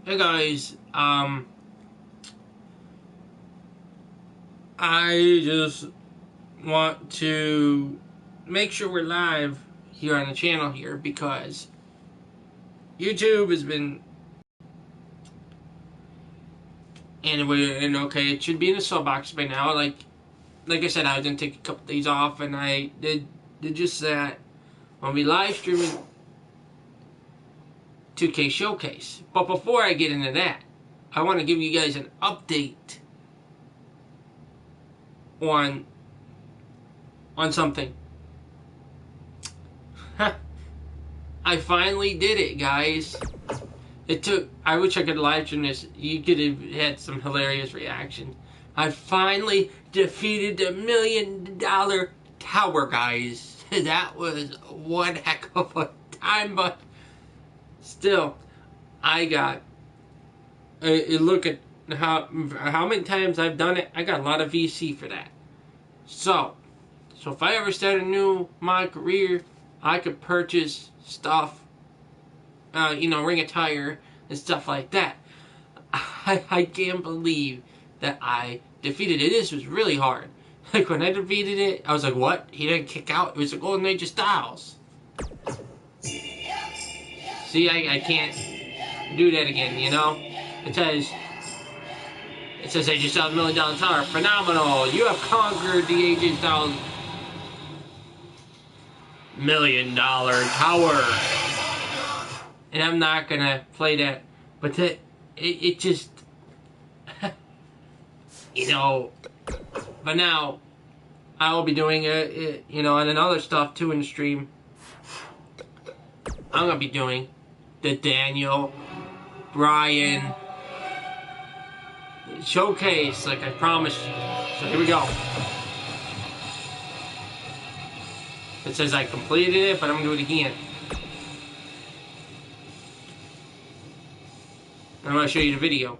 Hey guys, I just want to make sure we're live here on the channel here because YouTube has been and okay, it should be in the sub box by now. Like I said, I was gonna take a couple days off, and I did just that. I'll be live streaming 2K Showcase. But before I get into that, I want to give you guys an update on something. I finally did it, guys. It took. I wish I could live stream this. You could have had some hilarious reactions. I finally defeated the $1 million tower, guys. That was one heck of a time, but still, I got. Look at how many times I've done it. I got a lot of VC for that. So if I ever start a new my career, I could purchase stuff. Ring a tire and stuff like that. I can't believe that I defeated it. This was really hard. Like, when I defeated it, I was like, what? He didn't kick out? It was the Golden Age of Styles. See, I can't do that again, you know? It says Age of Styles $1 million tower. Phenomenal. You have conquered the Age of Styles $1 million tower. And I'm not gonna play that, but it just, but now I will be doing and another stuff too in the stream. I'm gonna be doing the Daniel Bryan showcase, like I promised you. So here we go. It says I completed it, but I'm gonna do it again. I'm gonna show you the video.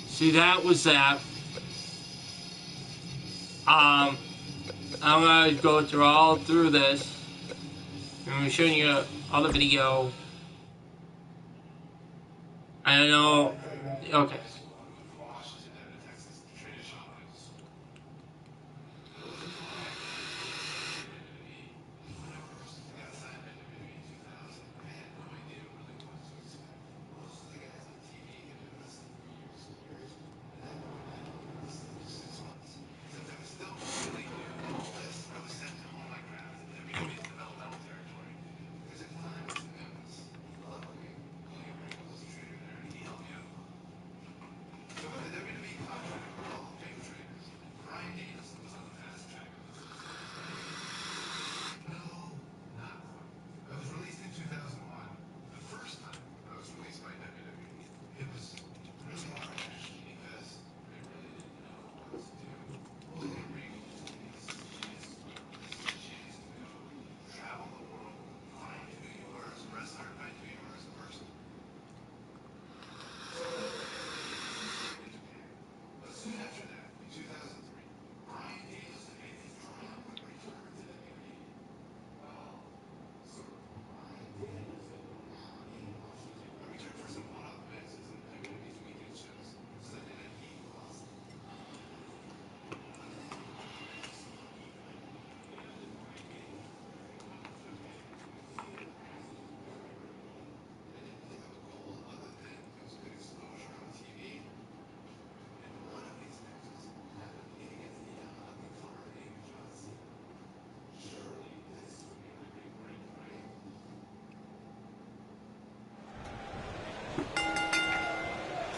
See, that was that. I'm gonna go through this. I'm showing you all the video. I don't know. Okay.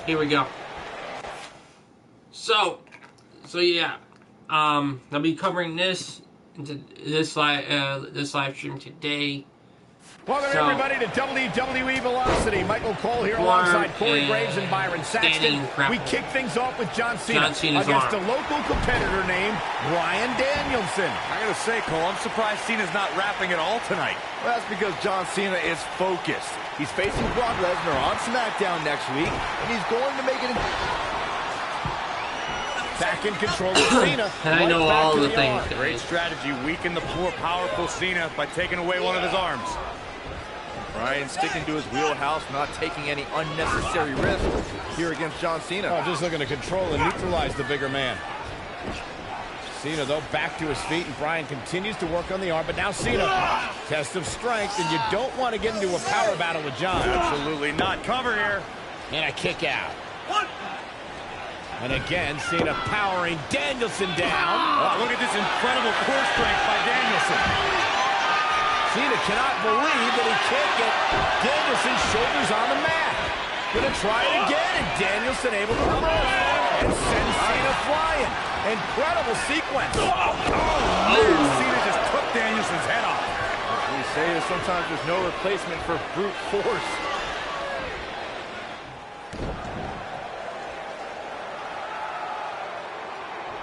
Here we go. So yeah, I'll be covering this into this live stream today. Welcome everybody to WWE Velocity. Michael Cole here alongside Corey Graves and Byron Saxton. We kick things off with John Cena against a local competitor named Bryan Danielson. I gotta say, Cole, I'm surprised Cena's not rapping at all tonight. Well, that's because John Cena is focused. He's facing Brock Lesnar on SmackDown next week, and he's going to make it back in control of Cena. And I know all the things. Great strategy, weaken the more powerful Cena by taking away one of his arms. Bryan sticking to his wheelhouse, not taking any unnecessary risks here against John Cena. Oh, just looking to control and neutralize the bigger man. Cena, though, back to his feet, and Bryan continues to work on the arm, but now Cena, test of strength, and you don't want to get into a power battle with John. Absolutely not. Cover here. And a kick out. And again, Cena powering Danielson down. Oh, look at this incredible core strength by Danielson. Cena cannot believe that he can't get Danielson's shoulders on the mat. Gonna try it again, and Danielson able to reverse and send Cena flying. Incredible sequence. Cena just took Danielson's head off. We say that sometimes there's no replacement for brute force.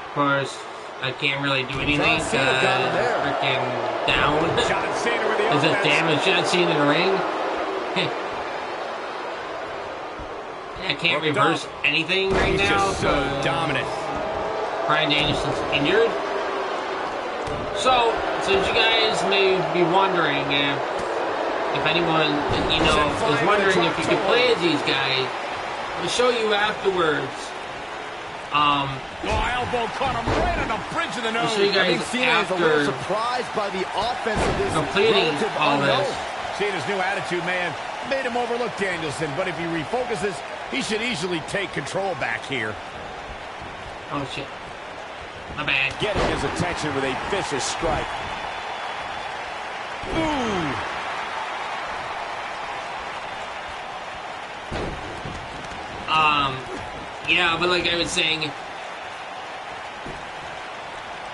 Of course, I can't really do anything freaking down. John Cena with the Is it damage John Cena in the ring? I can't reverse anything right now. Just so dominant. Bryan Danielson's injured. So you guys may be wondering if anyone, is wondering if you could play as these guys, I'll show you afterwards. Elbow caught him right on the bridge of the nose. I'll show you guys Cena is a little surprised by the offense of this completing all this. Cena's new attitude, man, made him overlook Danielson, but if he refocuses, he should easily take control back here. Oh shit. My bad. Getting his attention with a vicious strike. Ooh. Yeah, but like I was saying,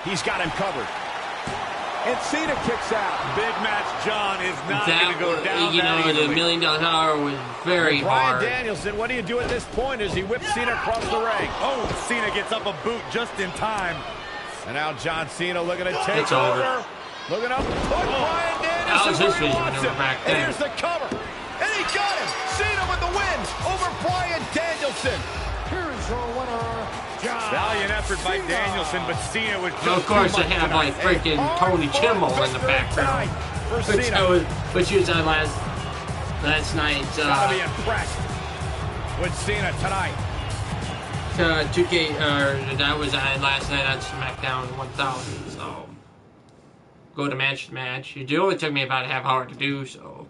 he's got him covered. And Cena kicks out. Big match John is not going to go down. The $1 million tower was very hard. Bryan Danielson, what do you do at this point as he whips Cena across the ring? Oh, Cena gets up a boot just in time. And now John Cena looking to take It's over. Looking up, put Bryan Danielson That was his where he vision wants him. back then. And here's the cover. And he got him. Cena with the win over Bryan Danielson. Here's your winner, John Valiant effort by Danielson, but Cena was just Of course, I have like freaking Tony Kimmel in the background, which was on last night's. Gotta be impressed with Cena tonight. 2K, that was last night on SmackDown 1000. So go to match to match. It only took me about a half hour to do so.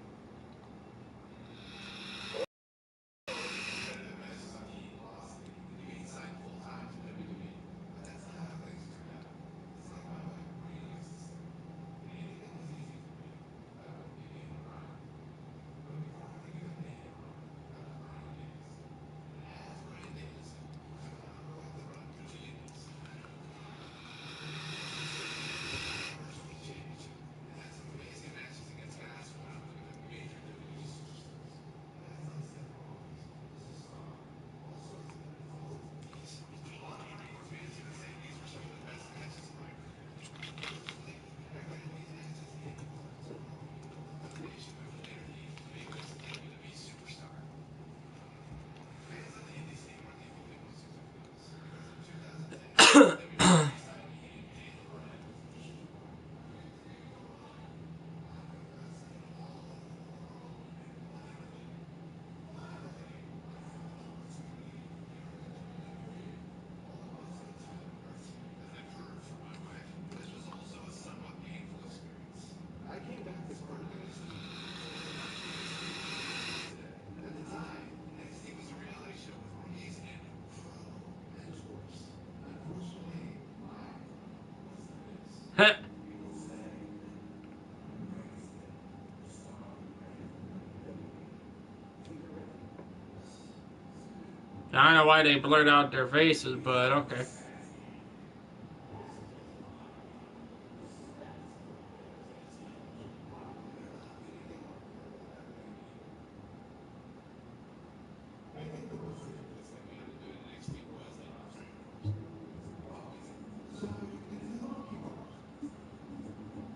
I don't know why they blurred out their faces, but okay.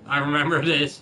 I remember this.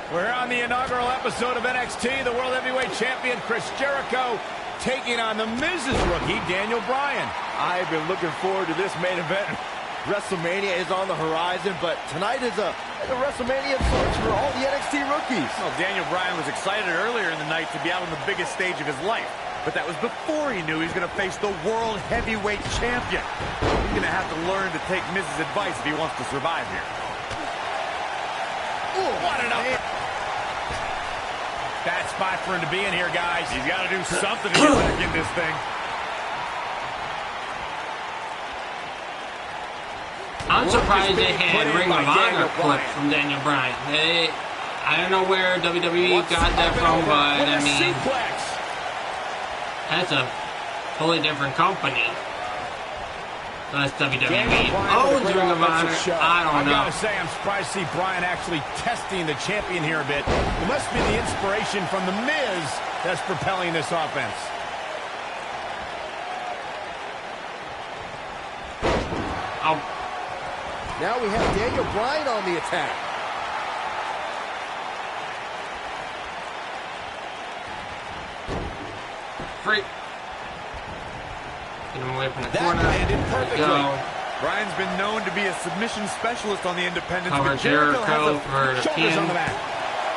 We're on the inaugural episode of NXT. The World Heavyweight Champion Chris Jericho taking on the Miz's rookie, Daniel Bryan. I've been looking forward to this main event. WrestleMania is on the horizon, but tonight is a WrestleMania of sorts for all the NXT rookies. Well, Daniel Bryan was excited earlier in the night to be out on the biggest stage of his life. But that was before he knew he was going to face the World Heavyweight Champion. He's going to have to learn to take Miz's advice if he wants to survive here. Ooh, what an up. Bad spot for him to be in here, guys. He's got to do something to get back in this thing. I'm surprised they had Ring of Honor clips from Daniel Bryan. I don't know where WWE got that from, but I mean, that's a totally different company. That's WWE. Oh, it's Ring of Honor. I don't know. I gotta say, I'm surprised to see Bryan actually testing the champion here a bit. It must be the inspiration from The Miz that's propelling this offense. Oh. Now we have Daniel Bryan on the attack. Freak. Get him away from the that corner. Landed perfectly. Bryan's been known to be a submission specialist on the independents, Cover but Jericho Jericho has for the Shoulders pin. on the mat.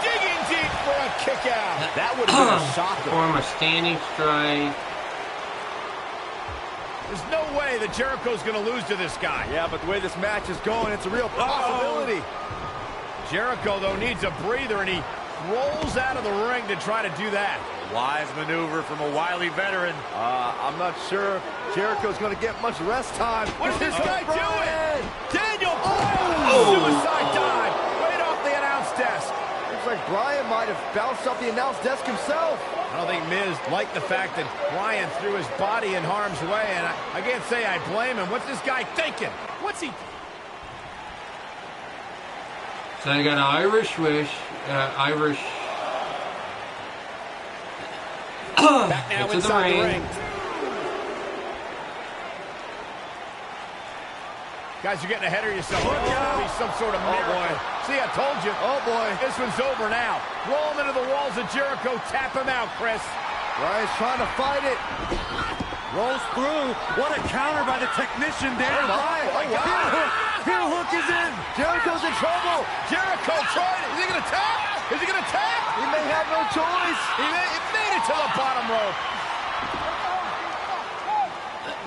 Digging deep for a kick out. That would have been a shocker. Form a standing strike. There's no way that Jericho's going to lose to this guy. Yeah, but the way this match is going, it's a real possibility. Jericho, though, needs a breather, and he rolls out of the ring to try to do that. wise maneuver from a wily veteran. I'm not sure Jericho's going to get much rest time. What's this guy doing? Daniel Bryan! Oh. Suicide dive right off the announce desk. Looks like Bryan might have bounced off the announce desk himself. I don't think Miz liked the fact that Bryan threw his body in harm's way, and I can't say I blame him. What's this guy thinking? What's he... So I got an Irish wish, Irish. Back now into inside the ring. Guys, you're getting ahead of yourself. Look out! Be some sort of miracle. boy. See, I told you. Oh, boy. This one's over now. Roll him into the walls of Jericho. Tap him out, Chris. Bryan's trying to fight it. Rolls through. What a counter by the technician there. Oh, my God. Heel hook is in. Jericho's in trouble. Jericho tried it. Is he going to tap? Is he going to tap? He may have no choice. He made it to the bottom rope.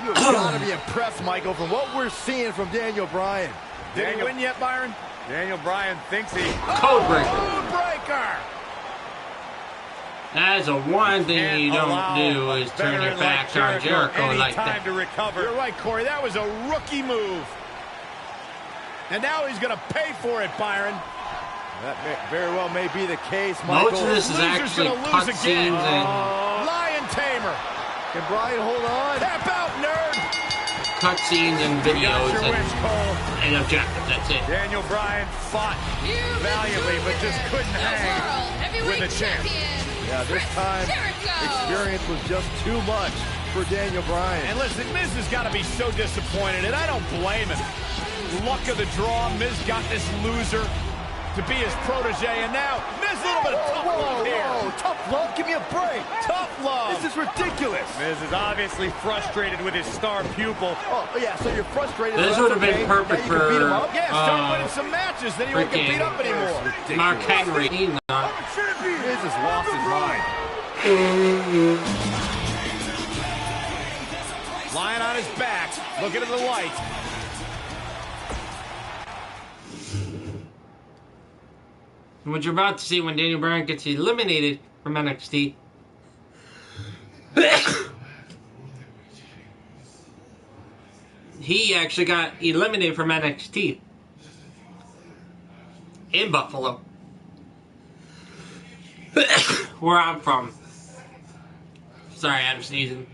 You've got to be impressed, Michael, from what we're seeing from Daniel Bryan. Did he win yet, Byron? Daniel Bryan thinks he... Code breaker. Code breaker. That's the one thing you don't do is turn your back on Jericho like that. To recover. You're right, Corey. That was a rookie move. And now he's going to pay for it, Byron. That very well may be the case, Michael. Most of this is Loser's actually gonna lose again. cutscenes and Lion Tamer. Can Bryan hold on? Tap out, nerd. cutscenes and videos and objectives. That's it. Daniel Bryan fought valiantly, but just couldn't hang with the champ. Yeah, this time, experience was just too much for Daniel Bryan. And listen, Miz has got to be so disappointed, and I don't blame him. Luck of the draw, Miz got this loser to be his protege, and now Miz, a little bit of tough love here. Whoa, tough love? Give me a break. Tough love. This is ridiculous. Miz is obviously frustrated with his star pupil. Oh, yeah, so you're frustrated. This would have been perfect for beat him up? Yeah, start winning some matches, then he won't get beat up anymore. Mark Henry. He's not. Miz has lost his mind. Lying on his back, looking at the light. What you're about to see when Daniel Bryan gets eliminated from NXT. He actually got eliminated from NXT in Buffalo, where I'm from. Sorry, I'm sneezing.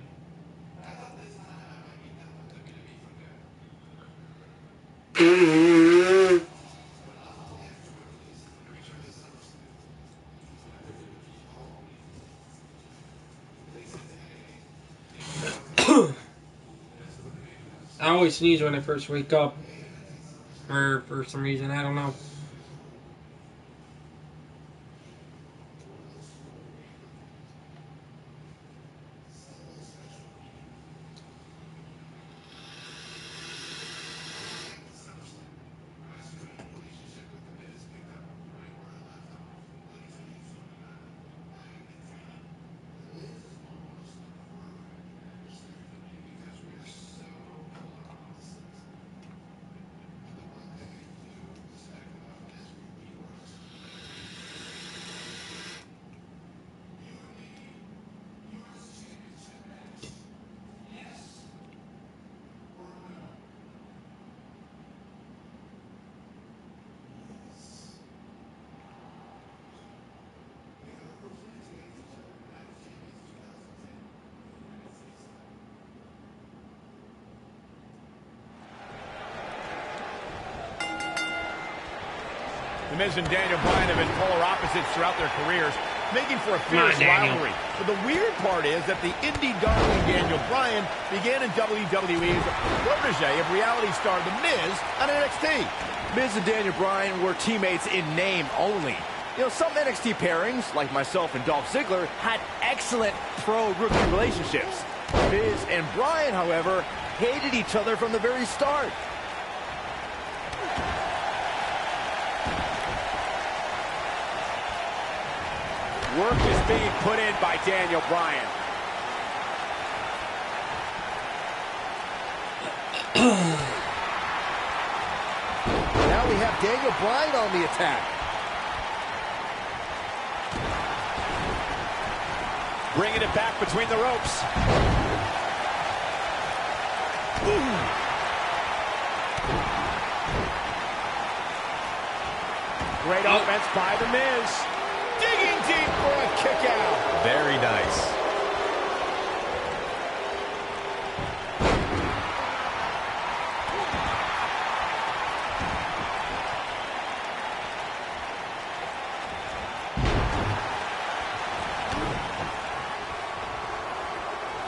I always sneeze when I first wake up. Or for some reason, I don't know. The Miz and Daniel Bryan have been polar opposites throughout their careers, making for a fierce rivalry. But the weird part is that the indie darling Daniel Bryan began in WWE as a protege of reality star The Miz on NXT. Miz and Daniel Bryan were teammates in name only. You know, some NXT pairings, like myself and Dolph Ziggler, had excellent pro-rookie relationships. Miz and Bryan, however, hated each other from the very start. Work is being put in by Daniel Bryan. Now we have Daniel Bryan on the attack. Bringing it back between the ropes. Great offense by The Miz. Digging deep for a kick out. Very nice.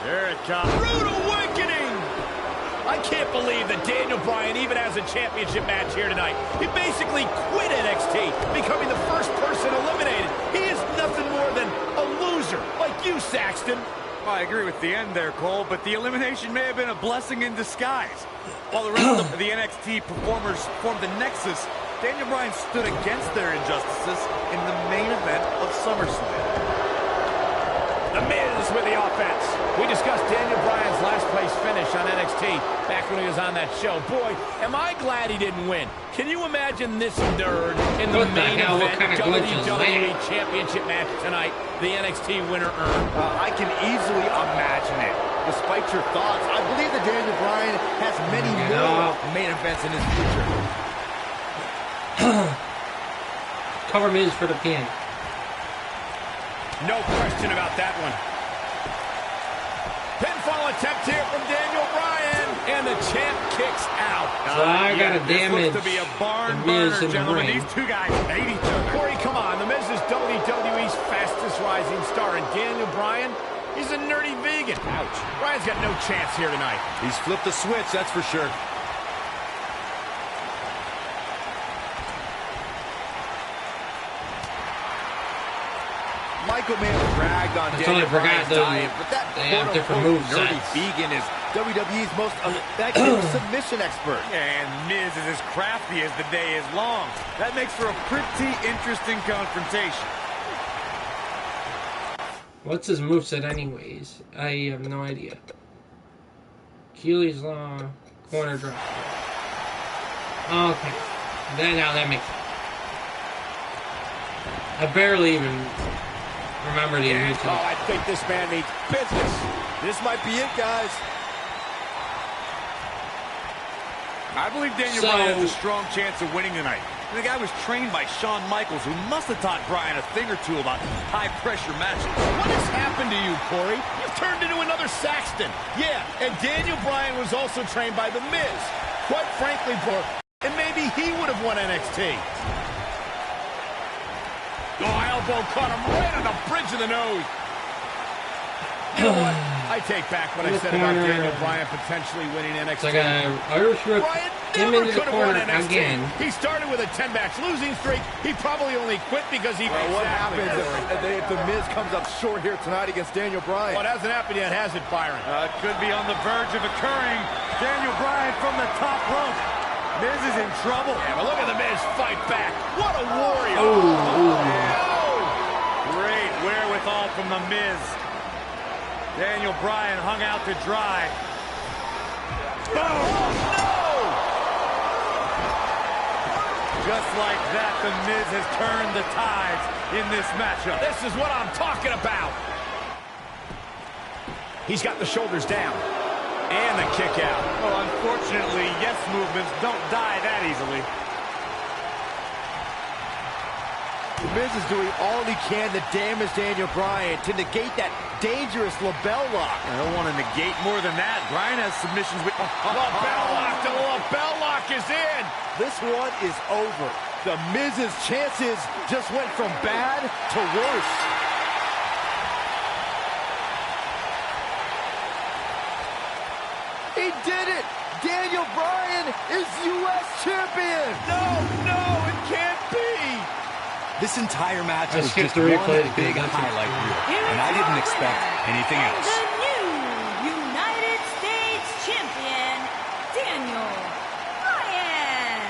Here it comes. Rude awakening! I can't believe that Daniel Bryan even has a championship match here tonight. He basically quit NXT, becoming the first person eliminated. He is nothing more than a loser, like you, Saxton. Well, I agree with the end there, Cole, but the elimination may have been a blessing in disguise. While the rest of the NXT performers formed the Nexus, Daniel Bryan stood against their injustices in the main event of SummerSlam. The Miz with the offense. We discussed Daniel Bryan's last place finish on NXT back when he was on that show. Boy, am I glad he didn't win. Can you imagine this nerd in the main event WWE Championship match tonight? The NXT winner earned. I can easily imagine it. Despite your thoughts, I believe that Daniel Bryan has many more main events in his future. Cover Miz for the pin. No question about that one. Pinfall attempt here from Daniel Bryan. And the champ kicks out. So I got to damage to be a barn the Miz burner, in the gentlemen. ring. These two guys hate each other. Corey, come on. The Miz is WWE's fastest rising star. And Daniel Bryan, he's a nerdy vegan. Ouch. Bryan's got no chance here tonight. He's flipped the switch, that's for sure. Michael may have bragged on Daniel Bryan's diet, but that they have different quote-unquote nerdy movesets. vegan is WWE's most effective submission expert. And Miz is as crafty as the day is long. That makes for a pretty interesting confrontation. What's his moveset anyways? I have no idea. Keely's Law, corner drop. Okay. Now that makes sense. I barely even remember the original. Oh, I think this man needs business. This might be it, guys. I believe Daniel Bryan has a strong chance of winning tonight. And the guy was trained by Shawn Michaels, who must have taught Bryan a thing or two about high-pressure matches. What has happened to you, Corey? You've turned into another Saxton. Yeah, and Daniel Bryan was also trained by The Miz. Quite frankly, and maybe he would have won NXT. Oh, elbow caught him right on the bridge of the nose. You know what? I take back what I said about Daniel Bryan potentially winning NXT. It's like an Irish whip him into the corner again. He started with a 10-match losing streak. He probably only quit because he... Well, what happens if The Miz comes up short here tonight against Daniel Bryan? Well, it hasn't happened yet, has it, Byron? It could be on the verge of occurring. Daniel Bryan from the top rope. Miz is in trouble. Yeah, but look at The Miz fight back. What a warrior. Oh. Great wherewithal from The Miz. Daniel Bryan hung out to dry. Oh, no! Just like that, The Miz has turned the tides in this matchup. This is what I'm talking about. He's got the shoulders down. And the kick out. Well, unfortunately, yes movements don't die that easily. The Miz is doing all he can to damage Daniel Bryan, to negate that dangerous lapel lock. I don't want to negate more than that. Bryan has submissions with... Lapel lock, the lapel lock is in. This one is over. The Miz's chances just went from bad to worse. He did it! Daniel Bryan is U.S. champion! No, it can't be. This entire match I was skipped just the one replay big because that's highlight it. reel, and I didn't expect anything and else. the new United States Champion, Daniel Bryan.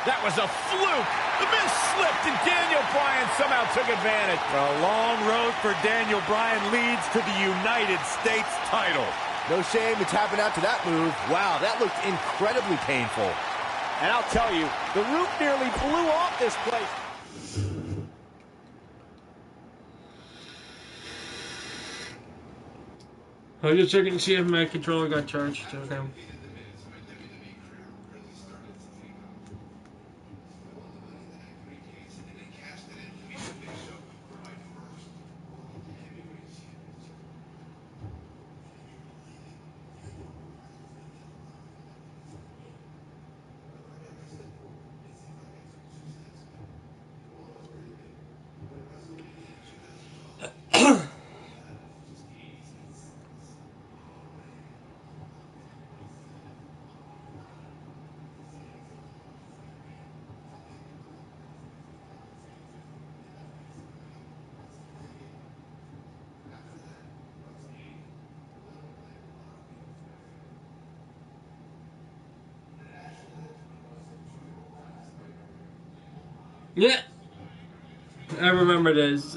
That was a fluke. The Miz slipped and Daniel Bryan somehow took advantage. A long road for Daniel Bryan leads to the United States title. No shame in tapping out to that move. Wow, that looked incredibly painful. And I'll tell you, the roof nearly blew off this place. I was just checking to see if my controller got charged. Okay. Yeah, I remember this.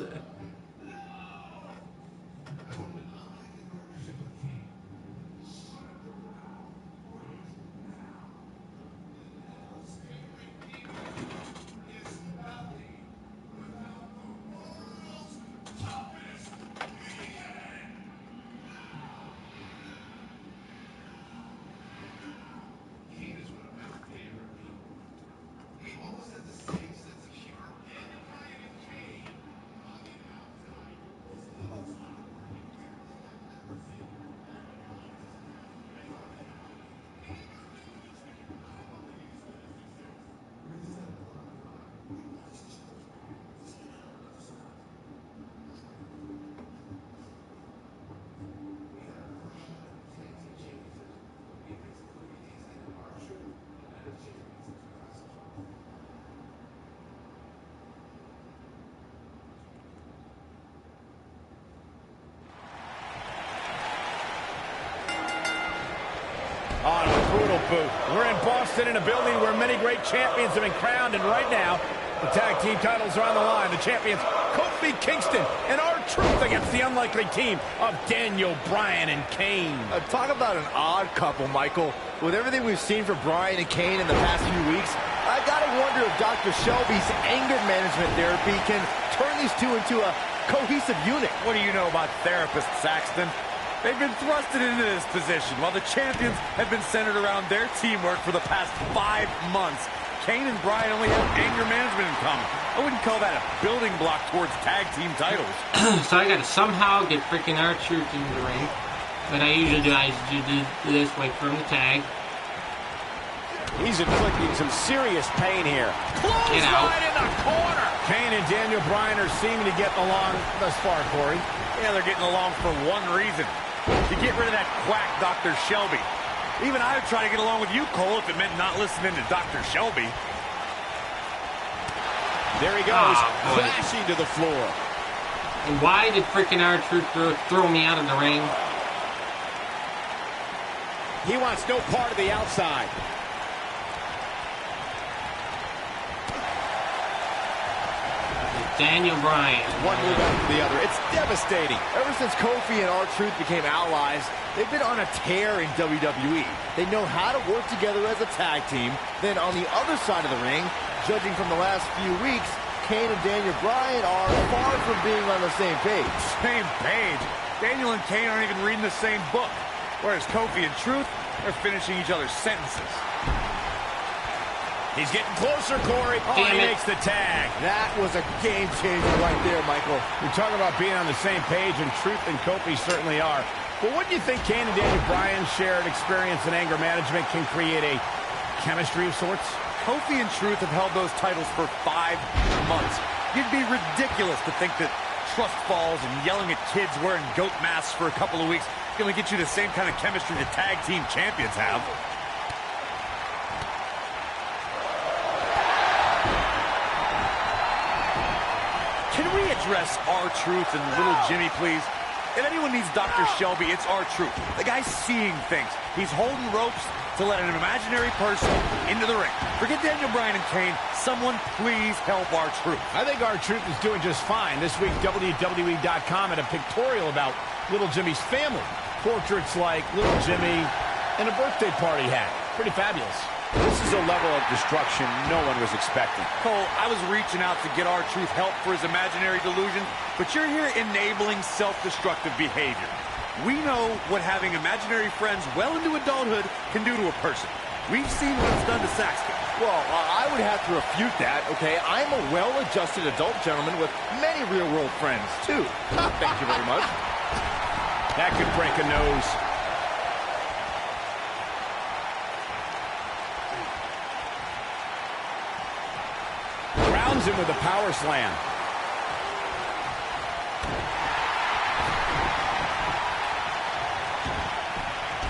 On a brutal boot. We're in Boston in a building where many great champions have been crowned, and right now, the tag team titles are on the line. The champions, Kofi Kingston and R-Truth against the unlikely team of Daniel Bryan and Kane. Talk about an odd couple, Michael. With everything we've seen from Bryan and Kane in the past few weeks, I gotta wonder if Dr. Shelby's anger management therapy can turn these two into a cohesive unit. What do you know about therapists, Saxton? They've been thrusted into this position while the champions have been centered around their teamwork for the past 5 months. Kane and Bryan only have anger management in common. I wouldn't call that a building block towards tag team titles. So I gotta somehow get freaking R-Truth into the ring. But I usually do this, wait for him to tag. He's inflicting some serious pain here. Get out. Clothesline in the corner. Kane and Daniel Bryan are seeming to get along thus far, Corey. Yeah, they're getting along for one reason. To get rid of that quack, Dr. Shelby. Even I would try to get along with you, Cole, if it meant not listening to Dr. Shelby. There he goes, crashing to the floor. And why did freaking R-Truth throw me out of the ring? He wants no part of the outside. Daniel Bryan. One move after the other. It's devastating. Ever since Kofi and R-Truth became allies, they've been on a tear in WWE. They know how to work together as a tag team. Then on the other side of the ring, judging from the last few weeks, Kane and Daniel Bryan are far from being on the same page. Same page? Daniel and Kane aren't even reading the same book. Whereas Kofi and Truth are finishing each other's sentences. He's getting closer, Corey. Oh, Damn he it. makes the tag. That was a game changer right there, Michael. You're talking about being on the same page, and Truth and Kofi certainly are. But what do you think Kane and Daniel Bryan's shared experience in anger management can create a chemistry of sorts? Kofi and Truth have held those titles for 5 months. You'd be ridiculous to think that trust falls and yelling at kids wearing goat masks for a couple of weeks is going to get you the same kind of chemistry the tag team champions have. Can we address R-Truth and Little Jimmy, please? If anyone needs Dr. Shelby, it's R-Truth. The guy's seeing things. He's holding ropes to let an imaginary person into the ring. Forget Daniel Bryan and Kane. Someone please help R-Truth. I think R-Truth is doing just fine. This week, WWE.com had a pictorial about Little Jimmy's family. Portraits like Little Jimmy and a birthday party hat. Pretty fabulous. This is a level of destruction no one was expecting. Cole, I was reaching out to get R-Truth help for his imaginary delusion, but you're here enabling self-destructive behavior. We know what having imaginary friends well into adulthood can do to a person. We've seen what it's done to Saxton. Well, I would have to refute that, okay? I'm a well-adjusted adult gentleman with many real-world friends, too. Thank you very much. That could break a nose. Rounds him with a power slam.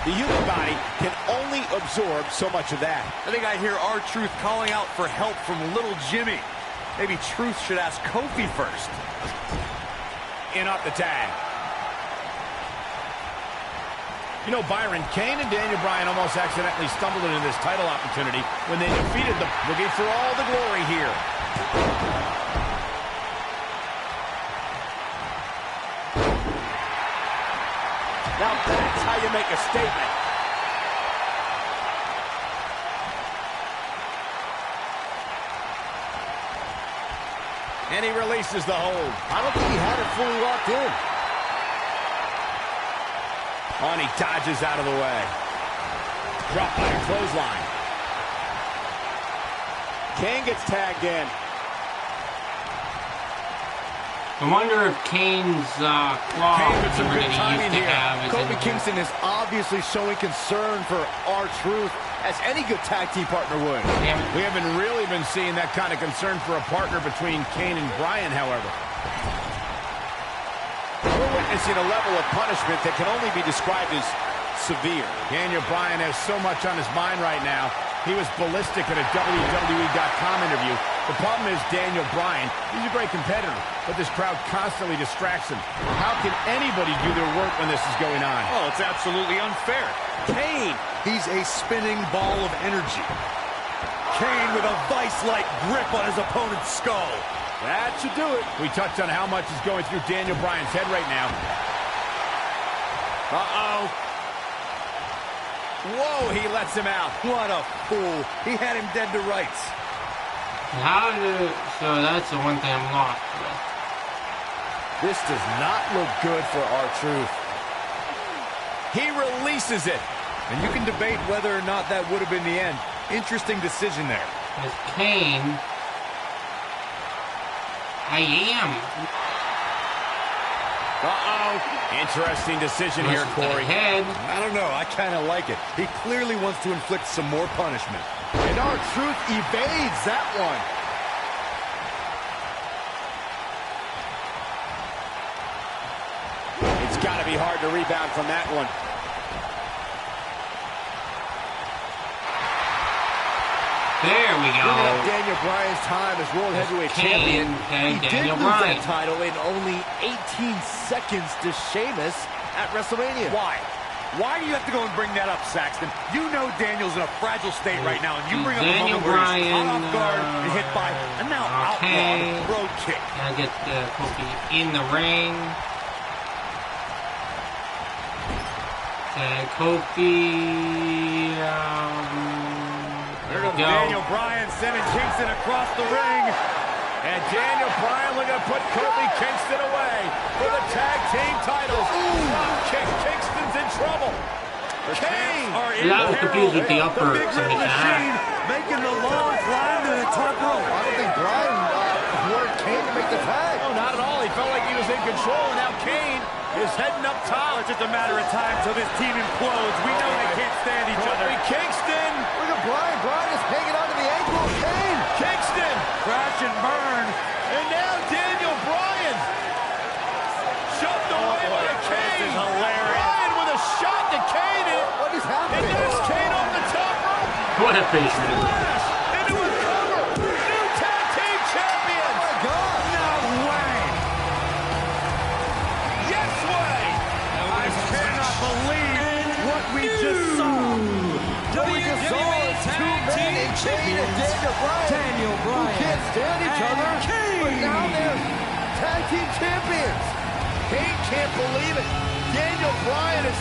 The human body can only absorb so much of that. I think I hear R-Truth calling out for help from Little Jimmy. Maybe Truth should ask Kofi first. In off the tag. You know, Byron, Kane and Daniel Bryan almost accidentally stumbled into this title opportunity when they defeated the Boogie for all the glory here. Now that's how you make a statement. And he releases the hold. I don't think he had it fully locked in. And he dodges out of the way. Drop by a clothesline. Kane gets tagged in. I wonder if Kane's claw Kane with some that good he timing used to here. have is Kofi in here. Kingston is obviously showing concern for R-Truth, as any good tag team partner would. Damn it. We haven't really been seeing that kind of concern for a partner between Kane and Bryan, however. We're witnessing a level of punishment that can only be described as severe. Daniel Bryan has so much on his mind right now. He was ballistic in a WWE.com interview, The problem is Daniel Bryan, he's a great competitor, but this crowd constantly distracts him. How can anybody do their work when this is going on? Oh, it's absolutely unfair. Kane, he's a spinning ball of energy. Kane with a vice-like grip on his opponent's skull. That should do it. We touched on how much is going through Daniel Bryan's head right now. Uh-oh. Whoa, he lets him out. What a fool. He had him dead to rights. So that's the one thing I'm lost with. This does not look good for R-Truth. He releases it. And you can debate whether or not that would have been the end. Interesting decision there. As Kane, I am. Uh-oh. Interesting decision here, Versus the Corey. head. I don't know. I kind of like it. He clearly wants to inflict some more punishment. And R-Truth evades that one. It's got to be hard to rebound from that one. There we go. Bringing up Daniel Bryan's time as World Heavyweight Champion. Okay, He Daniel did lose Bryan. that title in only 18 seconds to Sheamus at WrestleMania. Why? Why do you have to go and bring that up, Saxton? You know Daniel's in a fragile state right now, and you bring up a Daniel moment where he's Bryan, caught off guard and hit by a now outlawed road kick. Gotta get Kofi in the ring. Kofi. There goes Go. Daniel Bryan sending Kingston across the ring. And Daniel Bryan looking to put Kofi Kingston away for the tag team titles. Kick, Kingston's in trouble. Kane are in Yeah, I was confused with the peril. upper The big red side. machine making the long climb to the top rope. I don't think Bryan wanted Kane to make the tag. No, not at all. He felt like he was in control, and now Kane is heading up top. It's just a matter of time till this team implodes. We know they can't stand each other. Kofi Kingston. Look at Bryan. Bryan is hanging on to the ankle of Kane. Kingston. Crash and burn. And now Daniel Bryan. Shoved away by Kane. This is hilarious. Bryan with a shot to Kane. What is And happening? there's Kane on the top rope. What a face. Splash into a cover. New tag team champions. Oh, my God. No way. Yes way. I cannot believe what we just saw. What we just saw is two men in Kane and Daniel Bryan. Who can't stand each other, but now they're tag team champions. Kane can't believe it. Daniel Bryan is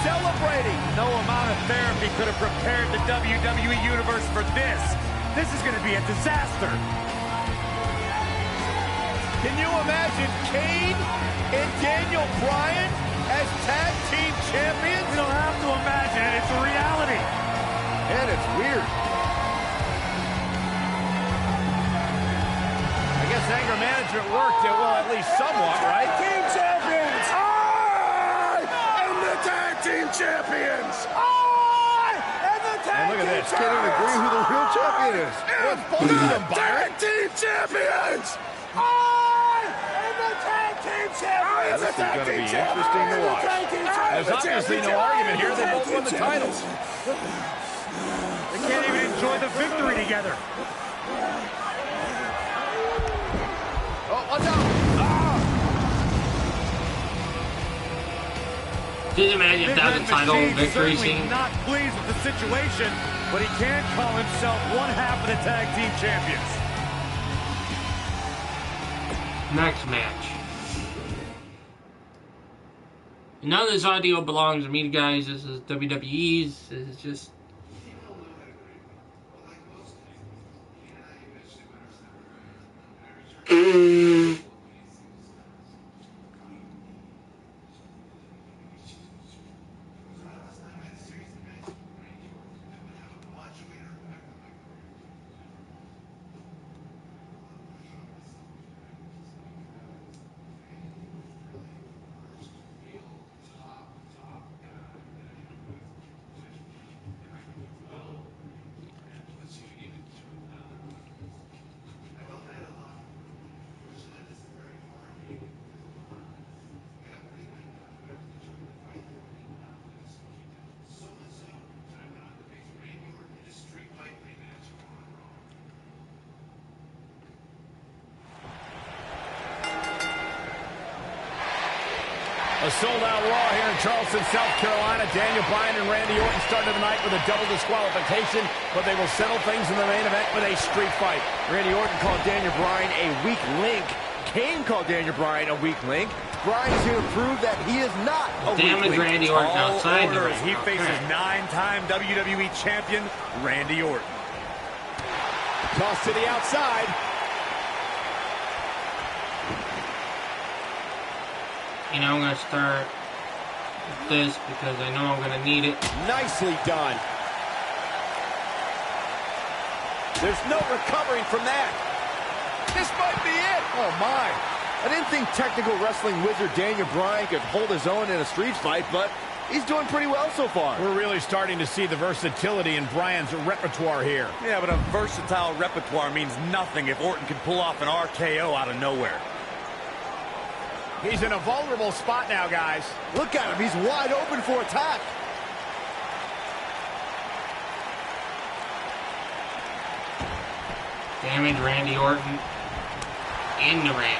celebrating. No amount of therapy could have prepared the WWE Universe for this. This is going to be a disaster. Can you imagine Kane and Daniel Bryan as tag team champions? We don't have to imagine it. It's a reality. And it's weird. I guess anger management worked, well, at least somewhat, right? Team champions! I am the tag team champions! I am the tag And look at team this. Can't even agree who the real champion is. What's both of them, tag team champions! I am the tag team champions! This is going to be interesting to watch. There's obviously no argument here. They both won the titles. They can't even enjoy the victory together. Oh, watch out. Can you imagine if that was a title victory certainly scene? not pleased with the situation, but he can call himself one half of the tag team champions. Next match. None of this audio belongs to me, guys. This is WWE's. This is just. A sold-out Raw here in Charleston, South Carolina. Daniel Bryan and Randy Orton started the night with a double disqualification, but they will settle things in the main event with a street fight. Randy Orton called Daniel Bryan a weak link. Kane called Daniel Bryan a weak link. Bryan's here to prove that he is not a weak link. Damage Randy Orton outside the ring. He faces 9-time WWE champion Randy Orton. Toss to the outside. You know, I'm going to start with this because I know I'm going to need it. Nicely done. There's no recovering from that. This might be it. Oh, my. I didn't think technical wrestling wizard Daniel Bryan could hold his own in a street fight, but he's doing pretty well so far. We're really starting to see the versatility in Bryan's repertoire here. Yeah, but a versatile repertoire means nothing if Orton can pull off an RKO out of nowhere. He's in a vulnerable spot now, guys. Look at him. He's wide open for attack. Damage Randy Orton in the ring.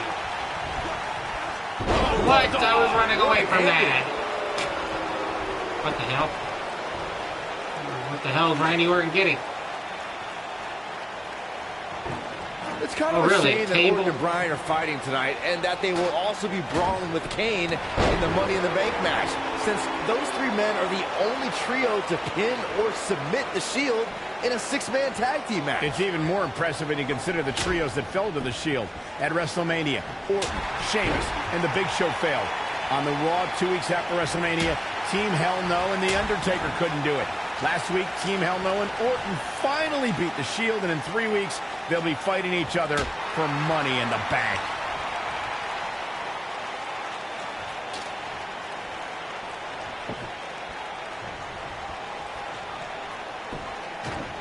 What? I was running away from that. What the hell? What the hell is Randy Orton getting? It's kind of a shame that Orton and Bryan are fighting tonight, and that they will also be brawling with Kane in the Money in the Bank match, since those three men are the only trio to pin or submit the Shield in a six-man tag team match. It's even more impressive when you consider the trios that fell to the Shield at WrestleMania. Orton, Sheamus, and The Big Show failed. On the Raw 2 weeks after WrestleMania, Team Hell No and The Undertaker couldn't do it. Last week, Team Hell No and Orton finally beat the Shield, and in 3 weeks, they'll be fighting each other for Money in the Bank.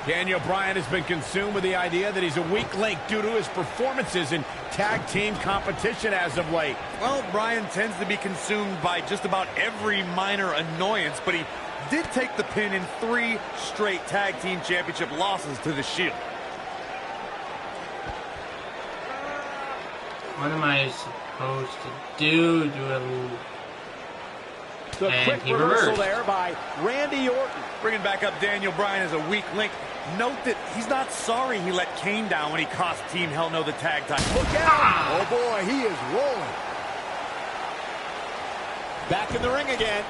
Daniel Bryan has been consumed with the idea that he's a weak link due to his performances in tag team competition as of late. Well, Bryan tends to be consumed by just about every minor annoyance, but he did take the pin in 3 straight tag team championship losses to the Shield. What am I supposed to do? The quick reversal there by Randy Orton. Bringing back up Daniel Bryan as a weak link. Note that he's not sorry he let Kane down when he cost Team Hell No the tag title. Look out! Oh boy, he is rolling. Back in the ring again.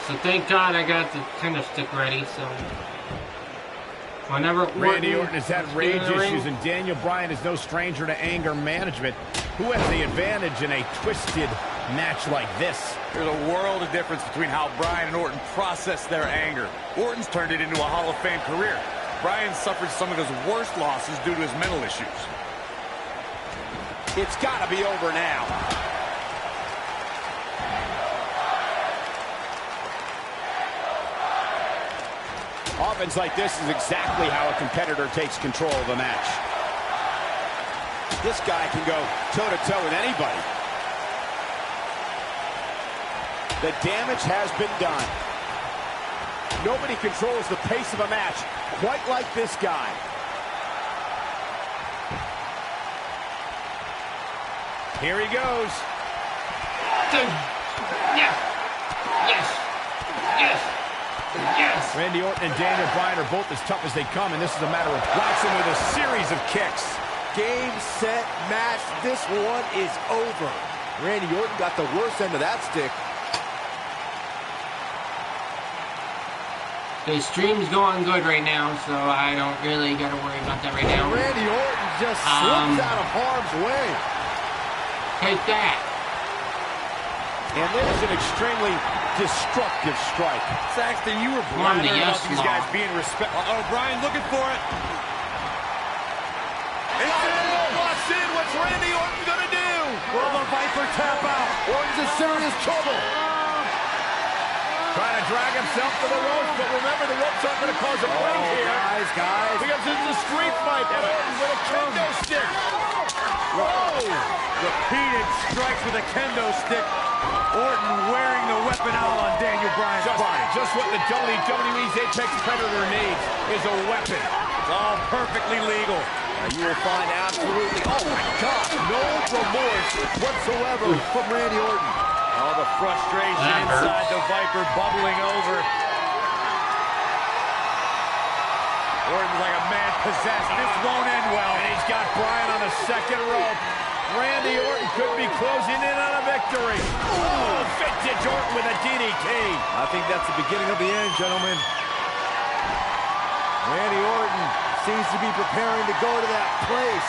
So thank God I got the kendo stick ready, so whenever Randy Orton has had rage issues, and Daniel Bryan is no stranger to anger management. Who has the advantage in a twisted match like this? There's a world of difference between how Bryan and Orton process their anger. Orton's turned it into a Hall of Fame career. Bryan suffered some of his worst losses due to his mental issues. It's got to be over now. Offense like this is exactly how a competitor takes control of a match. This guy can go toe-to-toe with anybody. The damage has been done. Nobody controls the pace of a match quite like this guy. Here he goes. Yes! Yes! Yes! Yes! Randy Orton and Daniel Bryan are both as tough as they come, and this is a matter of blocks him with a series of kicks. Game, set, match. This one is over. Randy Orton got the worst end of that stick. The stream's going good right now, so I don't really gotta worry about that right now. Randy Orton just slips out of harm's way. Take that. And there's an extremely destructive strike. Saxton, you were blabbering about these guys being respect. Oh, Bryan looking for it. It's in. Locked in. What's Randy Orton gonna do? Will the Viper tap out? Orton's in serious trouble. Trying to drag himself to the ropes, but remember, the ropes aren't going to cause a break here. Guys. Because this is a street fight. And Orton with a kendo stick. Whoa! Repeated strikes with a kendo stick. Orton wearing the weapon out on Daniel Bryan's body. just what the WWE's Apex Predator needs, is a weapon. It's all perfectly legal. You will find absolutely, oh my God, no remorse whatsoever from Randy Orton. All the frustration inside the Viper bubbling over. Orton's like a man possessed. This won't end well. And he's got Bryan on the second rope. Randy Orton could be closing in on a victory. Oh, vintage Orton with a DDT. I think that's the beginning of the end, gentlemen. Randy Orton seems to be preparing to go to that place.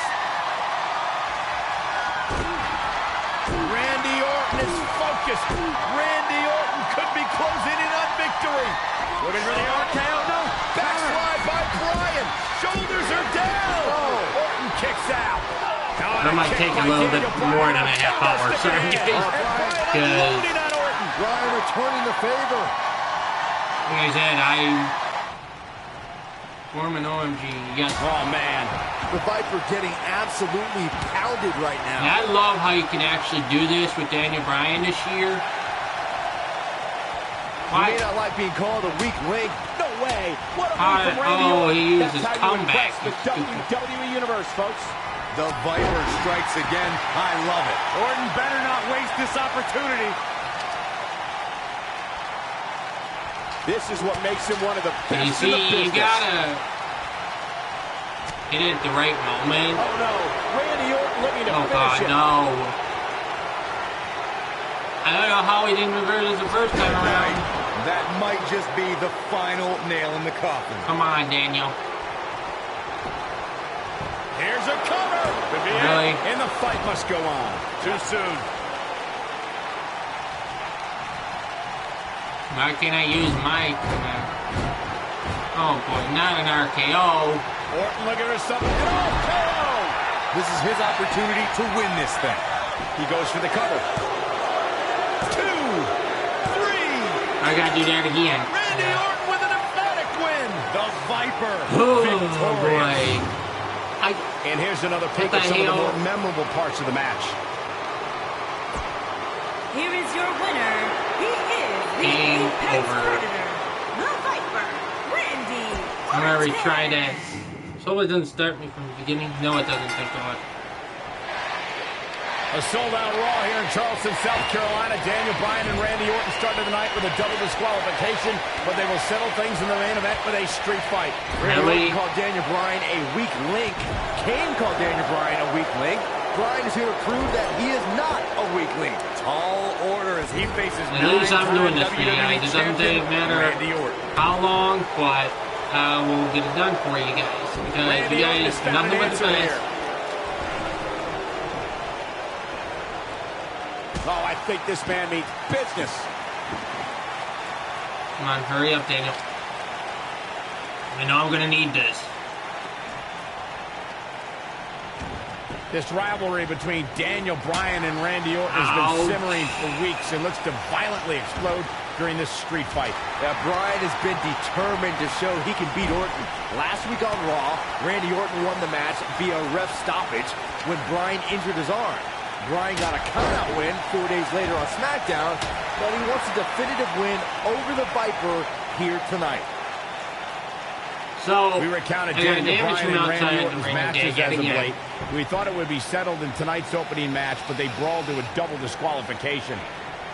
Randy Orton is focused. Randy Orton could be closing in on victory. Looking for the RKO, no. Backslide by Bryan. Shoulders are down. Oh, Orton kicks out. That might take a little bit more than a half hour, sorry guys. Because, Bryan returning the favor. like I said, form an OMG. Yes. Oh, man. The Viper getting absolutely pounded right And now. I love how you can actually do this with Daniel Bryan this year. He may not like being called a weak link. No way. What a move from Randy Oh, Orton. he uses That's how you comeback. impress the WWE Universe, folks. The Viper strikes again. I love it. Orton better not waste this opportunity. This is what makes him one of the best You in see, the business. you gotta hit it at the right moment. Oh, no. Randy Orton looking to Oh, finish God, it. no. I don't know how he didn't reverse it the first time around. That might just be the final nail in the coffin. Come on, Daniel. Here's a cover. Could be Really? it. And the fight must go on. Too soon. Why can't I use my... oh, boy, not an RKO. Orton looking for something. Oh, KO. This is his opportunity to win this thing. He goes for the cover. 2, 3. I gotta do that again. Randy Orton with an emphatic win. The Viper. Oh, victorious. boy. And here's another peek What at the some of the hell? more memorable parts of the match. Here is your winner. He is the Game Apex over. Predator, the Viper, Randy I'm gonna Orton. retry that. So it doesn't start me from the beginning? No, it doesn't, thank God. A sold-out Raw here in Charleston, South Carolina. Daniel Bryan and Randy Orton started the night with a double disqualification, but they will settle things in the main event with a street fight. Really? Randy Orton called Daniel Bryan a weak link. Kane called Daniel Bryan a weak link. Bryan is here to prove that he is not a weak link. Tall order as he faces At least I'm doing this for you guys. It doesn't matter Randy Orton. how long, but we'll get it done for you guys. Because Randy you Orton guys, has found nothing an but the answer best. here. Oh, I think this man means business. Come on, hurry up, Daniel. I know I'm gonna need this. This rivalry between Daniel Bryan and Randy Orton has been Ouch. simmering for weeks and looks to violently explode during this street fight. Yeah, Bryan has been determined to show he can beat Orton. Last week on Raw, Randy Orton won the match via ref stoppage when Bryan injured his arm. Bryan got a countout win 4 days later on SmackDown, but he wants a definitive win over the Viper here tonight. So, We recounted I got Daniel damage Bryan from and Randy outside Orton's the ring matches yet as of again. late. We thought it would be settled in tonight's opening match, but they brawled to a double disqualification.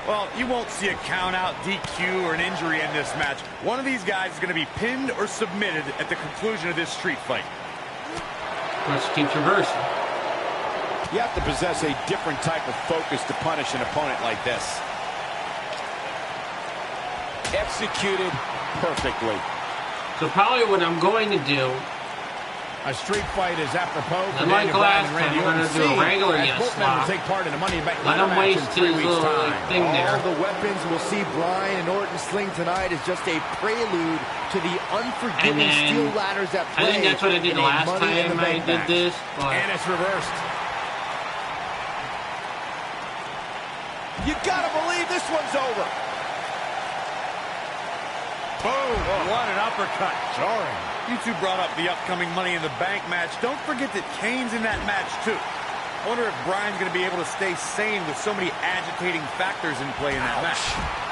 Well, you won't see a count out, DQ, or an injury in this match. One of these guys is going to be pinned or submitted at the conclusion of this street fight. Let's keep reversing. You have to possess a different type of focus to punish an opponent like this. Executed perfectly. So probably what I'm going to do, A street fight is apropos for Unlike Daniel Bryan last and Randy time, we're Orton. gonna do a See, regular as yes both men will slot. take part in the Money in the Bank let ladder him match waste in his 3 weeks' little time. thing there. All the weapons we'll see Bryan and Orton sling tonight is just a prelude to the unforgiving And then, steel ladders that play I think that's what I did in a last Money in the time I Bank did match. this, but And it's reversed. You gotta believe this one's over. Boom! What an uppercut. Jarring. You two brought up the upcoming Money in the Bank match. Don't forget that Kane's in that match, too. I wonder if Bryan's going to be able to stay sane with so many agitating factors in play in that match.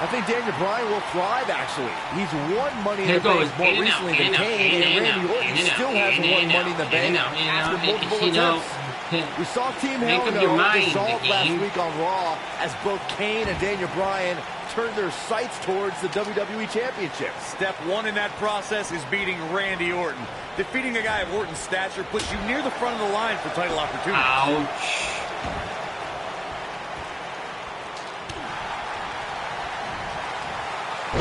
I think Daniel Bryan will thrive, actually. He's won Money in Here the Bank goes, more recently than Kane, and Randy Orton still hasn't won Money in the Bank after multiple attempts. We saw Team Hell Make up your No mind, dissolve last game. week on Raw as both Kane and Daniel Bryan turned their sights towards the WWE Championship. Step one in that process is beating Randy Orton. Defeating a guy of Orton's stature puts you near the front of the line for title opportunities. Ouch.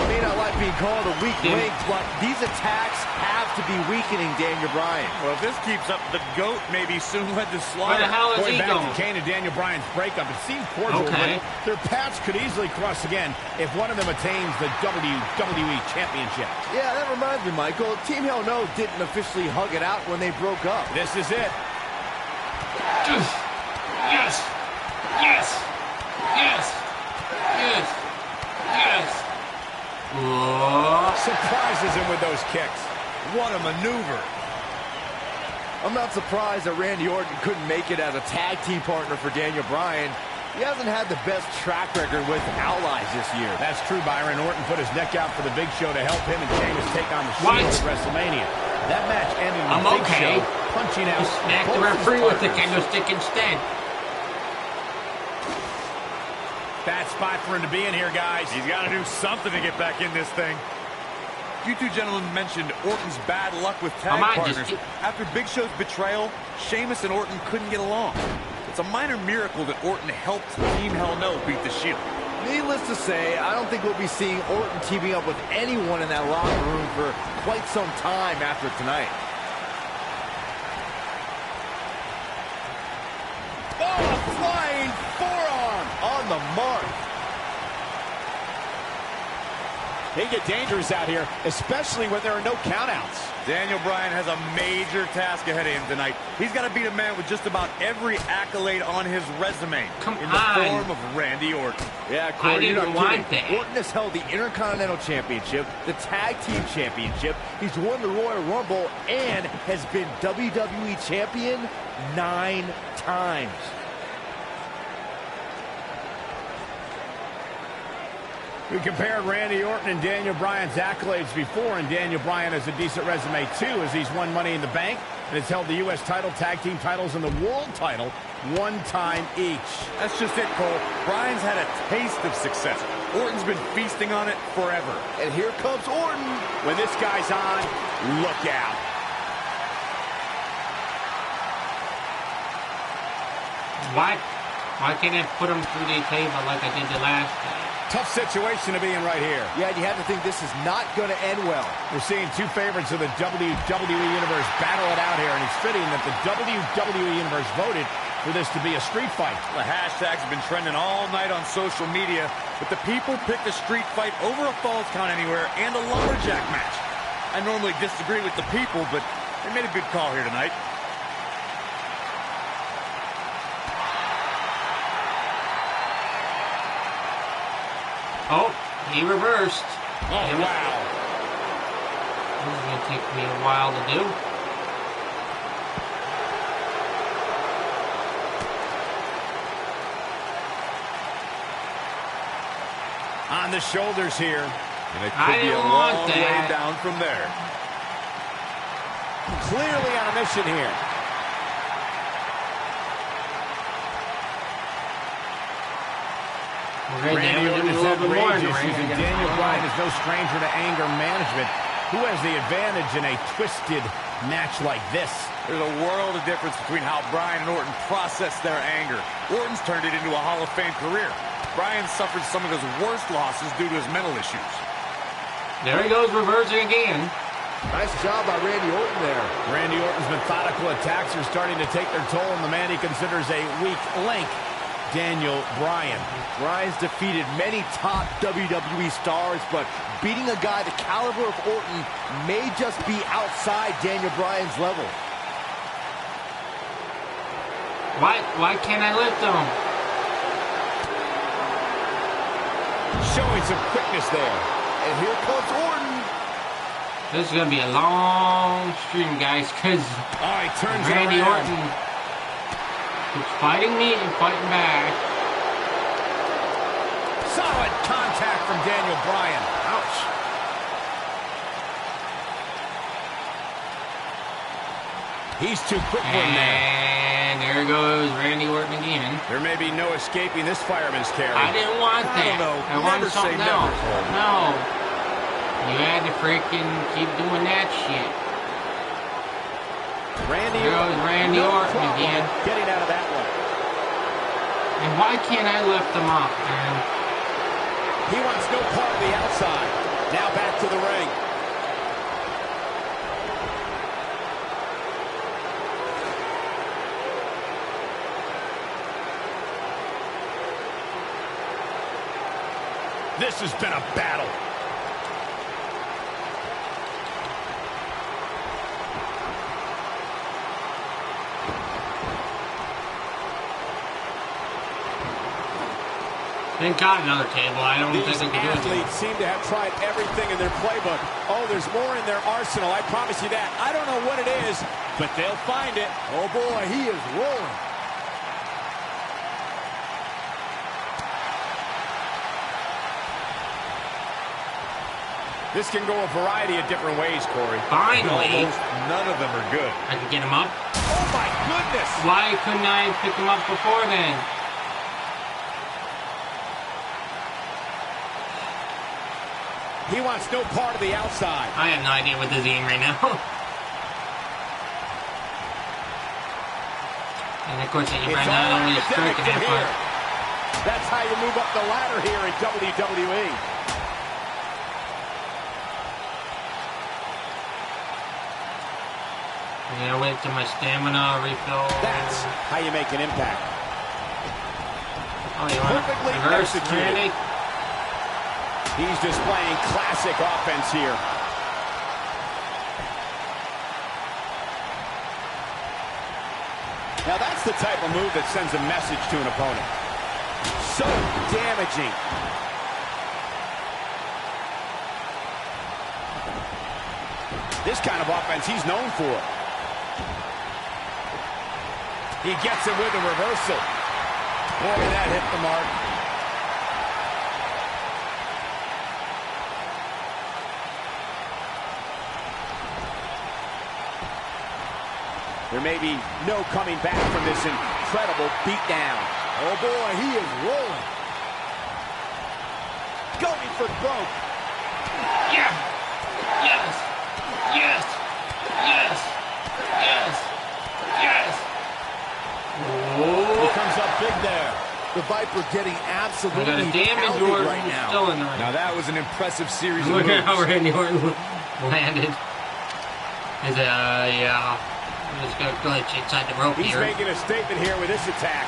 May not like being called a weak link, but these attacks have to be weakening Daniel Bryan. Well, if this keeps up, the GOAT may be soon led to Where slaughter. the hell is Going he back going? to Kane and Daniel Bryan's breakup, it seemed cordial, Okay. but their paths could easily cross again if one of them attains the WWE Championship. Yeah, that reminds me, Michael. Team Hell No didn't officially hug it out when they broke up. This is it. Yes. Yes. Yes. Yes. Yes. Whoa. Surprises him with those kicks. What a maneuver. I'm not surprised that Randy Orton couldn't make it as a tag team partner for Daniel Bryan. He hasn't had the best track record with allies this year. That's true, Byron. Orton put his neck out for the Big Show to help him and Sheamus take on the What? Shield at WrestleMania. That match ended with I'm the Big okay. Show punching out Smack the both his referee with the partners. candlestick instead. Bad spot for him to be in here, guys. He's got to do something to get back in this thing. You two gentlemen mentioned Orton's bad luck with tag Come on, partners. just- After Big Show's betrayal, Sheamus and Orton couldn't get along. It's a minor miracle that Orton helped Team Hell No beat the Shield. Needless to say, I don't think we'll be seeing Orton teaming up with anyone in that locker room for quite some time after tonight. Oh, a flying forearm. On the mark. They get dangerous out here, especially when there are no countouts. Daniel Bryan has a major task ahead of him tonight. He's got to beat a man with just about every accolade on his resume Come in the on. form of Randy Orton. Yeah, Corey, I didn't you're not want kidding. that. Orton has held the Intercontinental Championship, the Tag Team Championship. He's won the Royal Rumble and has been WWE Champion 9 times. We compared Randy Orton and Daniel Bryan's accolades before, and Daniel Bryan has a decent resume too, as he's won Money in the Bank and has held the U.S. title, tag team titles, and the world title one time each. That's just it, Cole. Bryan's had a taste of success. Orton's been feasting on it forever. And here comes Orton. When this guy's on, look out. Why can't I put him through the table like I did the last time? Tough situation to be in right here. Yeah, you have to think this is not going to end well. We're seeing two favorites of the WWE Universe battle it out here, and it's fitting that the WWE Universe voted for this to be a street fight. The hashtags have been trending all night on social media, but the people picked a street fight over a Falls Count Anywhere and a lumberjack match. I normally disagree with the people, but they made a good call here tonight. Oh, he reversed. Oh, wow. This is going to take me a while to do. On the shoulders here. And it I could be a didn't want long way that. down from there. Clearly on a mission here. Randy Orton has had rage issues, and Daniel Bryan is no stranger to anger management. Who has the advantage in a twisted match like this? There's a world of difference between how Bryan and Orton process their anger. Orton's turned it into a Hall of Fame career. Bryan suffered some of his worst losses due to his mental issues. There he goes, reversing again. Nice job by Randy Orton there. Randy Orton's methodical attacks are starting to take their toll on the man he considers a weak link, Daniel Bryan. Bryan's defeated many top WWE stars, but beating a guy the caliber of Orton may just be outside Daniel Bryan's level. Why can't I lift him? Showing some quickness there. And here comes Orton. This is going to be a long stream, guys, because Oh, he turns it Randy around. Orton Keeps fighting me and fighting back. Solid contact from Daniel Bryan. Ouch. He's too quick for him there. And there goes Randy Orton again. There may be no escaping this fireman's carry. I didn't want I that. don't know. I wanted Never say something never, else. Cole. No. You had to freaking keep doing that shit. Randy There goes Randy Orton again. getting out of that one. And why can't I lift him up, man? He wants no part of the outside. Now back to the ring. This has been a battle. Thank God another table. I don't think These they can do it. athletes seem to have tried everything in their playbook. Oh, there's more in their arsenal. I promise you that. I don't know what it is, but they'll find it. Oh boy, he is rolling. This can go a variety of different ways, Corey. Finally, Almost none of them are good. I can get him up. Oh, my goodness. Why couldn't I pick him up before then? He wants no part of the outside. I have no idea what this is right now. And of course, you It's ran all out only academic striking from that here. part. That's how you move up the ladder here in WWE. Yeah, I went to my stamina refill. That's how you make an impact. Oh, you want Perfectly reverse, executed. Randy? He's displaying classic offense here. Now that's the type of move that sends a message to an opponent. So damaging. This kind of offense he's known for. He gets it with a reversal. Boy, that hit the mark. There may be no coming back from this incredible beatdown. Oh boy, he is rolling. Going for broke. Yeah! Yes! Yes! Yes! Yes! Yes! He Oh! comes up big there. The Viper getting I got absolutely a damage pounded Orton right now. still in the Now ring. that was an impressive series of Look at how moves. Randy Orton landed. Is yeah. I'm just gonna glitch inside the rope He's here. making a statement here with this attack.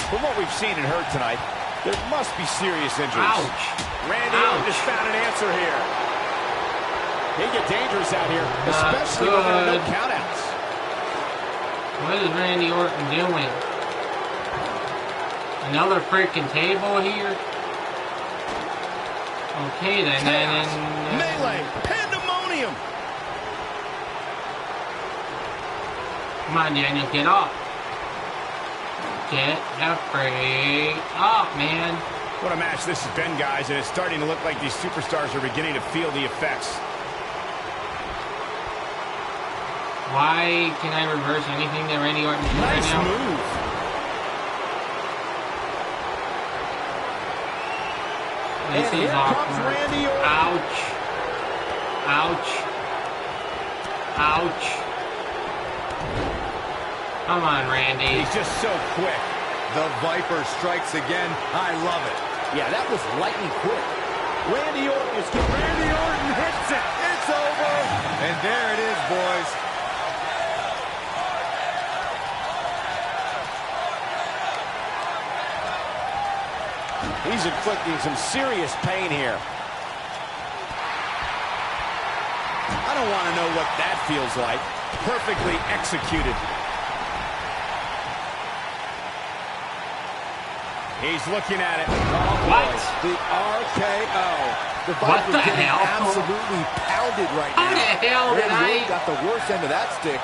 From what we've seen and heard tonight, there must be serious injuries. Ouch! Randy Ouch. Orton just found an answer here. They get dangerous out here, Not especially when there are no good. countouts. What is Randy Orton doing? Another freaking table here? Okay then. Melee, pandemonium. Come on, Daniel, get up. Get the freak up, man. What a match this has been, guys, and it's starting to look like these superstars are beginning to feel the effects. Why can I reverse anything that Randy Orton did right Nice now? move. This And is here comes awkward. Randy Orton. Ouch. Ouch. Ouch. Come on, Randy. He's just so quick. The Viper strikes again. I love it. Yeah, that was lightning quick. Randy Orton is getting... Randy Orton hits it. It's over. And there it is, boys. He's inflicting some serious pain here. I don't want to know what that feels like. Perfectly executed. He's looking at it. Oh, What? boy. The RKO. The What Viper's the getting hell? absolutely pounded right How now. the hell did Randy I- Orton got the worst end of that stick.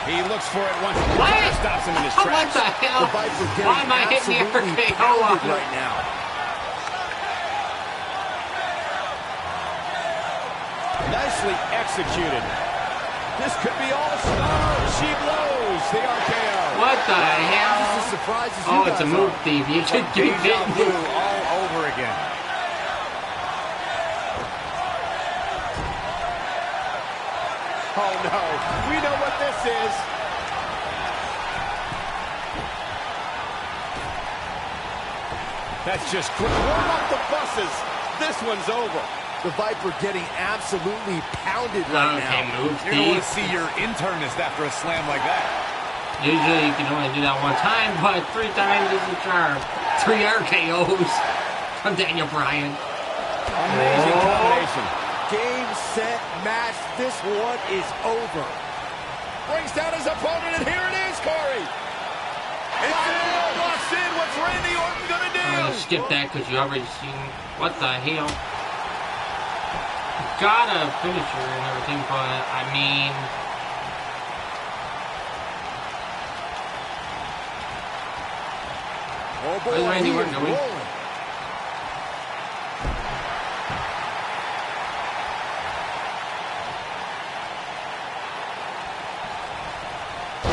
He looks for it once. What? Stops him in his What tracks. the hell? The Viper getting Why am I hitting the absolutely RKO pounded on right now. Nicely executed. This could be all star. She blows the RKO. What the Just hell? as surprised as you Oh, guys it's a move are. thief. You should keep Deja vu hitting. all over again. Oh no, we know what this is. That's just quick. Warm up the buses. This one's over. The Viper getting absolutely pounded right Okay, now. move You're going to want to thief. see your internist after a slam like that. Usually you can only do that one time, but 3 times is the charm. 3 RKOs from Daniel Bryan. Amazing Oh. combination. Game, set, match. This one is over. Brings down his opponent, and here it is, Corey. It's locks in. What's Randy Orton going to do? I'm gonna skip that because you already seen. What the hell? Got a finisher and everything, but I mean. Oh boy, Where's Randy he Orton is going? rolling.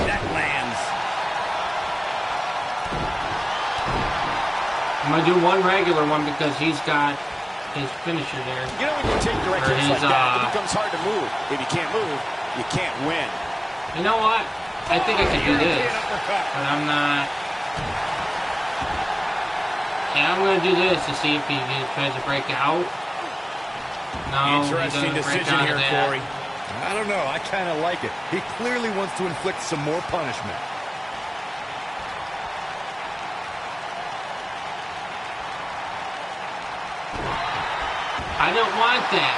That lands. I'm gonna do one regular one because he's got his finisher there. You know when you take directions Or his, like that, it becomes hard to move. If you can't move, you can't win. You know what? I think I can do this, European uppercut. but I'm not. Yeah, I'm gonna do this to see if he tries to break out. No, Interesting he doesn't break decision out here, of that. Corey. I don't know. I kind of like it. He clearly wants to inflict some more punishment. I don't want that.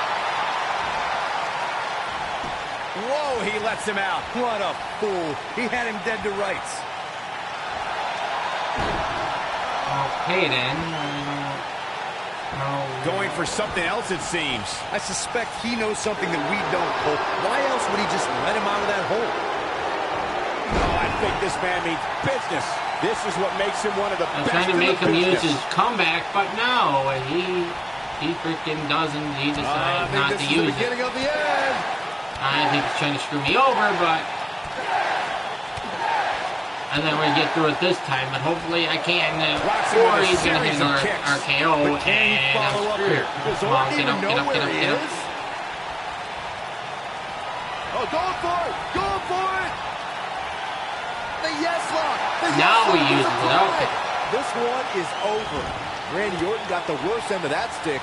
Whoa, he lets him out. What a fool. He had him dead to rights. Okay then. No. Going for something else, it seems. I suspect he knows something that we don't, Cole. Why else would he just let him out of that hole? Oh, I think this man means business. This is what makes him one of the I'm best trying to in the make him use business. his comeback, but no, he freaking doesn't. He I decides think not this to is the use it. beginning of the end. I think he's trying to screw me over, but I think we're gonna get through it this time. But hopefully I can. Rocks him Or with a he's gonna series hit of an kicks. RKO, But can he and I'm follow up screwed. here? Does Come on, Orton get even up, know get up, where get up, he get up. is? Oh, going for it! Going for it! The yes lock! The yes Now he lock is uses it, applied. okay. This one is over. Randy Orton got the worst end of that stick.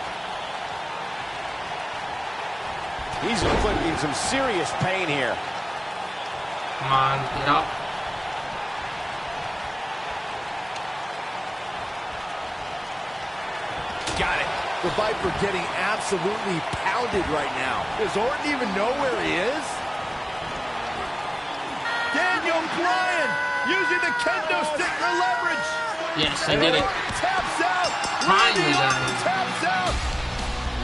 He's inflicting some serious pain here. Come on, get up. Got it. The Viper getting absolutely pounded right now. Does Orton even know where he is? Daniel Bryan using the kendo stick for leverage. Yes, I did it. Taps out. Finally Randy got Orton him. taps out.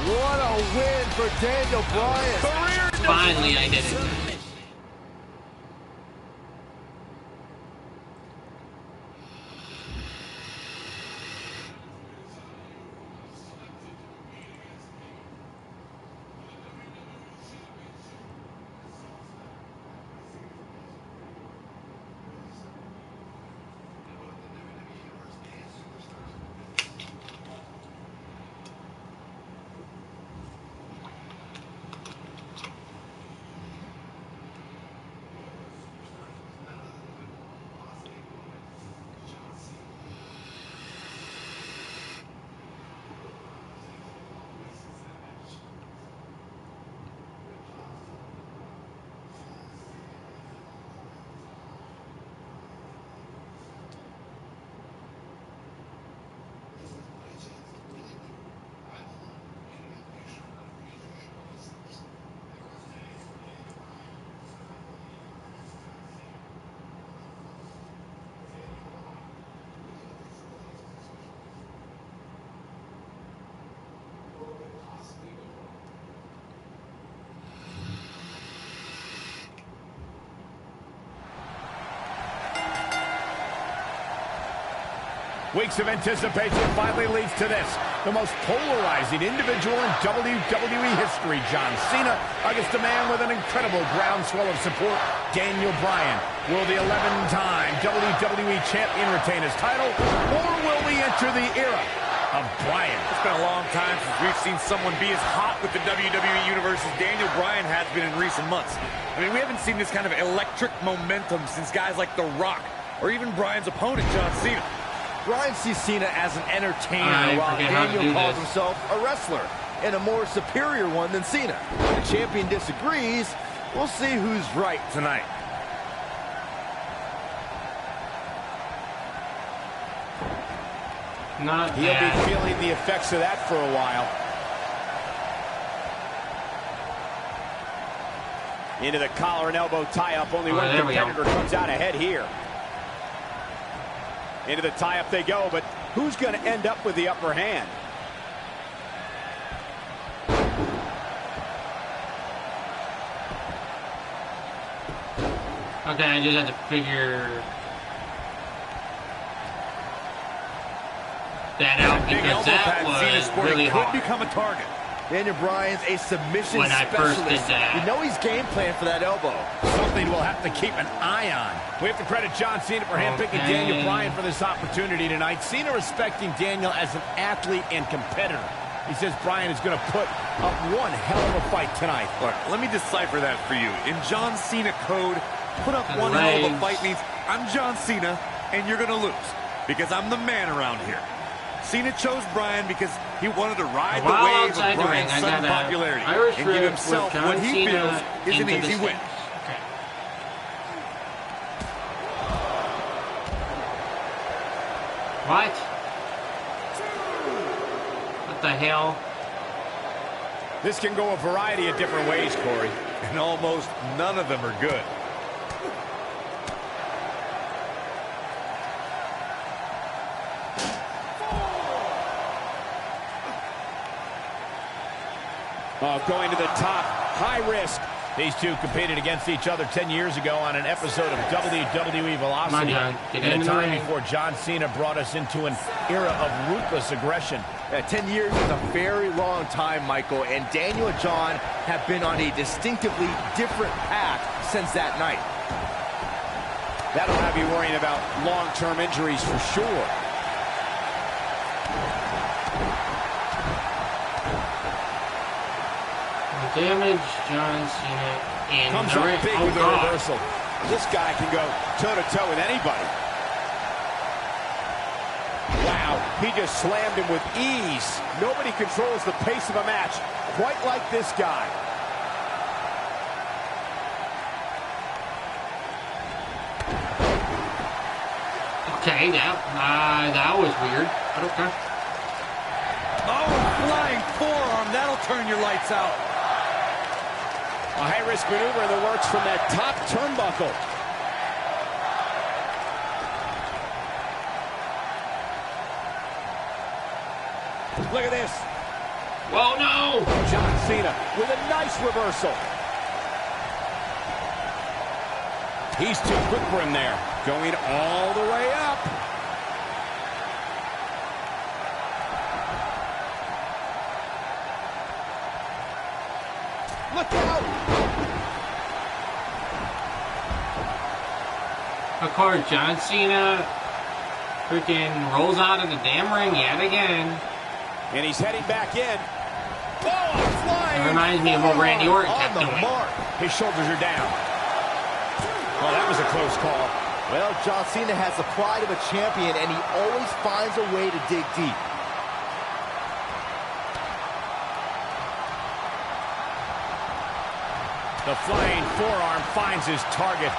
What a win for Daniel Bryan. Career Finally, I did it. Weeks of anticipation finally leads to this. The most polarizing individual in WWE history, John Cena, against a man with an incredible groundswell of support, Daniel Bryan. Will the 11-time WWE Champion retain his title, or will we enter the era of Bryan? It's been a long time since we've seen someone be as hot with the WWE Universe as Daniel Bryan has been in recent months. I mean, we haven't seen this kind of electric momentum since guys like The Rock, or even Bryan's opponent, John Cena. Bryan sees Cena as an entertainer, while Daniel calls himself a wrestler, and a more superior one than Cena. If the champion disagrees, we'll see who's right tonight. He'll be feeling the effects of that for a while. Into the collar and elbow tie-up. Only one competitor comes out ahead here. Into the tie-up they go, but who's going to end up with the upper hand? Okay, I just had to figure that out because that was really hard. Could become a target. Daniel Bryan's a submission when I specialist. first did that. You know he's game plan for that elbow. Something we'll have to keep an eye on. We have to credit John Cena for handpicking Daniel Bryan for this opportunity tonight. Cena respecting Daniel as an athlete and competitor. He says Bryan is going to put up one hell of a fight tonight. Look, let me decipher that for you. In John Cena code, put up one hell of a fight means I'm John Cena and you're going to lose because I'm the man around here. Cena chose Bryan because he wanted to ride the wave of Bryan's sudden popularity and give himself what he feels is an easy win. Okay. What? What the hell? This can go a variety of different ways, Corey. And almost none of them are good. Going to the top, high risk. These two competed against each other 10 years ago on an episode of WWE Velocity. In a time before John Cena brought us into an era of ruthless aggression. 10 years is a very long time, Michael, and Daniel and John have been on a distinctively different path since that night. That'll have you worrying about long-term injuries for sure. Damage John Cena in comes the up ring. big with the reversal. This guy can go toe-to-toe with anybody. Wow, he just slammed him with ease. Nobody controls the pace of a match quite like this guy. Okay, that was weird, but okay. Oh, flying forearm, that'll turn your lights out. A high-risk maneuver in the works from that top turnbuckle. Look at this. Whoa, no! John Cena with a nice reversal. He's too quick for him there. Going all the way up. Look out! Of course, John Cena freaking rolls out of the damn ring yet again. And he's heading back in. Oh, flying! It reminds me of what Randy Orton kept doing. Mark. His shoulders are down. Oh, that was a close call. Well, John Cena has the pride of a champion, and he always finds a way to dig deep. The flying forearm finds his target.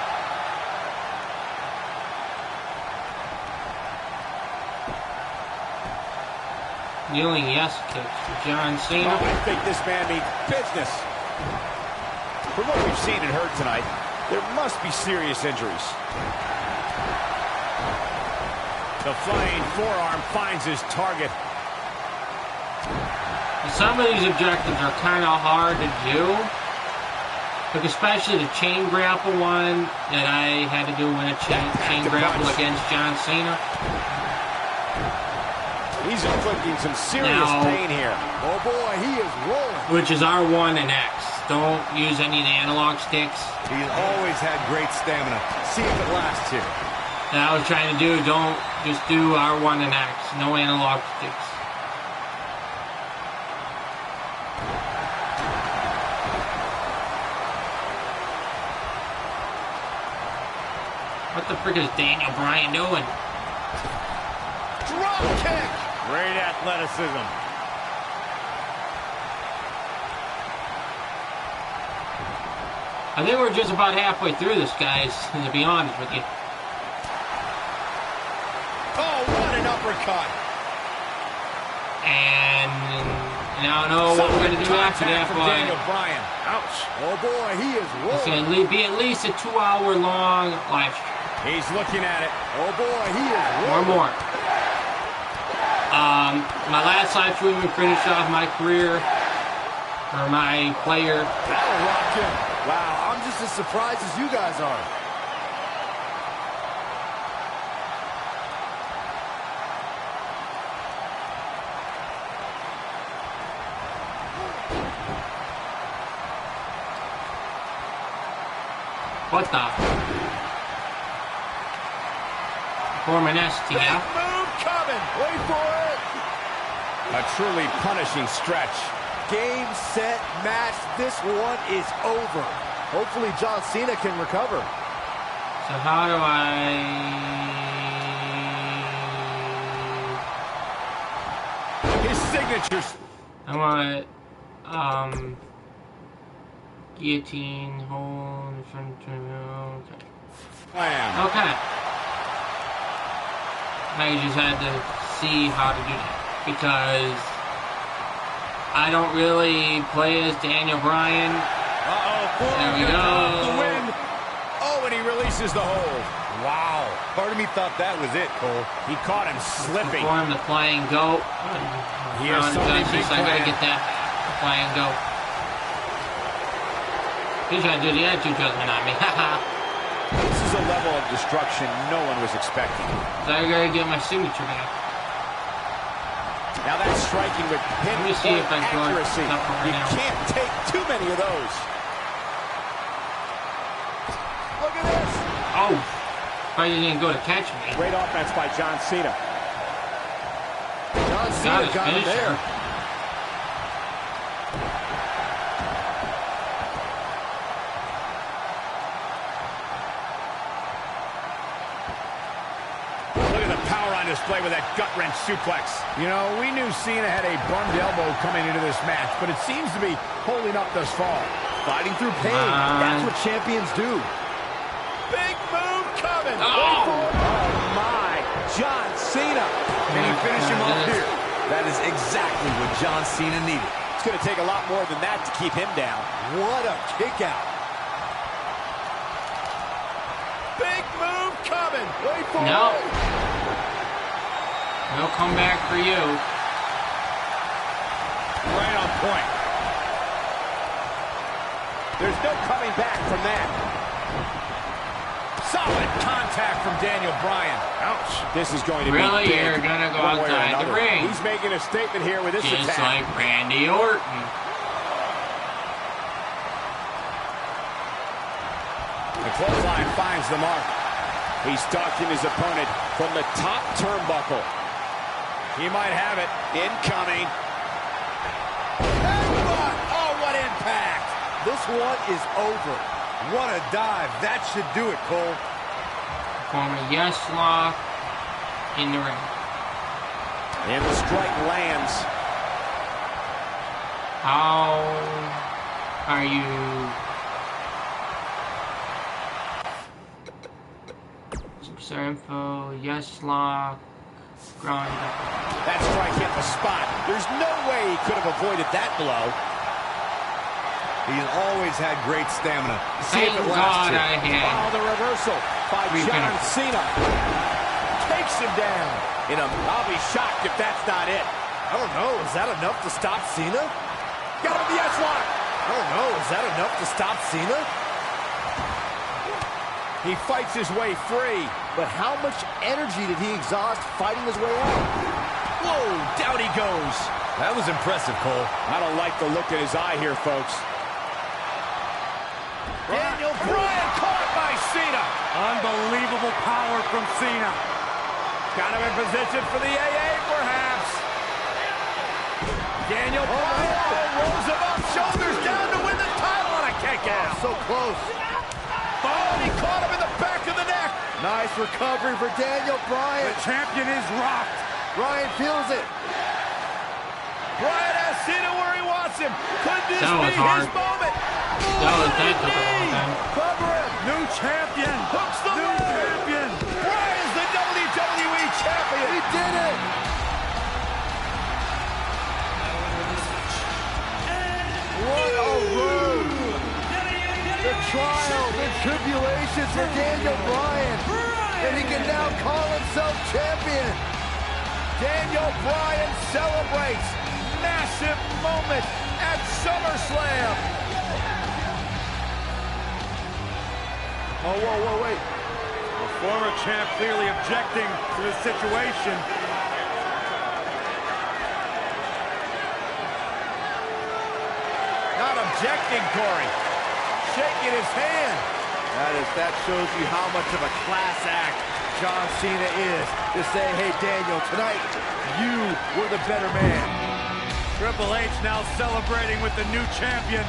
Kneeling yes kicks for John Cena. Oh, I think this man means business. From what we've seen and heard tonight, there must be serious injuries. The flying forearm finds his target. Some of these objectives are kind of hard to do. Like especially the chain grapple one that I had to do when a chain grapple against John Cena. He's inflicting some serious pain here. Oh boy, he is rolling. Which is R1 and X. Don't use any of the analog sticks. He's always had great stamina. See if it lasts here. And I was trying to do, don't just do R1 and X. No analog sticks. What the frick is Daniel Bryan doing? Drop kick. Great athleticism. I think we're just about halfway through this, guys, to be honest with you. Oh, what an uppercut. And now I know what we're going to do after that, from but Daniel Bryan. Ouch. Oh boy, he is it's rolling. going to be at least a 2-hour long live stream. He's looking at it. Oh boy, he is Or rolling. more. My last live stream, we finished off my career, or my player. That'll rock him. Wow, I'm just as surprised as you guys are. What the? Form an STF. Move coming. Wait for it. A truly punishing stretch. Game, set, match. This one is over. Hopefully John Cena can recover. So how do I... His signatures. I want, guillotine, hold, in front of, okay. Bam. Okay. I just had to see how to do that, because I don't really play as Daniel Bryan. There we go. The win. Oh, and he releases the hold. Wow. Part of me thought that was it, Cole. He caught him slipping. Form the flying goat. Here's somebody big I gotta plan. get that flying goat. He's trying to do the attitude adjustment on me. This is a level of destruction no one was expecting. So I gotta get my signature back. Now that's striking with Let me see pinpoint if I can accuracy. stop it right You now. can't take too many of those. Look at this. Oh! Probably didn't go to catch me. Great offense by John Cena. John Cena his got him finisher. there. Look at the power on display with that gut-wrench suplex. You know, we knew Cena had a bummed elbow coming into this match, but it seems to be holding up thus far. Fighting through pain. That's what champions do. Big move coming. Oh! Oh my. John Cena. Can he finish him off here? That is exactly what John Cena needed. It's going to take a lot more than that to keep him down. What a kick out. Big move coming. Wait for No. it. No comeback for you. Right on point. There's no coming back from that. Solid contact from Daniel Bryan. Ouch. This is going to Really? be big. You're gonna go one way or outside the another. ring. He's making a statement here with this Just attack. like Randy Orton. The clothesline finds the mark. He's stalking his opponent from the top turnbuckle. He might have it. Incoming. Headbutt. Oh, what impact. This one is over. What a dive. That should do it, Cole. Form a yes lock in the ring. And the strike lands. How are you? Superstar info, yes lock, ground. That strike hit the spot. There's no way he could have avoided that blow. He's always had great stamina. See Thank if it lasts God here. I had. Oh, the reversal by We John finished. Cena. Takes him down. I'll be shocked if that's not it. I don't know. Is that enough to stop Cena? Got him the S-lock. I don't know. Is that enough to stop Cena? He fights his way free. But how much energy did he exhaust fighting his way out? Whoa, down he goes. That was impressive, Cole. I don't like the look in his eye here, folks. Daniel Bryan caught by Cena. Unbelievable power from Cena. Got him in position for the AA, perhaps. Daniel Bryan rolls him up, shoulders down to win the title on a kick out. So close. Oh, and he caught him in the back of the neck. Nice recovery for Daniel Bryan. The champion is rocked. Bryan feels it. Bryan has Cena where he wants him. Could this That was be hard. his moment? That took a long time. Cover him. New champion. Hooks the New leg. champion. Bryan's the WWE champion. He did it. What a road. The trials and tribulations for Daniel Bryan. And he can now call himself champion. Daniel Bryan celebrates massive moment at SummerSlam. Oh, whoa, wait. The former champ clearly objecting to the situation. Not objecting, Corey. Shaking his hand. That shows you how much of a class act John Cena is. To say, hey, Daniel, tonight, you were the better man. Triple H now celebrating with the new champion.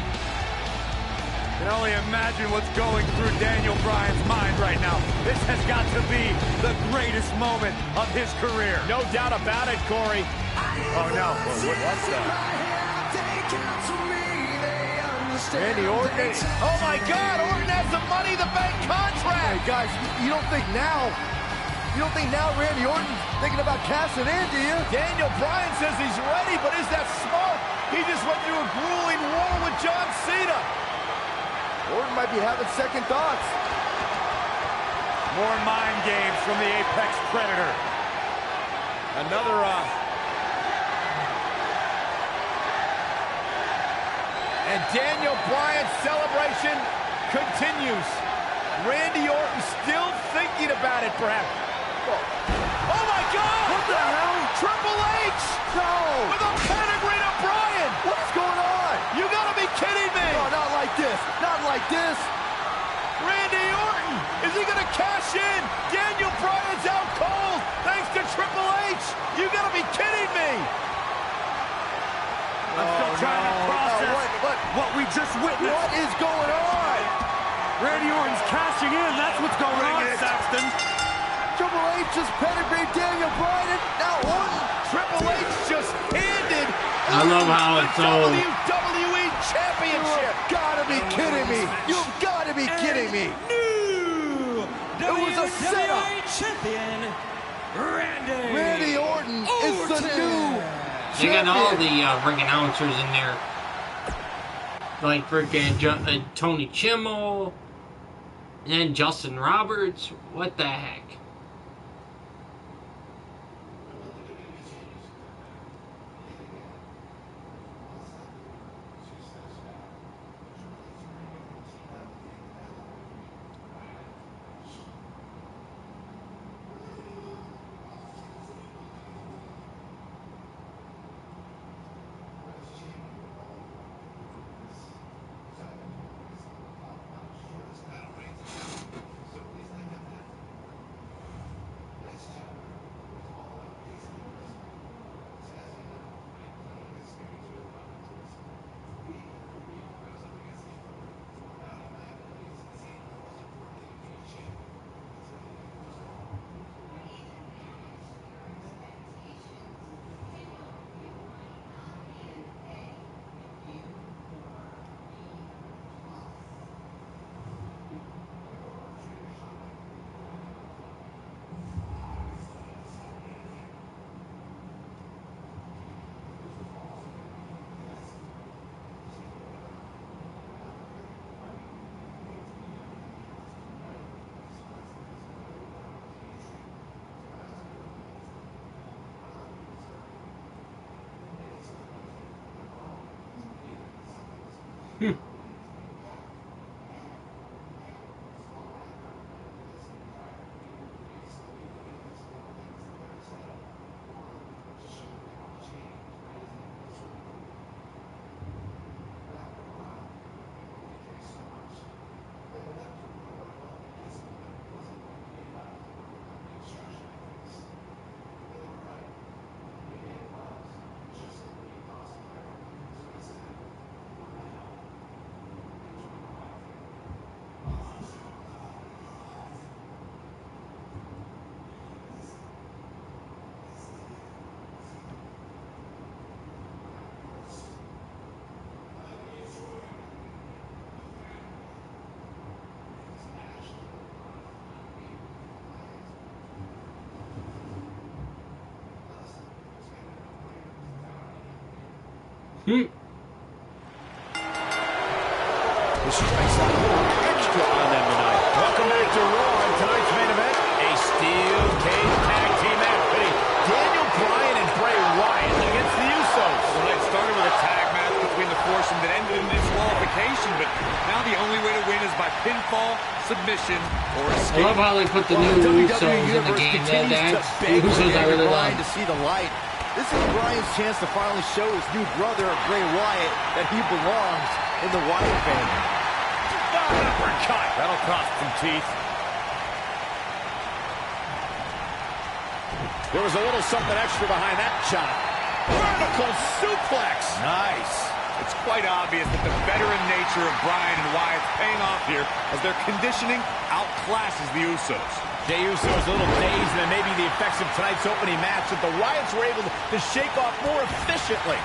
Can only imagine what's going through Daniel Bryan's mind right now. This has got to be the greatest moment of his career. No doubt about it, Corey. Oh, no. What's that? Randy Orton. Oh, my God. Orton has the Money in the Bank contract. Hey, guys, you don't think now Randy Orton's thinking about cashing in, do you? Daniel Bryan says he's ready, but is that smart? He just went through a grueling war with John Cena. Orton might be having second thoughts. More mind games from the Apex Predator. Another, And Daniel Bryan's celebration continues. Randy Orton still thinking about it, perhaps. Oh, my God! What the hell? Triple H! No! With a pedigree to Bryan! What's going on? You gotta be kidding me! No, not like this. Not like this. Randy Orton! Is he gonna cash in? Daniel Bryan's out cold thanks to Triple H! You gotta be kidding me! I'm still trying to process what we just witnessed. What is going on? Randy Orton's cashing in. That's what's going on, Saxton. Triple H just pedigreed Daniel Bryan, and now Orton. Triple H just handed I love how it's the so. WWE Championship! You've got to be kidding me. You've got to be kidding me. New It was a setup. champion, Randy Orton is the new They got all champion. the ring announcers in there. Like freaking Tony Chimmel. And then Justin Roberts. What the heck? The strikes out a little extra on them tonight. Welcome back to Raw, and tonight's main event, a steel cage tag team match pitting Daniel Bryan and Bray Wyatt against the Usos. Well, it started with a tag match between the foursome that ended in disqualification, but now the only way to win is by pinfall, submission, or I escape. love how they put the new Usos in the game. That's the Usos I really love. To see the light. This is Bryan's chance to finally show his new brother, Bray Wyatt, that he belongs in the Wyatt family. Uppercut. That'll cost some teeth. There was a little something extra behind that chop. Vertical suplex. Nice. It's quite obvious that the veteran nature of Bryan and Wyatt's paying off here as their conditioning outclasses the Usos. Jey Uso is a little dazed, and maybe the effects of tonight's opening match that the Wyatts were able to shake off more efficiently.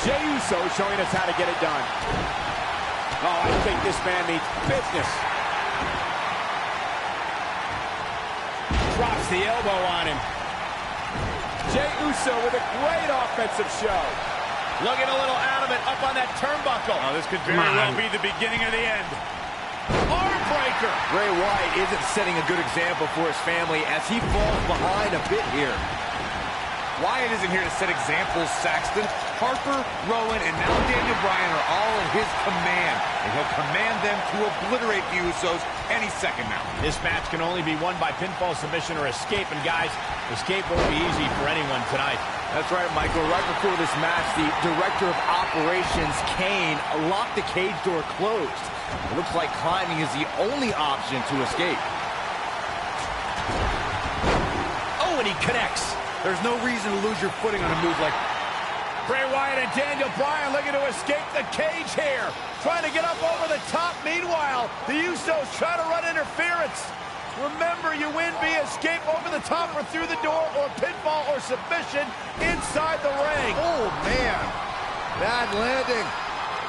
Jey Uso showing us how to get it done. Oh, I think this man means business. Drops the elbow on him. Jey Uso with a great offensive show. Looking a little out of it, up on that turnbuckle. Oh, this could very well be the beginning of the end. Armbreaker. Bray Wyatt isn't setting a good example for his family as he falls behind a bit here. Wyatt isn't here to set examples, Saxton. Harper, Rowan, and now Daniel Bryan are all in his command, and he'll command them to obliterate the Usos any second now. This match can only be won by pinfall, submission, or escape, and guys, escape won't be easy for anyone tonight. That's right, Michael. Right before this match, the director of operations, Kane, locked the cage door closed. It looks like climbing is the only option to escape. Oh, and he connects. There's no reason to lose your footing on a move like that. Bray Wyatt and Daniel Bryan looking to escape the cage here. Trying to get up over the top. Meanwhile, the Usos trying to run interference. Remember, you win via escape over the top or through the door, or pinfall or submission inside the ring. Oh, man. Bad landing.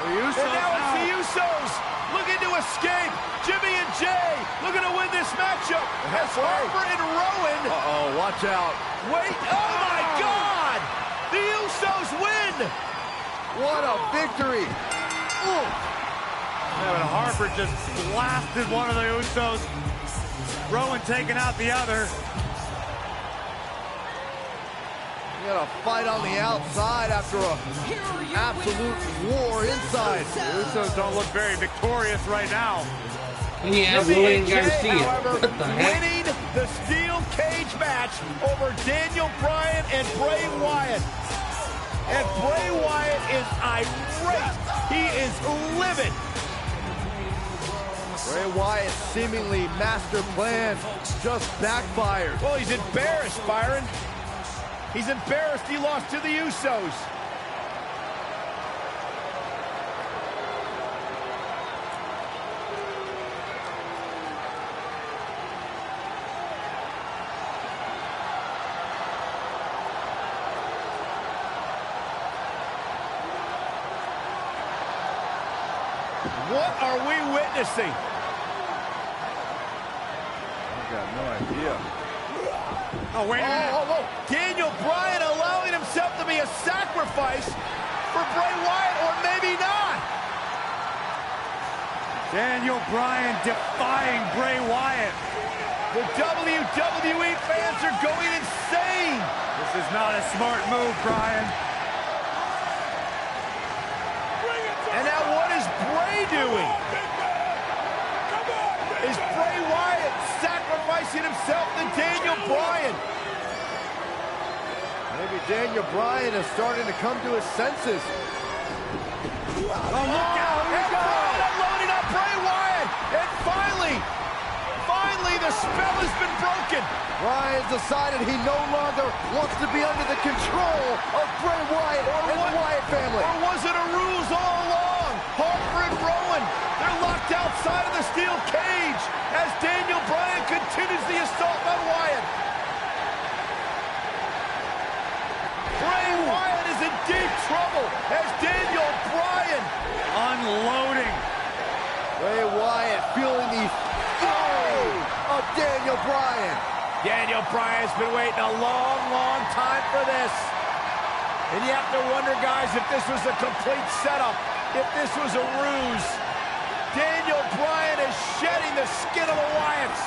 The Usos And now it's the Usos looking to escape. Jimmy and Jay looking to win this matchup. As Harper and Rowan. Uh-oh, watch out. Wait, oh my God! The Usos win! What a victory. Ooh. And Harper just blasted one of the Usos. Rowan taking out the other. You got a fight on the outside after a absolute war inside. The Usos don't look very victorious right now. And you have Jimmy William and Jay, Garcia. however, What the heck? winning the steel cage match over Daniel Bryan and Bray Wyatt. And Bray Wyatt is irate. He is livid. Bray Wyatt's seemingly master plan just backfired. Well, he's embarrassed, Byron. He's embarrassed he lost to the Usos. What are we witnessing? I've got no idea. Oh, wait a minute. Oh. Daniel Bryan allowing himself to be a sacrifice for Bray Wyatt, or maybe not. Daniel Bryan defying Bray Wyatt. The WWE fans are going insane. This is not a smart move, Bryan. And now what is Bray doing? Is Bray Wyatt sacrificing himself to Daniel Bryan? Maybe Daniel Bryan is starting to come to his senses. Oh, look out! And Bryan unloading on Bray Wyatt! And finally, the spell has been broken. Bryan's decided he no longer wants to be under the control of Bray Wyatt and the Wyatt family. Or was it a ruse all along? Harper and Rowan, they're locked outside of the steel cage as Daniel Bryan continues the assault on Wyatt. Bray Wyatt is in deep trouble as Daniel Bryan Unloading. Bray Wyatt feeling the fury of Daniel Bryan. Daniel Bryan's been waiting a long, long time for this. And you have to wonder, guys, if this was a complete setup, if this was a ruse. Daniel Bryan is shedding the skin of the Wyatts.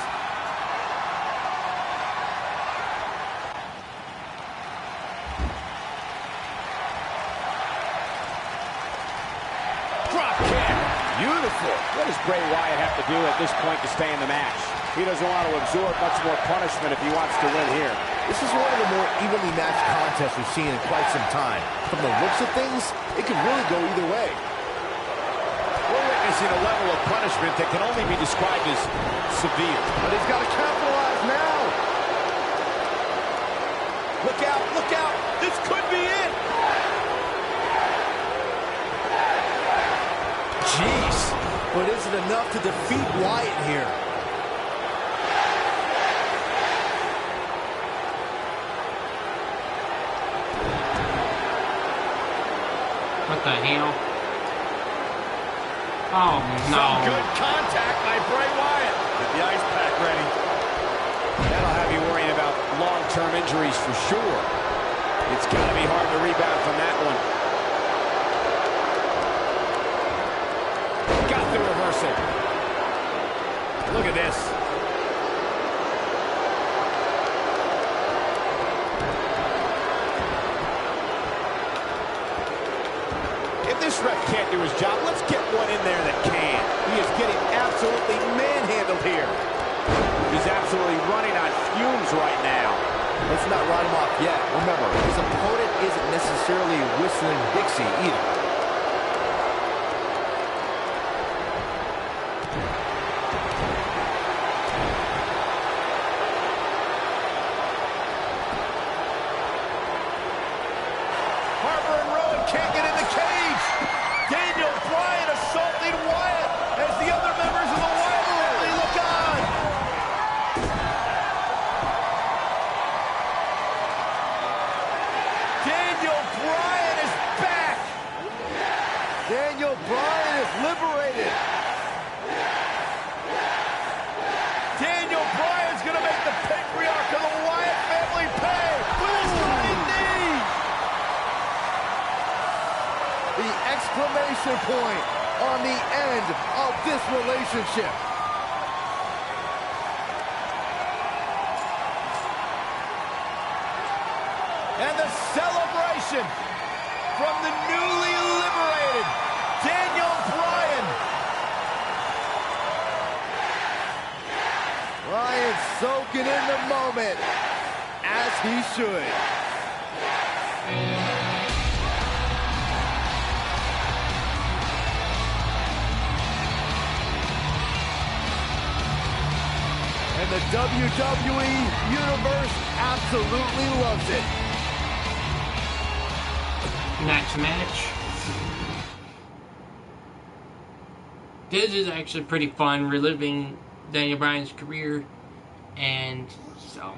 Drop kick. Beautiful. What does Bray Wyatt have to do at this point to stay in the match? He doesn't want to absorb much more punishment if he wants to win here. This is one of the more evenly matched contests we've seen in quite some time. From the looks of things, it can really go either way. We're witnessing a level of punishment that can only be described as severe. But he's got to capitalize now. Look out, look out. This could be it. Jeez. But is it enough to defeat Wyatt here? What the hell? Oh, no. Some good contact by Bray Wyatt. Get the ice pack ready. That'll have you worrying about long-term injuries for sure. It's got to be hard to rebound from that one. Got the reversal. Look at this. If this ref can't do his job, let's get one in there that can. He is getting absolutely manhandled here. He's absolutely running on fumes right now. Let's not write him off yet. Remember, his opponent isn't necessarily whistling Dixie either. Harper and Rowan can't get in the cage. Daniel Bryan assaulting Wyatt as the other members of the Wyatt family look on. Daniel Bryan is back. Daniel Bryan is liberated. Daniel Bryan's going to make the patriarch of the Wyatt family pay with his running knee. The exclamation point on the end of this relationship. And the celebration from the newly liberated Daniel Bryan. Bryan soaking in the moment, as he should. And the WWE Universe absolutely loves it. Next match. This is actually pretty fun, reliving Daniel Bryan's career, and so.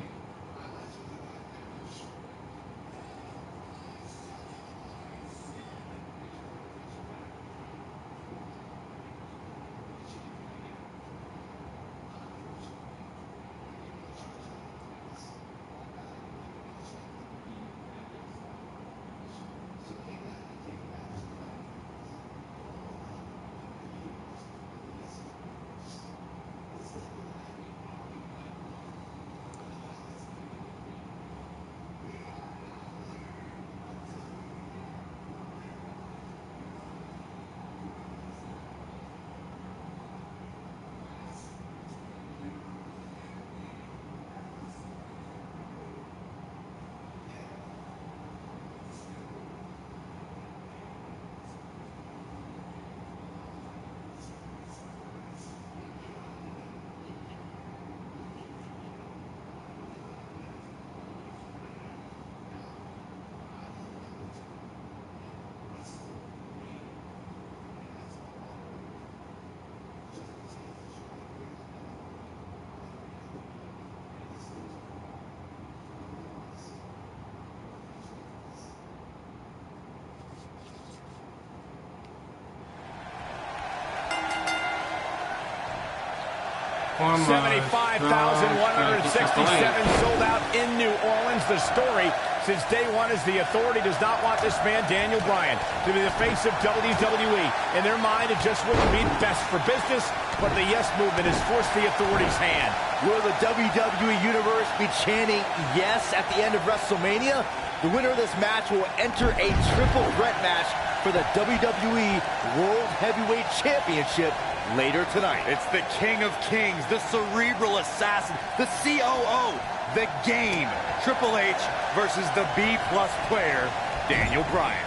75,167 sold out in New Orleans. The story since day one is the Authority does not want this man, Daniel Bryan, to be the face of WWE. In their mind, it just wouldn't be best for business, but the Yes Movement has forced the Authority's hand. Will the WWE Universe be chanting yes at the end of WrestleMania? The winner of this match will enter a triple threat match for the WWE World Heavyweight Championship later tonight. It's the King of Kings, the Cerebral Assassin, the COO, the Game, Triple H versus the B-plus player, Daniel Bryan.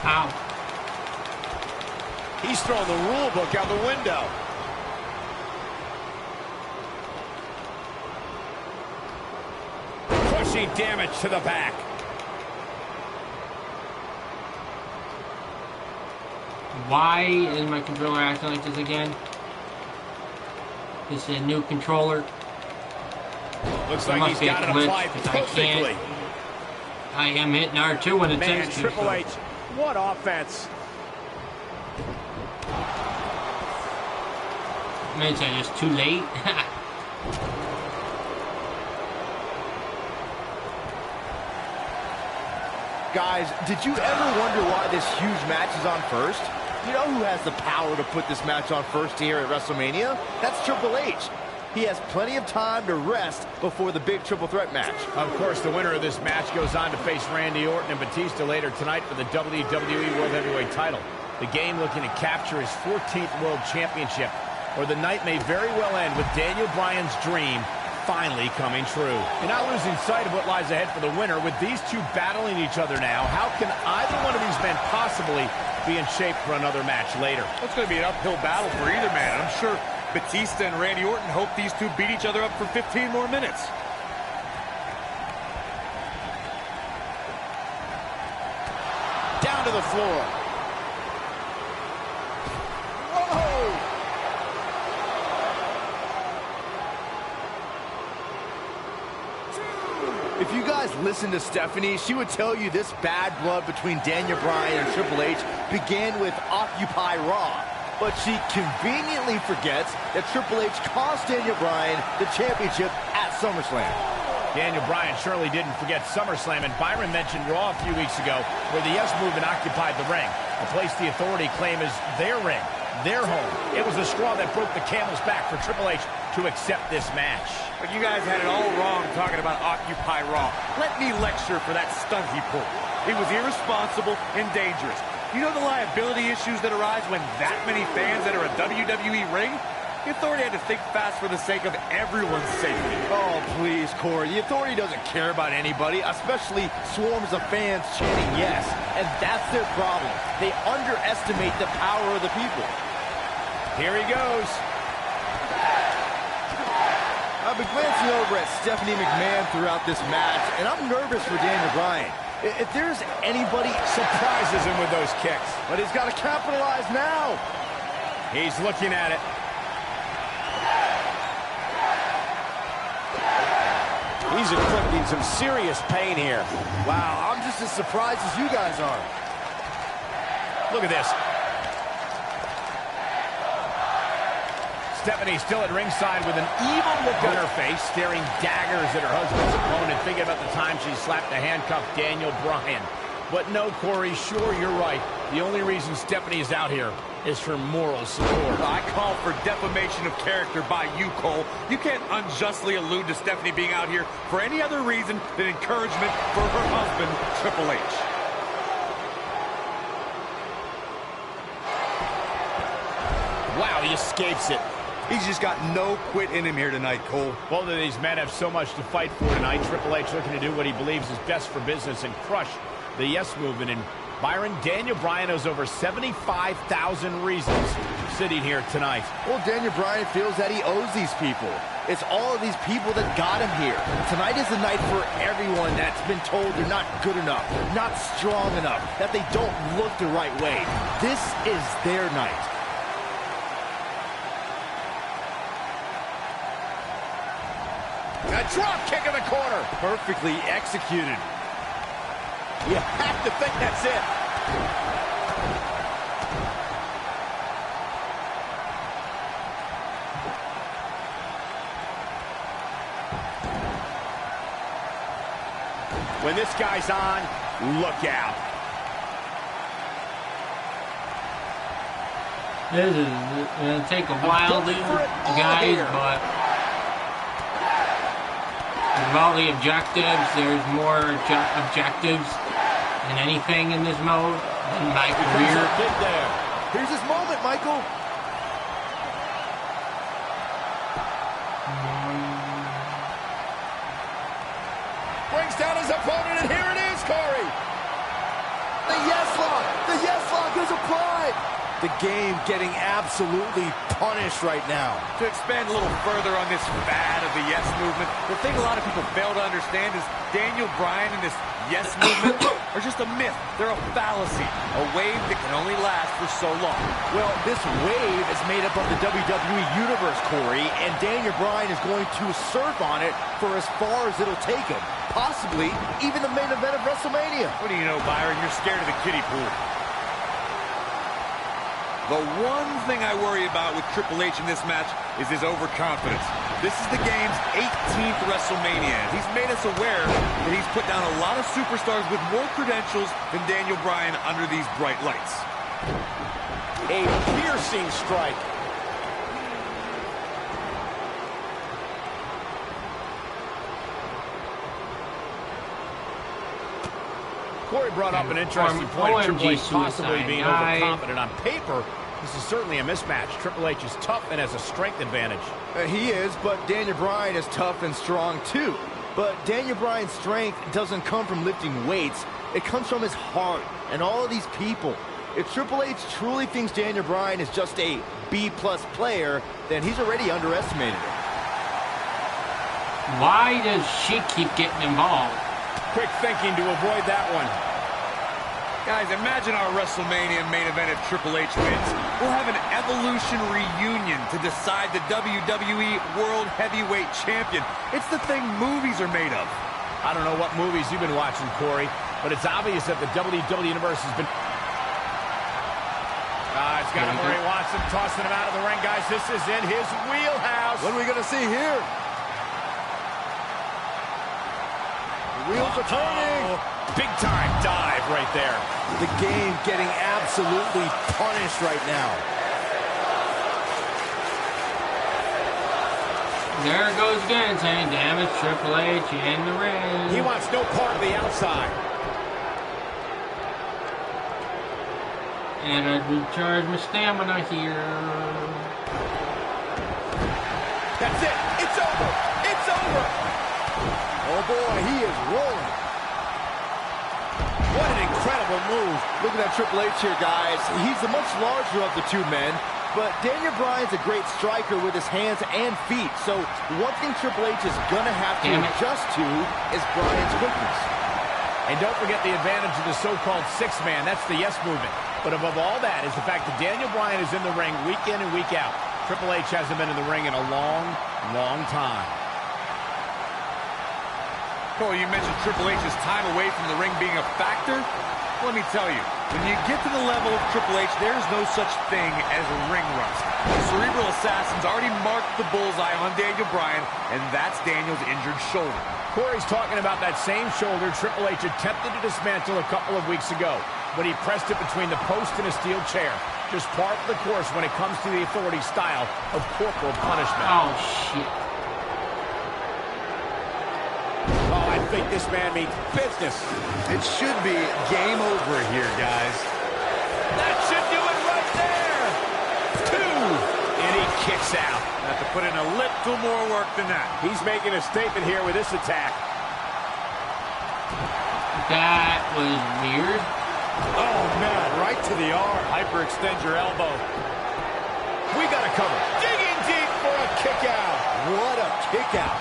Ow. He's throwing the rule book out the window. Pushing damage to the back. Why is my controller acting like this again? This is a new controller. Looks like he's got it applied perfectly. I am hitting R2 when it Man, takes to. Triple H, what offense. Man, is that just too late? Guys, did you ever wonder why this huge match is on first? You know who has the power to put this match on first here at WrestleMania? That's Triple H. He has plenty of time to rest before the big triple threat match. Of course, the winner of this match goes on to face Randy Orton and Batista later tonight for the WWE World Heavyweight title. The Game looking to capture his 14th World Championship, or the night may very well end with Daniel Bryan's dream finally coming true. You're not losing sight of what lies ahead for the winner. With these two battling each other now, how can either one of these men possibly be in shape for another match later? It's going to be an uphill battle for either man. I'm sure Batista and Randy Orton hope these two beat each other up for 15 more minutes. Down to the floor. Whoa! If you guys listen to Stephanie, she would tell you this bad blood between Daniel Bryan and Triple H began with Occupy Raw. But she conveniently forgets that Triple H cost Daniel Bryan the championship at SummerSlam. Daniel Bryan surely didn't forget SummerSlam, and Byron mentioned Raw a few weeks ago where the Yes Movement occupied the ring, a place the Authority claim is their ring, their home. It was the straw that broke the camel's back for Triple H to accept this match. But you guys had it all wrong talking about Occupy Raw. Let me lecture for that stunt he pulled. It was irresponsible and dangerous. You know the liability issues that arise when that many fans enter a WWE ring? The Authority had to think fast for the sake of everyone's safety. Oh, please, Corey. The Authority doesn't care about anybody, especially swarms of fans chanting yes. And that's their problem. They underestimate the power of the people. Here he goes. I've been glancing over at Stephanie McMahon throughout this match, and I'm nervous for Daniel Bryan. If there's anybody... Surprises him with those kicks. But he's got to capitalize now. He's looking at it. He's inflicting some serious pain here. Wow, I'm just as surprised as you guys are. Look at this. Stephanie still at ringside with an evil look on her face, staring daggers at her husband's opponent, thinking about the time she slapped the handcuffed Daniel Bryan. But no, Corey, sure, you're right. The only reason Stephanie is out here is for moral support. I call for defamation of character by you, Cole. You can't unjustly allude to Stephanie being out here for any other reason than encouragement for her husband, Triple H. Wow, he escapes it. He's just got no quit in him here tonight, Cole. Both of these men have so much to fight for tonight. Triple H looking to do what he believes is best for business and crush the Yes Movement. And Byron, Daniel Bryan has over 75,000 reasons sitting here tonight. Well, Daniel Bryan feels that he owes these people. It's all of these people that got him here. Tonight is the night for everyone that's been told they're not good enough, not strong enough, that they don't look the right way. This is their night. A drop kick in the corner. Perfectly executed. You have to think that's it. When this guy's on, look out. This is going to take a while, guys, but with all the objectives, there's more objectives than anything in this mode in my career. Here's his moment, Michael. Brings down his opponent, and here it is, Corey. The yes lock. The yes lock is applied. The game getting absolutely punished right now. To expand a little further on this fad of the yes movement, the thing a lot of people fail to understand is Daniel Bryan and this yes movement are just a myth. They're a fallacy, a wave that can only last for so long. Well, this wave is made up of the WWE Universe, Corey, and Daniel Bryan is going to surf on it for as far as it'll take him. Possibly even the main event of WrestleMania. What do you know, Byron? You're scared of the kiddie pool. The one thing I worry about with Triple H in this match is his overconfidence. This is the game's 18th WrestleMania. He's made us aware that he's put down a lot of superstars with more credentials than Daniel Bryan under these bright lights. A piercing strike. Corey brought up an interesting point. Triple H possibly being overconfident on paper. This is certainly a mismatch. Triple H is tough and has a strength advantage. He is, but Daniel Bryan is tough and strong too. But Daniel Bryan's strength doesn't come from lifting weights. It comes from his heart and all of these people. If Triple H truly thinks Daniel Bryan is just a B-plus player, then he's already underestimated him. Why does she keep getting involved? Quick thinking to avoid that one. Guys, imagine our WrestleMania main event if Triple H wins. We'll have an Evolution reunion to decide the WWE World Heavyweight Champion. It's the thing movies are made of. I don't know what movies you've been watching, Corey, but it's obvious that the WWE Universe has been... It's got him where he wants him, tossing him out of the ring, guys. This is in his wheelhouse. What are we going to see here? Wheels are turning. Big time dive right there. The game getting absolutely punished right now. There it goes again, saying, damn it, Triple H in the ring. He wants no part of the outside. And I recharge my stamina here. That's it. It's over. It's over. Oh boy, he is rolling. What an incredible move. Looking at Triple H here, guys. He's the much larger of the two men, but Daniel Bryan's a great striker with his hands and feet. So one thing Triple H is going to have to adjust to is Bryan's quickness. And don't forget the advantage of the so-called six-man. That's the yes movement. But above all that is the fact that Daniel Bryan is in the ring week in and week out. Triple H hasn't been in the ring in a long, long time. Cole, you mentioned Triple H's time away from the ring being a factor. Let me tell you, when you get to the level of Triple H, there's no such thing as ring rust. The Cerebral Assassin's already marked the bullseye on Daniel Bryan, and that's Daniel's injured shoulder. Corey's talking about that same shoulder Triple H attempted to dismantle a couple of weeks ago when he pressed it between the post and a steel chair. Just part of the course when it comes to the Authority style of corporal punishment. Oh, shit. Oh, I think this man means business. It should be game over here, guys. That should do it right there. 2. And he kicks out. Have to put in a little more work than that. He's making a statement here with this attack. That was weird. Oh, man, right to the arm. Hyperextend your elbow. We got to cover. Digging deep for a kick out. What a kick out.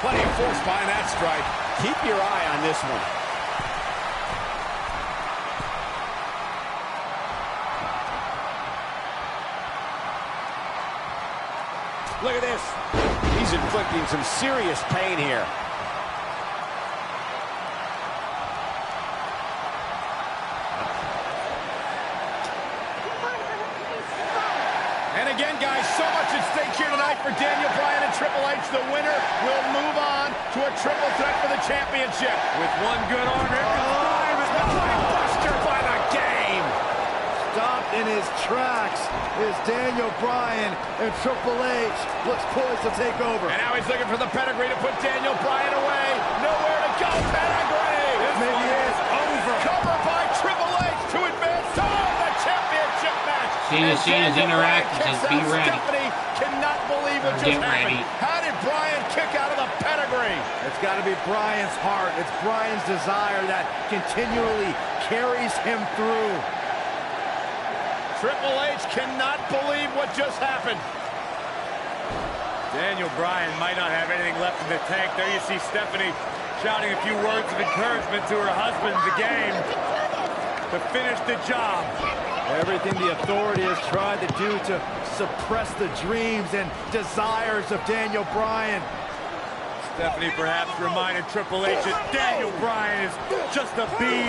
Plenty of force behind that strike. Keep your eye on this one. Look at this. He's inflicting some serious pain here. And again, guys, so much at stake here tonight for Daniel Bryan and Triple H. the winner will move on to a triple threat for the championship. With one good arm, here comes Bryan. Buster by the game. Stopped in his tracks is Daniel Bryan, and Triple H looks poised to take over. And now he's looking for the pedigree to put Daniel Bryan away. Nowhere to go, pedigree. This maybe is over. Cover by Triple H to advance to the championship match. Cena's interacting, just be ready. Stephanie cannot believe what just happened. How did Bryan kick out of the pedigree? It's got to be Bryan's heart. It's Bryan's desire that continually carries him through. Triple H cannot believe what just happened. Daniel Bryan might not have anything left in the tank. There you see Stephanie shouting a few words of encouragement to her husband in the game to finish the job. Everything the authority has tried to do to suppress the dreams and desires of Daniel Bryan. Stephanie perhaps reminded Triple H that Daniel Bryan is just a B+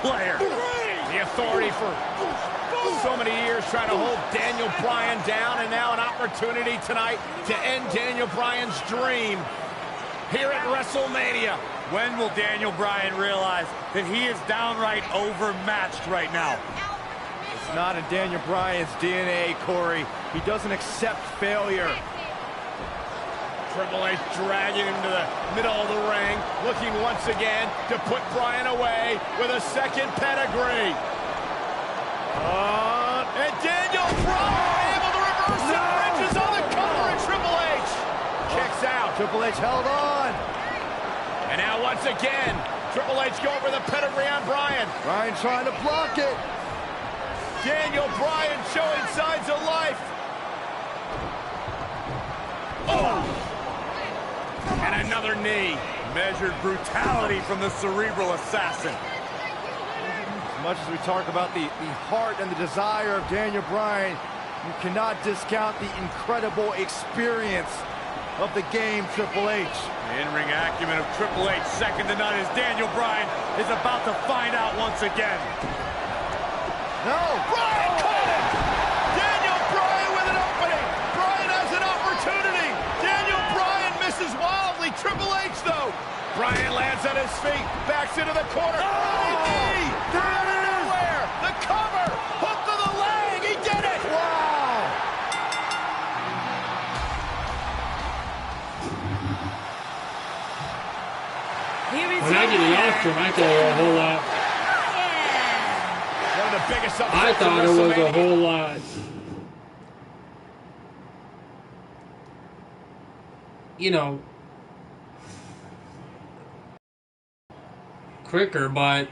player. The authority for so many years trying to hold Daniel Bryan down, and now an opportunity tonight to end Daniel Bryan's dream here at WrestleMania. When will Daniel Bryan realize that he is downright overmatched right now? It's not in Daniel Bryan's DNA, Corey. He doesn't accept failure. Triple H dragging him to the middle of the ring, looking once again to put Bryan away with a second pedigree. And Daniel Bryan able to reverse the bridges on the cover, and Triple H kicks out. Triple H held on. And now once again, Triple H going for the pedigree on Bryan. Bryan trying to block it. Daniel Bryan showing signs of life. Oh! And another knee. Measured brutality from the cerebral assassin. As much as we talk about the heart and the desire of Daniel Bryan, you cannot discount the incredible experience of the game, Triple H. The in-ring acumen of Triple H, second to none, as Daniel Bryan is about to find out once again. No! Bryan caught it! Daniel Bryan with an opening! Bryan has an opportunity! Daniel Bryan misses wildly. Triple H, though. Bryan lands on his feet, backs into the corner. Knee! Out of nowhere! The cover! Hook to the leg! He did it! Wow! Here is When I get lost him, I thought it was a whole lot. One of the biggest upsets I thought it of was a WrestleMania. whole lot. You know, quicker, but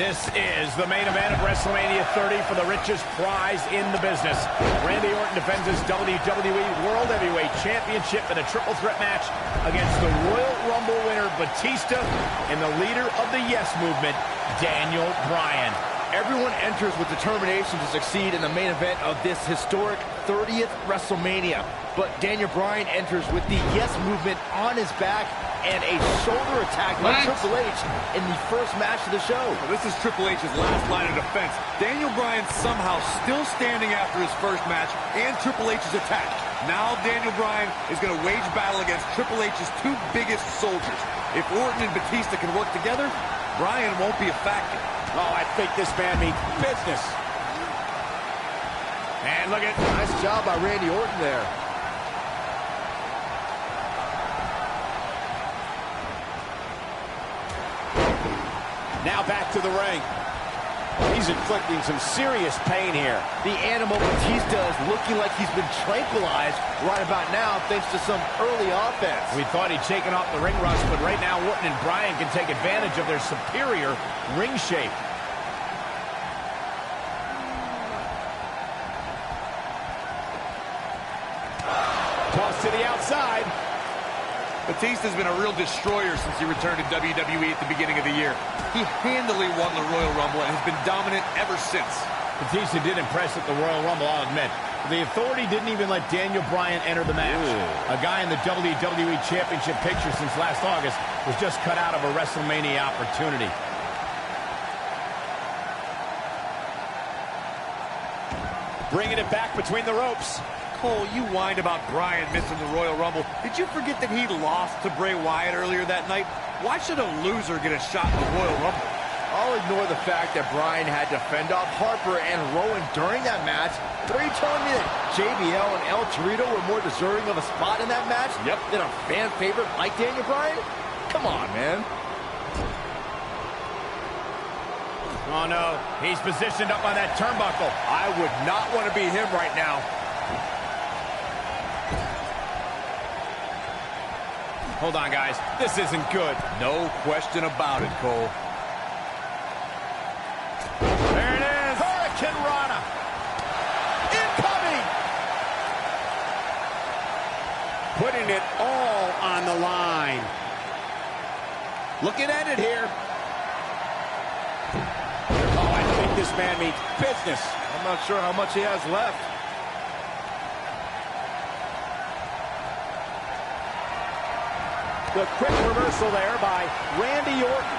This is the main event of WrestleMania 30 for the richest prize in the business. Randy Orton defends his WWE World Heavyweight Championship in a triple threat match against the Royal Rumble winner Batista and the leader of the Yes Movement, Daniel Bryan. Everyone enters with determination to succeed in the main event of this historic 30th WrestleMania. But Daniel Bryan enters with the Yes Movement on his back and a shoulder attack by Triple H in the first match of the show. Well, this is Triple H's last line of defense. Daniel Bryan somehow still standing after his first match and Triple H's attack. Now Daniel Bryan is going to wage battle against Triple H's two biggest soldiers. If Orton and Batista can work together, Bryan won't be a factor. Oh, I think this man means business. And look at... Nice job by Randy Orton there. Now back to the ring. He's inflicting some serious pain here. The Animal Batista is looking like he's been tranquilized right about now thanks to some early offense. We thought he'd shaken off the ring rust, but right now Orton and Bryan can take advantage of their superior ring shape. Toss to the outside. Batista's been a real destroyer since he returned to WWE at the beginning of the year. He handily won the Royal Rumble and has been dominant ever since. Batista did impress at the Royal Rumble, I'll admit. The Authority didn't even let Daniel Bryan enter the match. A guy in the WWE Championship picture since last August was just cut out of a WrestleMania opportunity. Bringing it back between the ropes. Cole, you whined about Bryan missing the Royal Rumble. Did you forget that he lost to Bray Wyatt earlier that night? Why should a loser get a shot in the Royal Rumble? I'll ignore the fact that Bryan had to fend off Harper and Rowan during that match. But are you telling me that JBL and El Torito were more deserving of a spot in that match than a fan favorite like Daniel Bryan? Come on, man. Oh, no. He's positioned up on that turnbuckle. I would not want to be him right now. Hold on, guys. This isn't good. No question about it, Cole. There it is. Hurricane Rana. Incoming. Putting it all on the line. Looking at it here. Oh, I think this man means business. I'm not sure how much he has left. The quick reversal there by Randy Orton.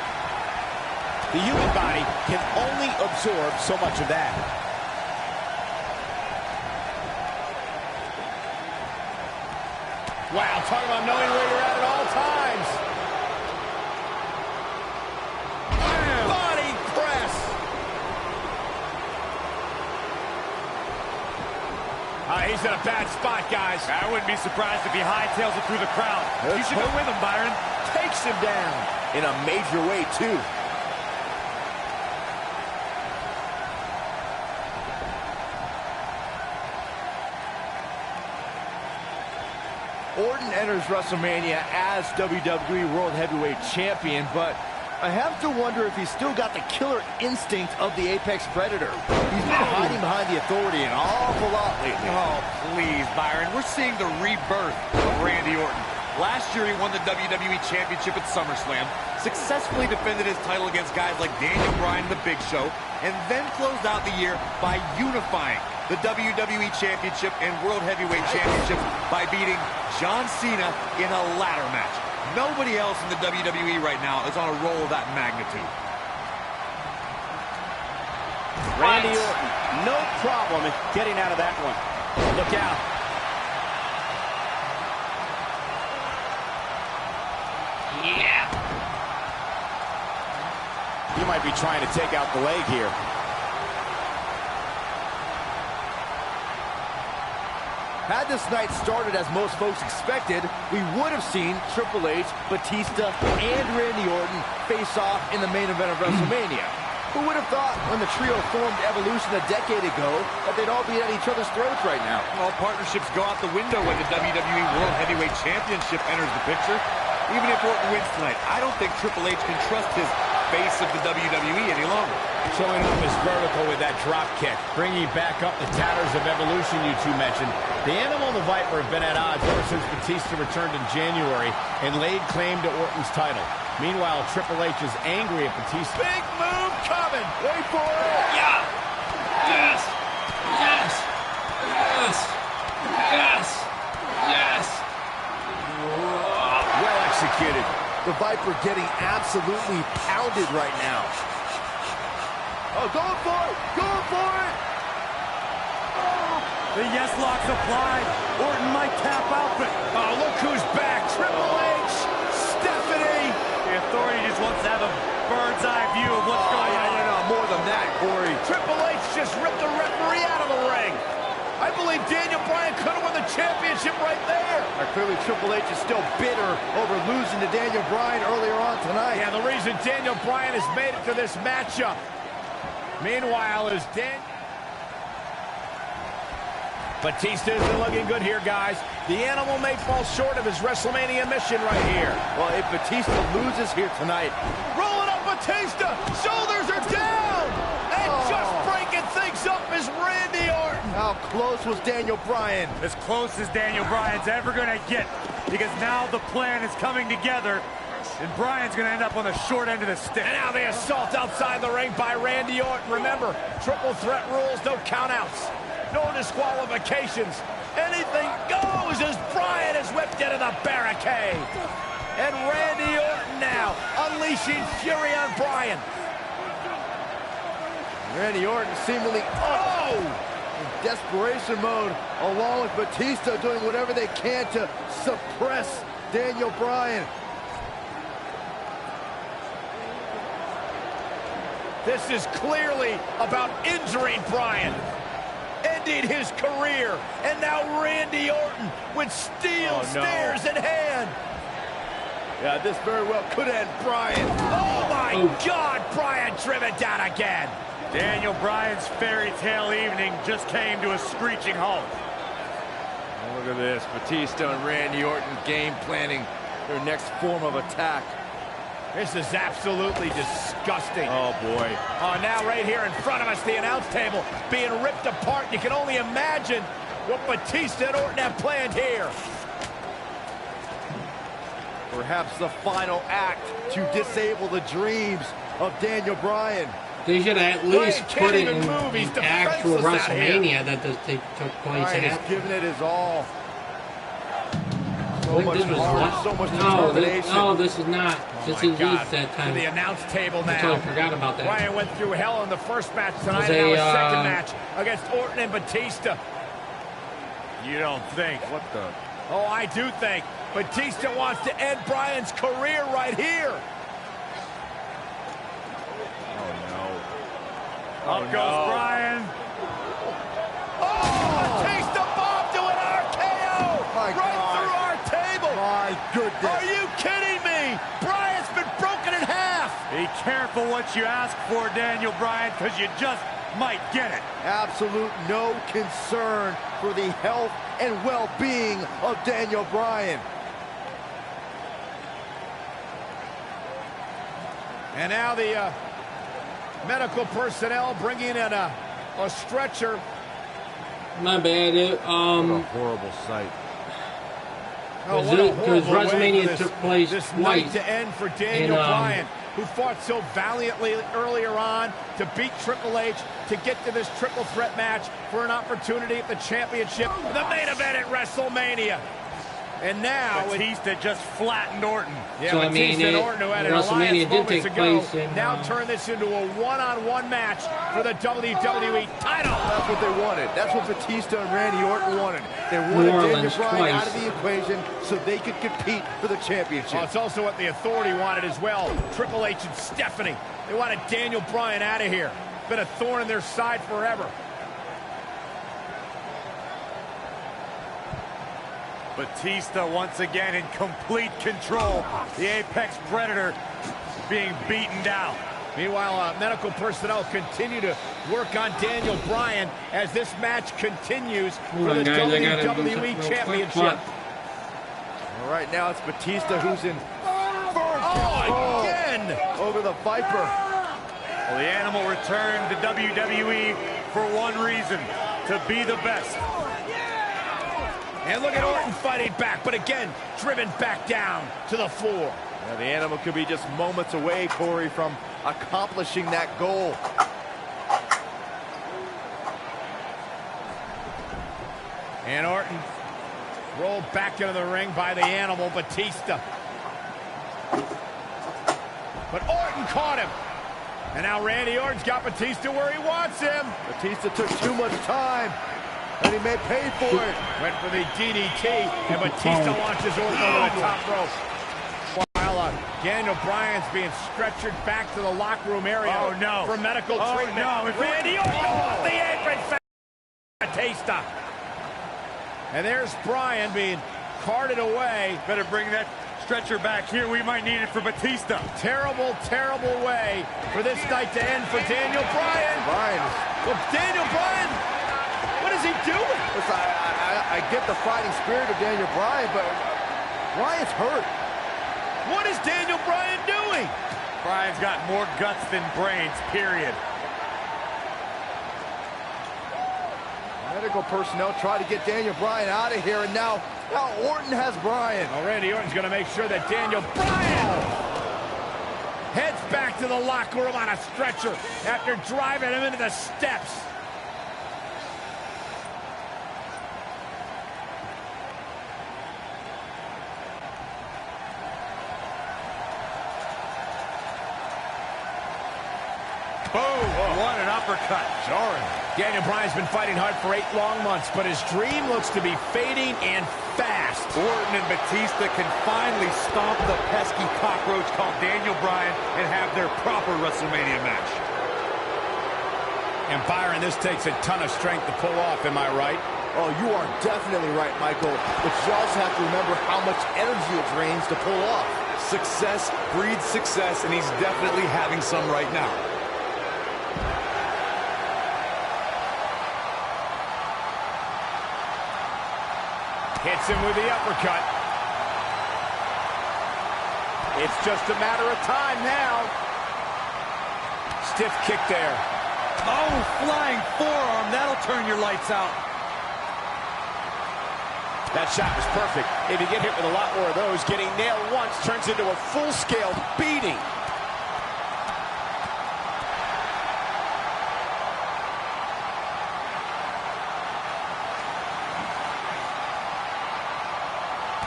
The human body can only absorb so much of that. Wow, talking about knowing where you're at all times. Body press. He's in a bad spot, guys. I wouldn't be surprised if he hightails it through the crowd. You should go with him, Byron. Takes him down in a major way, too. Orton enters WrestleMania as WWE World Heavyweight Champion, but I have to wonder if he's still got the killer instinct of the Apex Predator. He's been hiding behind the Authority an awful lot lately. Oh, please, Byron. We're seeing the rebirth of Randy Orton. Last year, he won the WWE Championship at SummerSlam, successfully defended his title against guys like Daniel Bryan, The Big Show, and then closed out the year by unifying the WWE Championship and World Heavyweight Championship by beating John Cena in a ladder match. Nobody else in the WWE right now is on a roll of that magnitude. Randy Orton, no problem in getting out of that one. Look out. Yeah. He might be trying to take out the leg here. Had this night started as most folks expected, we would have seen Triple H, Batista, and Randy Orton face off in the main event of WrestleMania. Who would have thought when the trio formed Evolution a decade ago that they'd all be at each other's throats right now? All partnerships go out the window when the WWE World Heavyweight Championship enters the picture. Even if Orton wins tonight, I don't think Triple H can trust his face of the WWE any longer. Showing up his vertical with that drop kick. Bringing back up the tatters of Evolution you two mentioned. The Animal and the Viper have been at odds ever since Batista returned in January and laid claim to Orton's title. Meanwhile, Triple H is angry at Batista. Big move coming! Wait for it! Yeah. Yes. Yes. Yes. Yes. Yes. Well executed. The Viper getting absolutely pounded right now. Oh, going for it! Going for it! The yes lock's applied. Orton might tap out, but Oh, look who's back! Triple H! Stephanie! the Authority just wants to have a bird's eye view of what's going on. No, more than that, Corey. Triple H just ripped the referee out of the ring. I believe Daniel Bryan could have won the championship right there. Clearly, Triple H is still bitter over losing to Daniel Bryan earlier on tonight. Yeah, the reason Daniel Bryan has made it to this matchup. Meanwhile, is Batista isn't looking good here, guys. The Animal may fall short of his WrestleMania mission right here. Well, if Batista loses here tonight, rolling up Batista, shoulders are down, and just breaking things up is Randy Orton. How close was Daniel Bryan? As close as Daniel Bryan's ever going to get, because now the plan is coming together, and Bryan's going to end up on the short end of the stick. And now the assault outside the ring by Randy Orton. Remember, triple threat rules, no countouts, no disqualifications. Anything goes as Bryan is whipped into the barricade. And Randy Orton now unleashing fury on Bryan. Randy Orton seemingly in desperation mode, along with Batista doing whatever they can to suppress Daniel Bryan. This is clearly about injuring Bryan, ending his career, and now Randy Orton with steel stairs in hand. Yeah, this very well could end Bryan. Oh my God, Bryan driven down again. Daniel Bryan's fairy tale evening just came to a screeching halt. Oh, look at this, Batista and Randy Orton game planning their next form of attack. This is absolutely disgusting. Oh, boy. Oh, now right here in front of us, the announce table being ripped apart. You can only imagine what Batista and Orton have planned here. Perhaps the final act to disable the dreams of Daniel Bryan. They should at least put it in He's the actual defenseless out here. WrestleMania that took place. Bryan is giving it his all. I think this was heart, so much no, this is not. This is East that time. To the announce table now. I totally forgot about that. Bryan went through hell in the first match tonight, and now a second match against Orton and Batista. You don't think? What the? Oh, I do think. Batista wants to end Bryan's career right here. Up goes Bryan. Oh! Batista bomb to an RKO! My right God. through our table! My goodness. Are you kidding me? Bryan's been broken in half! Be careful what you ask for, Daniel Bryan, because you just might get it. Absolute no concern for the health and well-being of Daniel Bryan. And now the medical personnel bringing in a stretcher. My bad. What a horrible sight. Because WrestleMania took place this twice. night to end for Daniel Bryan, who fought so valiantly earlier on to beat Triple H, to get to this triple threat match for an opportunity at the championship, the main event at WrestleMania. And now Batista just flattened Orton. Yeah, So, I Batista mean, and Orton, who had an WrestleMania alliance did moments take ago, place in, now turn this into a one-on-one match for the WWE title. That's what they wanted. That's what Batista and Randy Orton wanted. They wanted New Daniel Orleans Bryan out of twice. the equation so they could compete for the championship. Well, it's also what the Authority wanted as well. Triple H and Stephanie. They wanted Daniel Bryan out of here. Been a thorn in their side forever. Batista once again in complete control. The Apex Predator being beaten down. Meanwhile, medical personnel continue to work on Daniel Bryan as this match continues for the Guys, I gotta do something WWE real quick, Championship. but- All right, now it's Batista who's in Oh, again! over the Viper. Well, the Animal returned to WWE for one reason, to be the best. And look at Orton fighting back, but again, driven back down to the floor. Now, the Animal could be just moments away, Corey, from accomplishing that goal. And Orton rolled back into the ring by the Animal, Batista. But Orton caught him. And now Randy Orton's got Batista where he wants him. Batista took too much time, and he may pay for it. Went for the DDT, and Batista launches Orton over the top rope. While Daniel Bryan's being stretchered back to the locker room area Oh, no. for medical Oh, treatment. no. Randy Orton off the apron. Batista. And there's Bryan being carted away. Better bring that stretcher back here. We might need it for Batista. Terrible, terrible way for this night to end for Daniel Bryan. Well, Daniel Bryan, what is he doing? Listen, I get the fighting spirit of Daniel Bryan, but Bryan's hurt. What is Daniel Bryan doing? Bryan's got more guts than brains, period. Medical personnel try to get Daniel Bryan out of here, and now Orton has Bryan. Well, Randy Orton's going to make sure that Daniel Bryan heads back to the locker room on a stretcher after driving him into the steps. Boom! What an uppercut. Jarring. Daniel Bryan's been fighting hard for 8 long months, but his dream looks to be fading and fast. Orton and Batista can finally stomp the pesky cockroach called Daniel Bryan and have their proper WrestleMania match. And Byron, this takes a ton of strength to pull off, am I right? Oh, you are definitely right, Michael. But you also have to remember how much energy it drains to pull off. Success breeds success, and he's definitely having some right now. Hits him with the uppercut. It's just a matter of time now. Stiff kick there. Oh, flying forearm. That'll turn your lights out. That shot was perfect. If you get hit with a lot more of those, getting nailed once turns into a full-scale beating.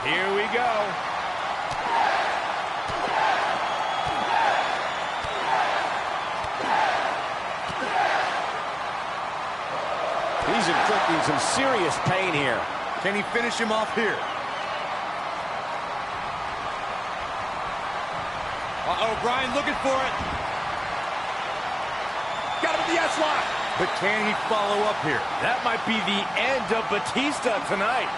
Here we go. He's inflicting some serious pain here. Can he finish him off here? Uh-oh, Bryan looking for it. Got him with the S-lock. But can he follow up here? That might be the end of Batista tonight.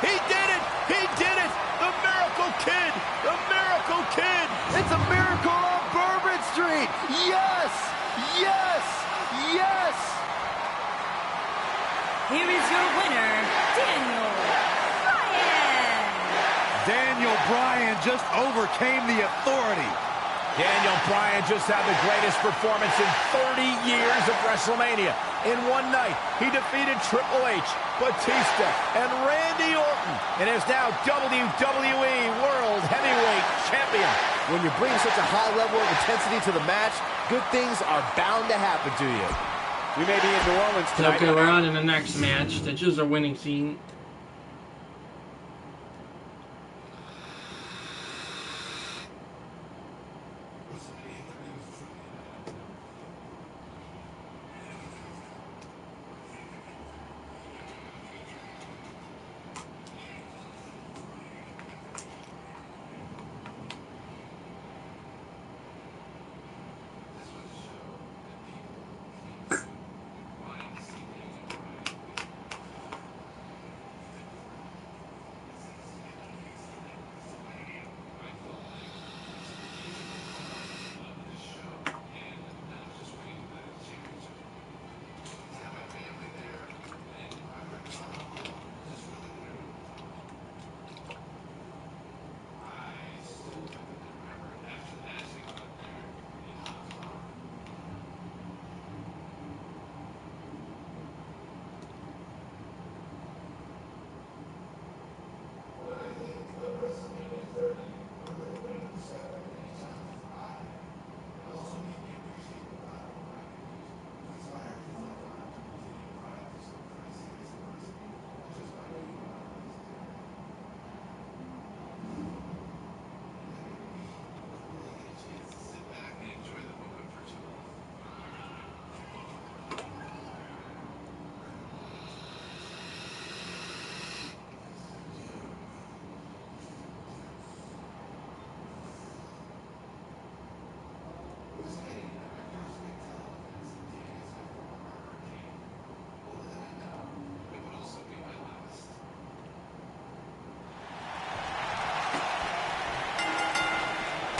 He did it! He did it! The Miracle Kid! The Miracle Kid! It's a miracle on Bourbon Street! Yes! Yes! Yes! Here is your winner, Daniel Bryan. Daniel Bryan just overcame the authority. Daniel Bryan just had the greatest performance in 30 years of WrestleMania. In one night, he defeated Triple H, Batista, and Randy Orton, and is now WWE World Heavyweight Champion. When you bring such a high level of intensity to the match, good things are bound to happen to you. We may be in New Orleans tonight. Okay, we're on to the next match. To choose our winning scene.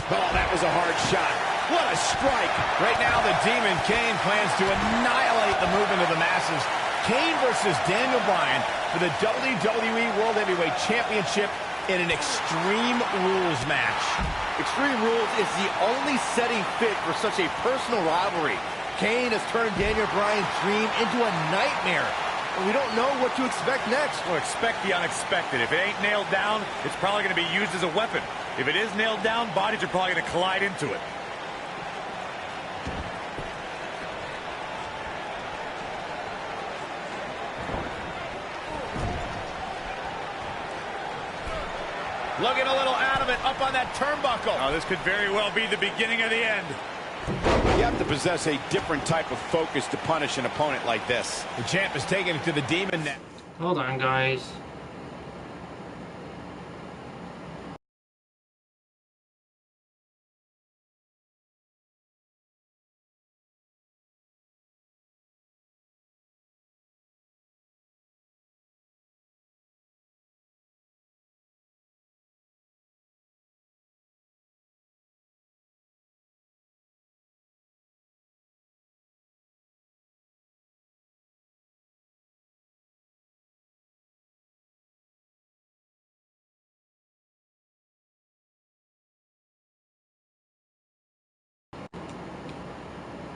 Oh, that was a hard shot. What a strike. Right now, the Demon Kane plans to annihilate the movement of the masses. Kane versus Daniel Bryan for the WWE World Heavyweight Championship in an Extreme Rules match. Extreme Rules is the only setting fit for such a personal rivalry. Kane has turned Daniel Bryan's dream into a nightmare. And we don't know what to expect next. Well, expect the unexpected. If it ain't nailed down, it's probably going to be used as a weapon. If it is nailed down, bodies are probably going to collide into it. Looking a little out of it, up on that turnbuckle. Oh, this could very well be the beginning of the end. You have to possess a different type of focus to punish an opponent like this. The champ is taking it to the Demon net. Hold on, guys.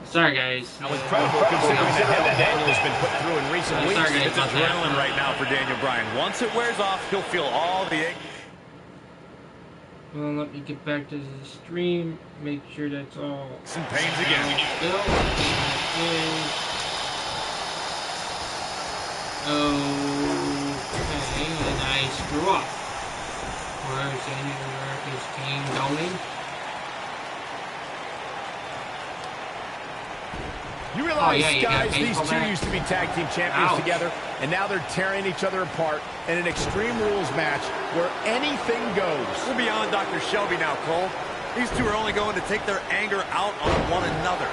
Sorry, guys. That was incredible considering the hell Daniel has been put through in recent weeks. Sorry, guys, It's about adrenaline that. right now for Daniel Bryan. Once it wears off, he'll feel all the ache. Well, let me get back to the stream. Make sure that's all. Some pains again. Still, okay, and I screw up. Where's America's Kane going? You realize, you got guys, these baseball two bat. used to be tag team champions Ouch. together, and now they're tearing each other apart in an Extreme Rules match where anything goes. We're beyond Dr. Shelby now, Cole. These two are only going to take their anger out on one another.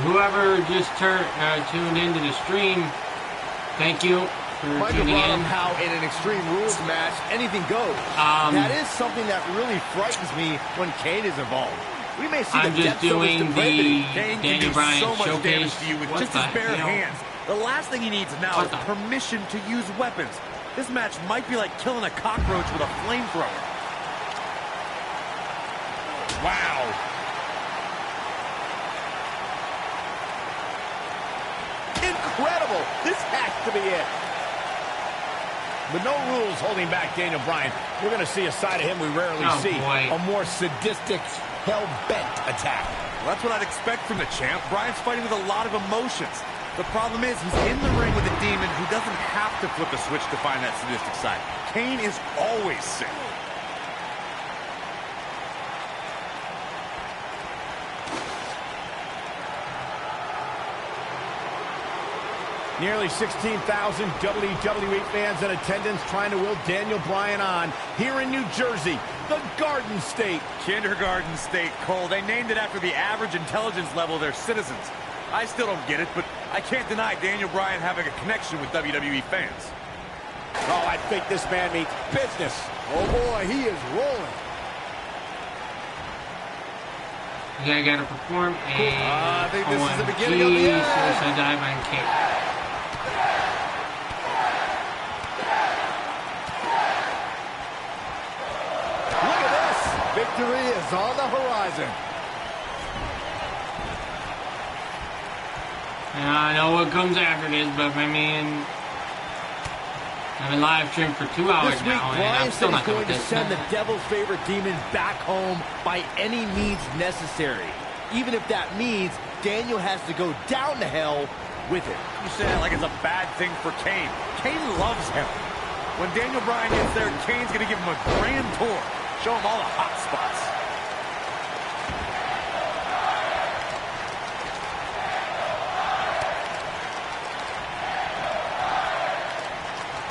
Whoever just tuned into the stream, thank you for Michael tuning brought in. up how in an Extreme Rules match, anything goes. That is something that really frightens me when Kane is involved. We may see I'm the just depths of his doing depravity. the Kane can Daniel do Bryan so much showcase. damage to you with What just the his bare hell? hands. The last thing he needs now What is the- permission to use weapons. This match might be like killing a cockroach with a flamethrower. Wow. Incredible! This has to be it. With no rules holding back Daniel Bryan, we're going to see a side of him we rarely Oh, see. boy. A more sadistic, hell-bent attack. Well, that's what I'd expect from the champ. Bryan's fighting with a lot of emotions. The problem is he's in the ring with a demon who doesn't have to flip a switch to find that sadistic side. Kane is always sick. Nearly 16,000 WWE fans in attendance trying to will Daniel Bryan on here in New Jersey, the Garden State. Kindergarten State, Cole. They named it after the average intelligence level of their citizens. I still don't get it, but I can't deny Daniel Bryan having a connection with WWE fans. Oh, I think this man means business. Oh boy, he is rolling. You gotta perform a I think this is the beginning of the end. suicide dive on Kane. Look at this. Victory is on the horizon. And I know what comes after this, but I mean, I've been live streamed for 2 hours This week, now, and I'm Bryan still said not he's done going with to this. send the Devil's favorite demon back home by any means necessary. Even if that means Daniel has to go down to hell with it. You say that like it's a bad thing for Kane. Kane loves him. When Daniel Bryan gets there, Kane's going to give him a grand tour. Show him all the hot spots.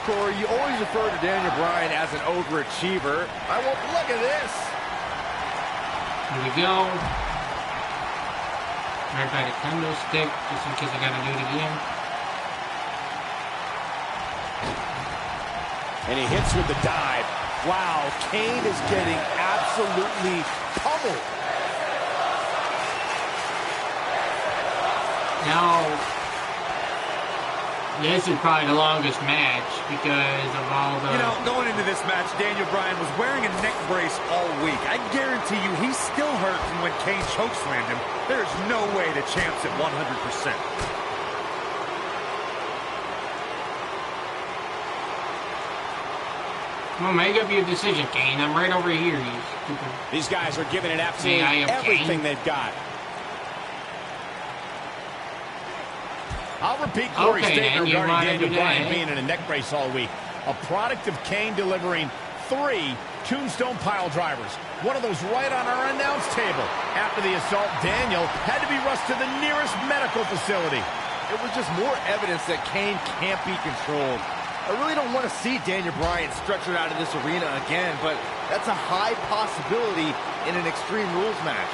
Corey, you always refer to Daniel Bryan as an overachiever. I won't look at this. Here we go. Right by the kendo stick, just in case I gotta do it again. And he hits with the dive. Wow, Kane is getting absolutely pummeled. Now, this is probably the longest match because of all the... You know, going into this match, Daniel Bryan was wearing a neck brace all week. I guarantee you he's still hurt from when Kane chokeslammed him. There's no way the champ's at 100%. Well, make up your decision, Kane. I'm right over here, you stupid... These guys are giving it absolutely everything they've got. I'll repeat Corey's statement regarding Daniel Bryan being in a neck brace all week. A product of Kane delivering 3 tombstone pile drivers. One of those right on our announce table. After the assault, Daniel had to be rushed to the nearest medical facility. It was just more evidence that Kane can't be controlled. I really don't want to see Daniel Bryan stretchered out of this arena again, but that's a high possibility in an Extreme Rules match.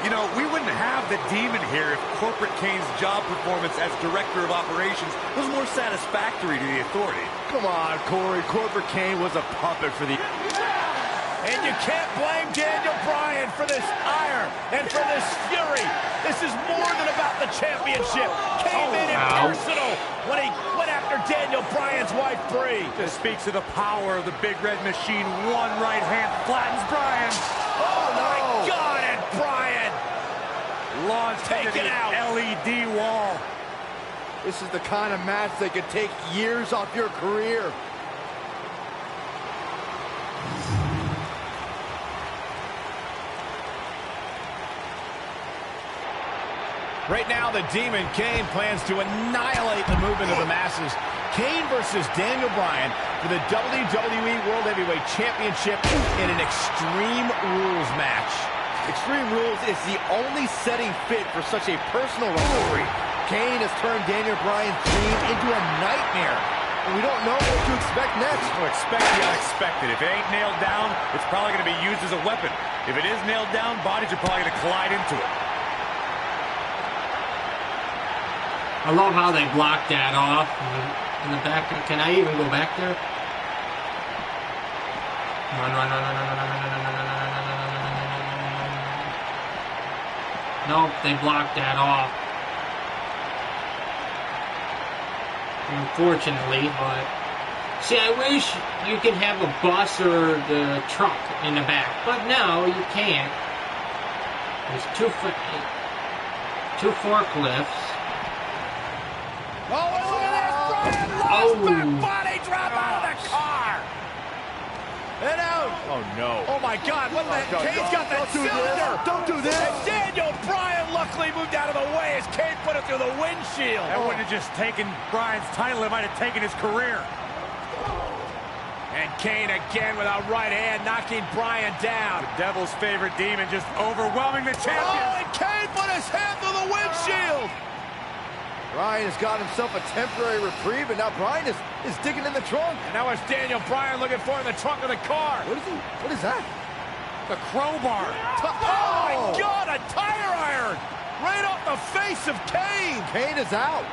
You know, we wouldn't have the Demon here if Corporate Kane's job performance as Director of Operations was more satisfactory to the Authority. Come on, Corey. Corporate Kane was a puppet for the... And you can't blame Daniel Bryan for this ire and for this fury. This is more than about the championship. Came in personal when he went after Daniel Bryan's wife, Brie. This speaks of the power of the Big Red Machine. One right hand flattens Bryan. Oh, my God, and Bryan launched into the LED wall. This is the kind of match that could take years off your career. Right now, the Demon Kane plans to annihilate the movement of the masses. Kane versus Daniel Bryan for the WWE World Heavyweight Championship in an Extreme Rules match. Extreme Rules is the only setting fit for such a personal rivalry. Kane has turned Daniel Bryan's dream into a nightmare, and we don't know what to expect next. Well, expect the unexpected. If it ain't nailed down, it's probably going to be used as a weapon. If it is nailed down, bodies are probably going to collide into it. I love how they blocked that off in the back. Can I even go back there? Nope, they blocked that off. Unfortunately, but see, I wish you could have a bus or the truck in the back, but no, you can't. There's two forklifts. Oh, look at this! Bryan lost back body drop out of the car! And out! Oh, no. Oh, my God, what the... Kane's got that cylinder! Don't do this! And Daniel Bryan luckily moved out of the way as Kane put it through the windshield. That wouldn't have just taken Bryan's title, it might have taken his career. And Kane again with a right hand knocking Bryan down. The Devil's favorite Demon just overwhelming the champion. Oh, and Kane put his hand through the windshield! Bryan has got himself a temporary reprieve, and now Bryan is digging in the trunk. And now it's Daniel Bryan looking for in the trunk of the car. What is that? The crowbar. Oh, my God, a tire iron! Right off the face of Kane. Kane is out.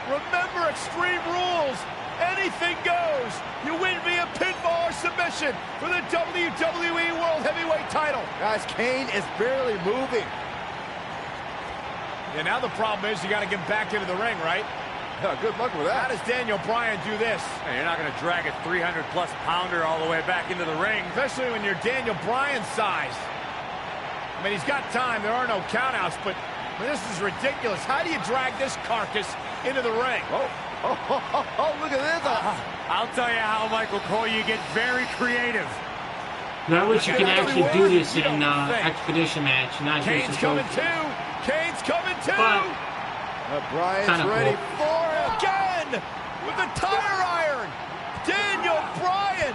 Remember Extreme Rules. Anything goes. You win via pinfall or submission for the WWE World Heavyweight title. Guys, Kane is barely moving. Yeah, now the problem is you got to get back into the ring, right? Yeah, good luck with that. How does Daniel Bryan do this? Hey, you're not going to drag a 300-plus pounder all the way back into the ring. Especially when you're Daniel Bryan's size. I mean, he's got time. There are no countouts, but this is ridiculous. How do you drag this carcass into the ring? Oh, look at this. I'll tell you how, Michael Cole, you get very creative. I wish you could actually do this in Expedition match, not Kane's just a coming too. Kane's coming too. Bryan's ready for it again with the tire iron. Daniel Bryan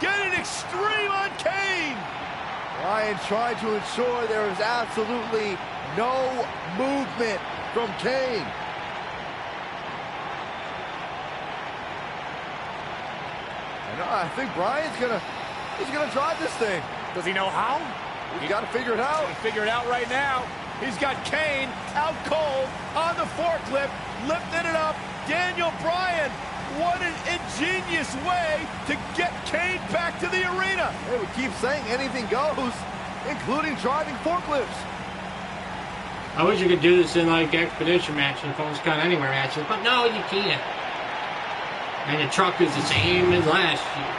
getting extreme on Kane. Bryan trying to ensure there is absolutely no movement from Kane. I think Bryan's gonna drive this thing. Does he know how? He's got to figure it out. Figure it out right now. He's got Kane out cold on the forklift, lifting it up. Daniel Bryan, what an ingenious way to get Kane back to the arena. Hey, we keep saying anything goes, including driving forklifts. I wish you could do this in like expedition matches, Falls Count Anywhere matches, but no, you can't. And the truck is the same as last year.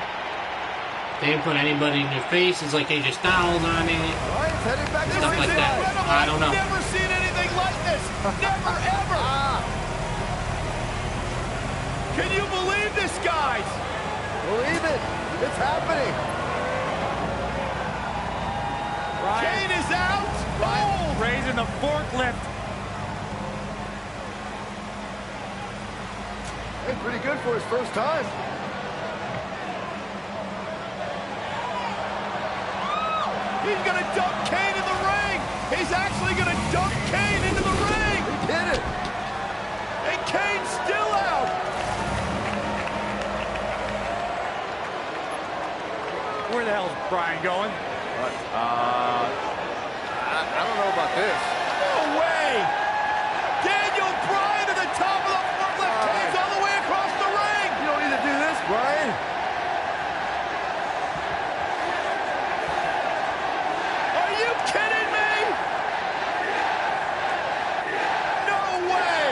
They didn't put anybody in their face. It's like AJ Styles on it. Bryan's headed back to Stuff like that. I don't know. I've never seen anything like this. Never, ever. Can you believe this, guys? Believe it. It's happening. Kane is out. Cold. Raising the forklift. Hey, pretty good for his first time. He's going to dump Kane in the ring. He's actually going to dump Kane into the ring. He did it. And Kane's still out. Where the hell's Bryan going? I don't know about this. No way. Daniel Bryan to the top of the forklift. Kane's all the way across the ring. You don't need to do this, Bryan. Are you kidding me? No way.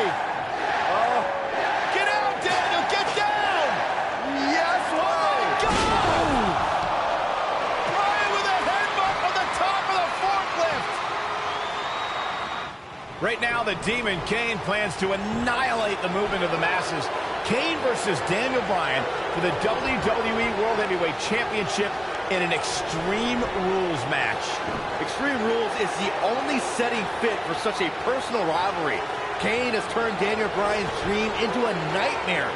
Get out, Daniel. Get down. Yes, way. Go. Bryan with a headbutt on the top of the forklift. Right now, the Demon Kane plans to annihilate the movement of the masses. Kane versus Daniel Bryan for the WWE World Heavyweight Championship in an Extreme Rules match. Extreme Rules is the only setting fit for such a personal rivalry. Kane has turned Daniel Bryan's dream into a nightmare.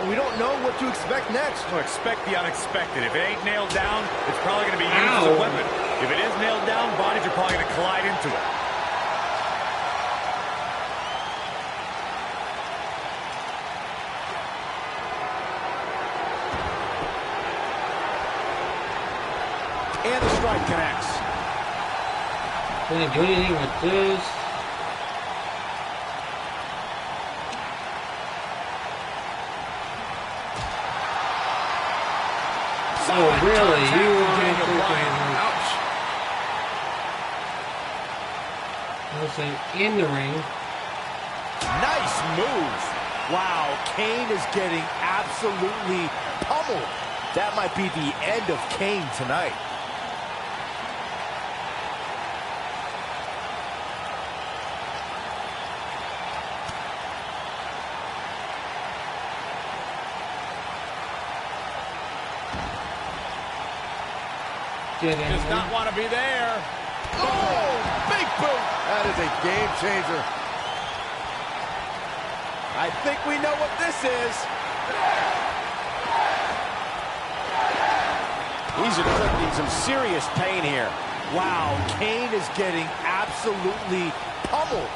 And we don't know what to expect next. So expect the unexpected. If it ain't nailed down, it's probably going to be used as a weapon. If it is nailed down, bodies are probably going to collide into it. And the strike connects. Can I do anything with this? Oh, really? You want to Ouch. was in the ring. Nice move. Wow, Kane is getting absolutely pummeled. That might be the end of Kane tonight. Does not want to be there. Oh, big boot. That is a game changer. I think we know what this is. He's inflicting some serious pain here. Wow, Kane is getting absolutely pummeled.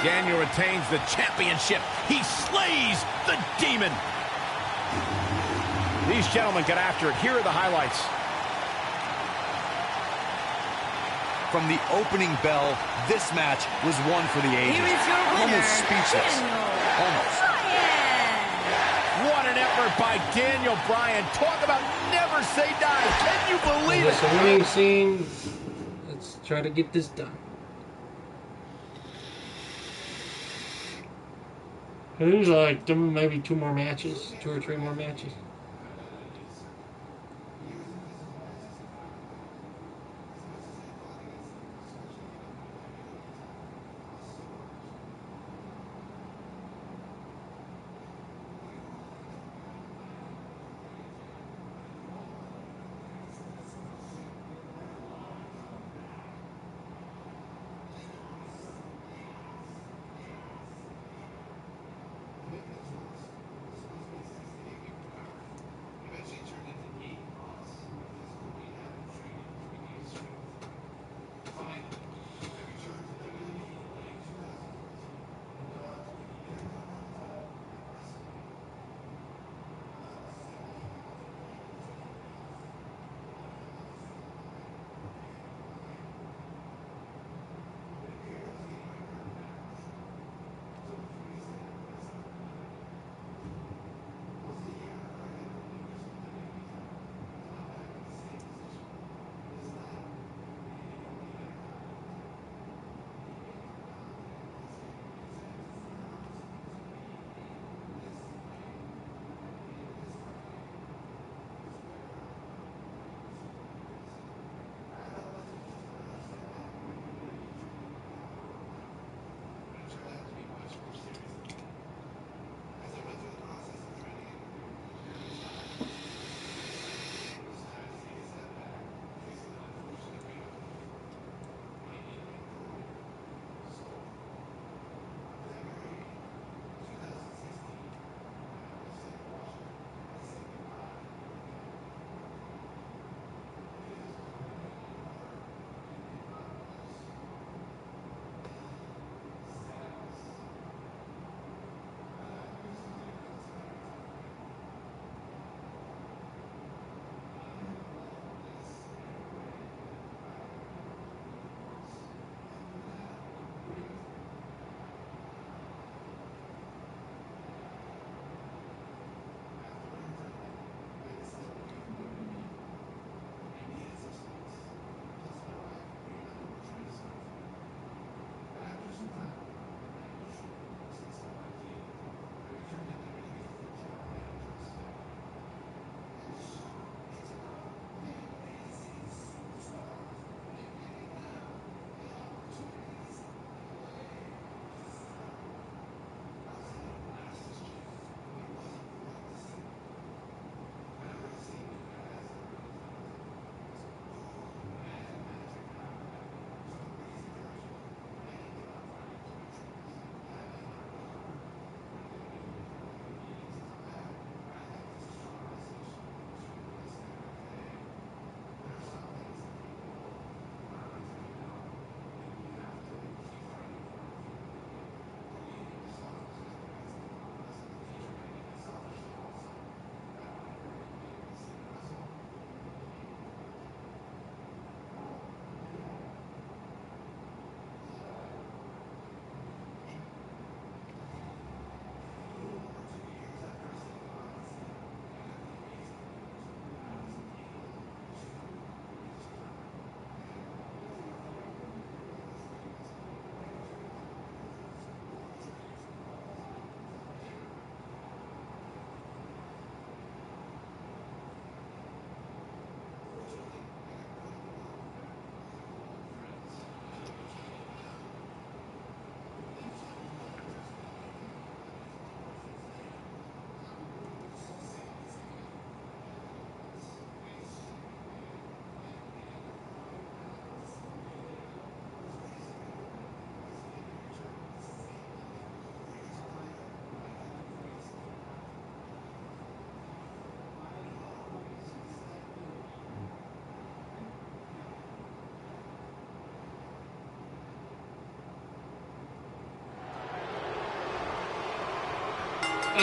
Daniel retains the championship. He slays the Demon. These gentlemen get after it. Here are the highlights. From the opening bell, this match was one for the ages. Here is your winner, Almost speechless. Daniel Almost. Bryan. What an effort by Daniel Bryan. Talk about never say die. Can you believe It's it? a winning scene. Let's try to get this done. There's like maybe 2 more matches, 2 or 3 more matches.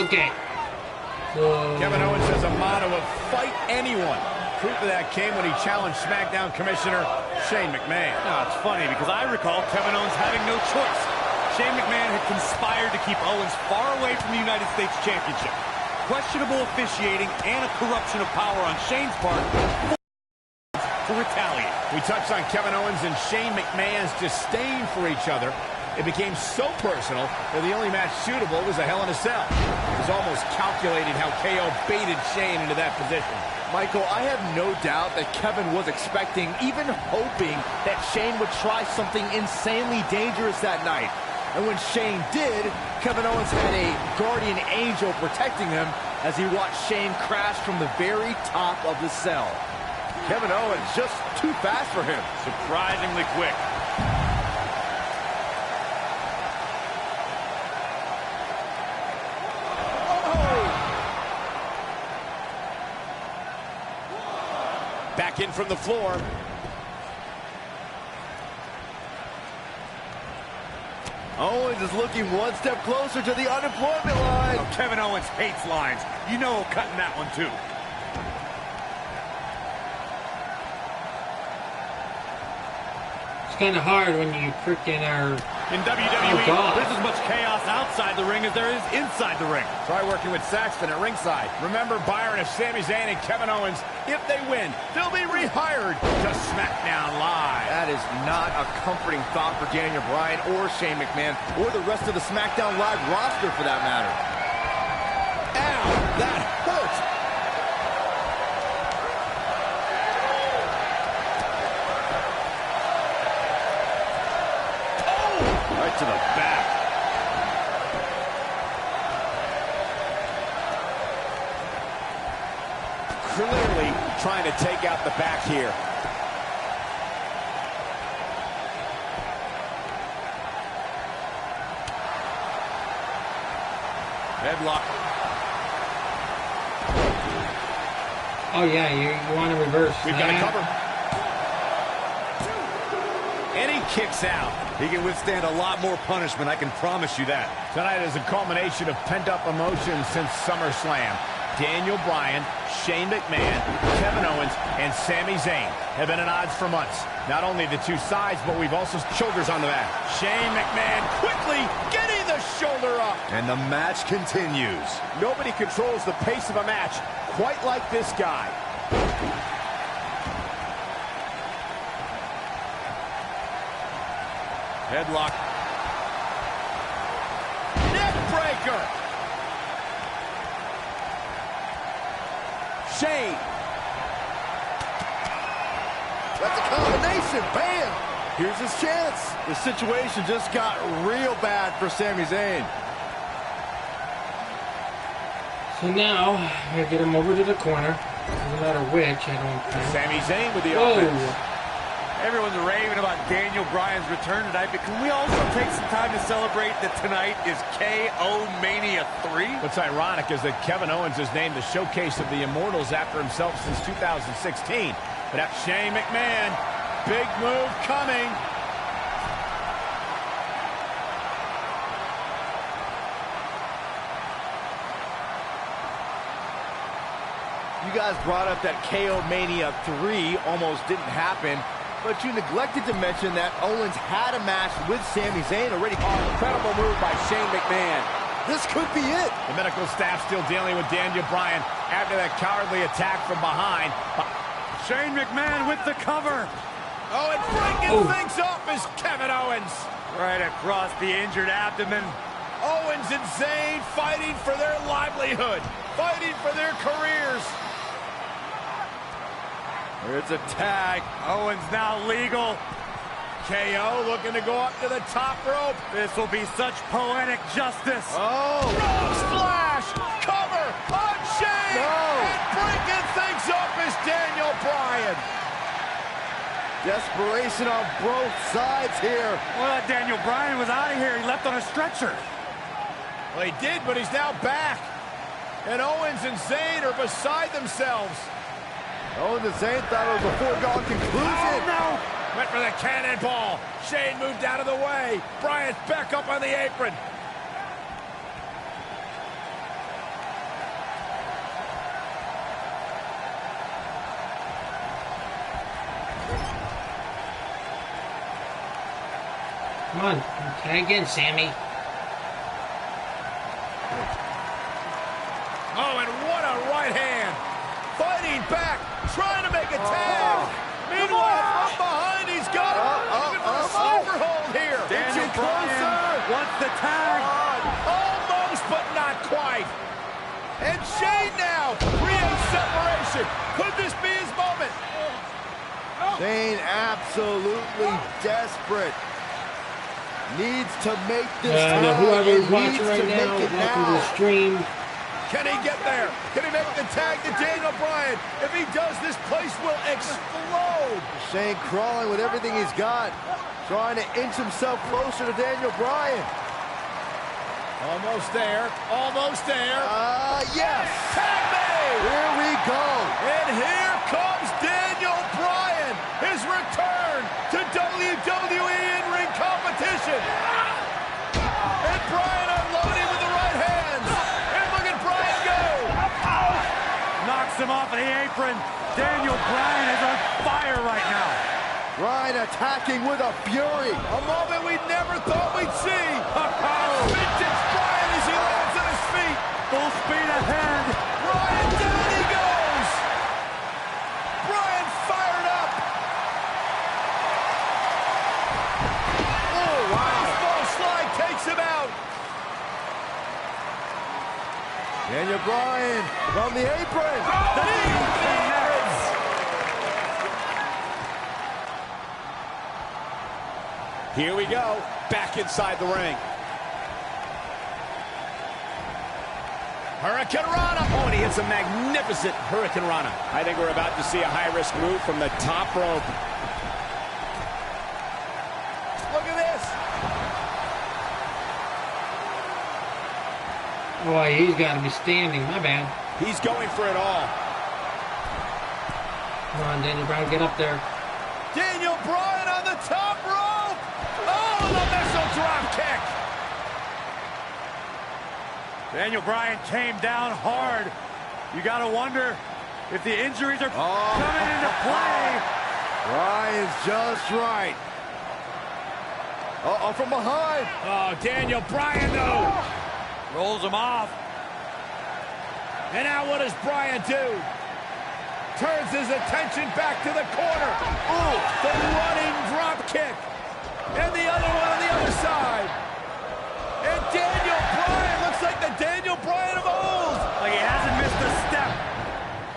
Okay. So... Kevin Owens has a motto of fight anyone. Proof of that came when he challenged SmackDown Commissioner Shane McMahon. Now, it's funny because I recall Kevin Owens having no choice. Shane McMahon had conspired to keep Owens far away from the United States Championship. Questionable officiating and a corruption of power on Shane's part to retaliate. We touched on Kevin Owens and Shane McMahon's disdain for each other. It became so personal that the only match suitable was a Hell in a Cell. It was almost calculating how KO baited Shane into that position. Michael, I have no doubt that Kevin was expecting, even hoping, that Shane would try something insanely dangerous that night. And when Shane did, Kevin Owens had a guardian angel protecting him as he watched Shane crash from the very top of the cell. Kevin Owens just too fast for him. Surprisingly quick. Back in from the floor. Owens is looking one step closer to the unemployment line. Oh, Kevin Owens hates lines. You know cutting that one too. It's kind of hard when you freaking are... In WWE, God. there's as much chaos outside the ring as there is inside the ring. Try working with Saxton at ringside. Remember, Byron, if Sami Zayn and Kevin Owens, if they win, they'll be rehired to SmackDown Live. That is not a comforting thought for Daniel Bryan or Shane McMahon or the rest of the SmackDown Live roster for that matter. Ow, that hurt. Right to the back. Clearly trying to take out the back here. Headlock. Oh, yeah, you want to reverse. We've got a cover. And he kicks out. He can withstand a lot more punishment, I can promise you that. Tonight is a culmination of pent-up emotions since SummerSlam. Daniel Bryan, Shane McMahon, Kevin Owens, and Sami Zayn have been at odds for months. Not only the two sides, but we've also shoulders on the mat. Shane McMahon quickly getting the shoulder up. And the match continues. Nobody controls the pace of a match quite like this guy. Headlock. Neck breaker. Shane. That's a combination. Bam! Here's his chance. The situation just got real bad for Sami Zayn. So now, I get him over to the corner. No matter which, I don't think. Sami Zayn with the Whoa. offense. Everyone's raving about Daniel Bryan's return tonight, but can we also take some time to celebrate that tonight is KO Mania 3? What's ironic is that Kevin Owens has named the showcase of the Immortals after himself since 2016. But that's Shane McMahon. Big move coming. You guys brought up that KO Mania 3 almost didn't happen, but you neglected to mention that Owens had a match with Sami Zayn already. Incredible move by Shane McMahon. This could be it. The medical staff still dealing with Daniel Bryan after that cowardly attack from behind. Shane McMahon with the cover. Oh, and breaking things up is Kevin Owens. Right across the injured abdomen. Owens and Zayn fighting for their livelihood, fighting for their careers. There's a tag. Owens now legal. KO looking to go up to the top rope. This will be such poetic justice. Oh. Frog splash. Cover on Shane. No. And breaking things up is Daniel Bryan. Desperation on both sides here. Well, Daniel Bryan was out of here. He left on a stretcher. Well, he did, but he's now back. And Owens and Zayn are beside themselves. Owens and Zayn thought it was a foregone conclusion. Oh, no. Went for the cannonball. Shane moved out of the way. Bryan's back up on the apron. Come on, tag again, Sammy. Oh, and what a right hand. Fighting back, trying to make a tag. Meanwhile, from behind, he's got him. Looking for a sleeper hold here. Daniel Bryan wants the tag. Almost, but not quite. And Shane now creates separation. Could this be his moment? Shane absolutely desperate. Needs to make this tag. Whoever's He watching needs right to now, make it welcome to the now. stream. Can he get there? Can he make the tag to Daniel Bryan? If he does, this place will explode. Shane crawling with everything he's got, trying to inch himself closer to Daniel Bryan. Almost there. Almost there. Yes. Tag made. Here we go. And here comes Daniel Bryan. His return to WWE in-ring competition. And Bryan unloading with the right hands. And look at Bryan go. Knocks him off of the apron. Daniel Bryan is on fire right now. Bryan attacking with a fury. A moment we never thought we'd see. Vintage Bryan as he lands on his feet. Full speed ahead. Bryan, down he goes. Bryan fired up. Oh, wow. Baseball slide takes him out. Daniel Bryan from the apron. The knee connects. Here we go, back inside the ring. Hurricane Rana. Oh, and he hits a magnificent Hurricane Rana. I think we're about to see a high-risk move from the top rope. Look at this. Boy, he's got to be standing. My bad. He's going for it all. Come on, Daniel Bryan, get up there. Daniel Bryan on the top rope. Oh, the missile drop kick. Daniel Bryan came down hard. You got to wonder if the injuries are coming into play. Bryan's just right. Uh-oh, from behind. Oh, Daniel Bryan, though. Rolls him off. And now what does Bryan do? Turns his attention back to the corner. Ooh, the running drop kick. And the other one on the other side. And Daniel Bryan looks like the Daniel Bryan of old. Like he hasn't missed a step.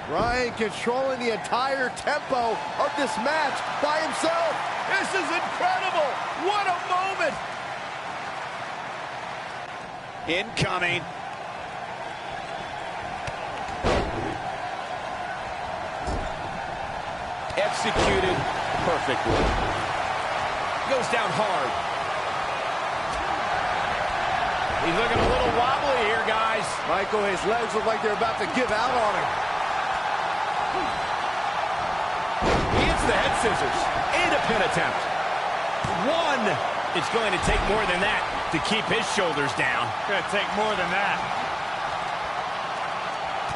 Bryan controlling the entire tempo of this match by himself. This is incredible. What a moment. Incoming. Executed perfectly. Goes down hard. He's looking a little wobbly here, guys. Michael, his legs look like they're about to give out on him. He hits the head scissors. And a pin attempt. One. It's going to take more than that to keep his shoulders down. Gonna take more than that.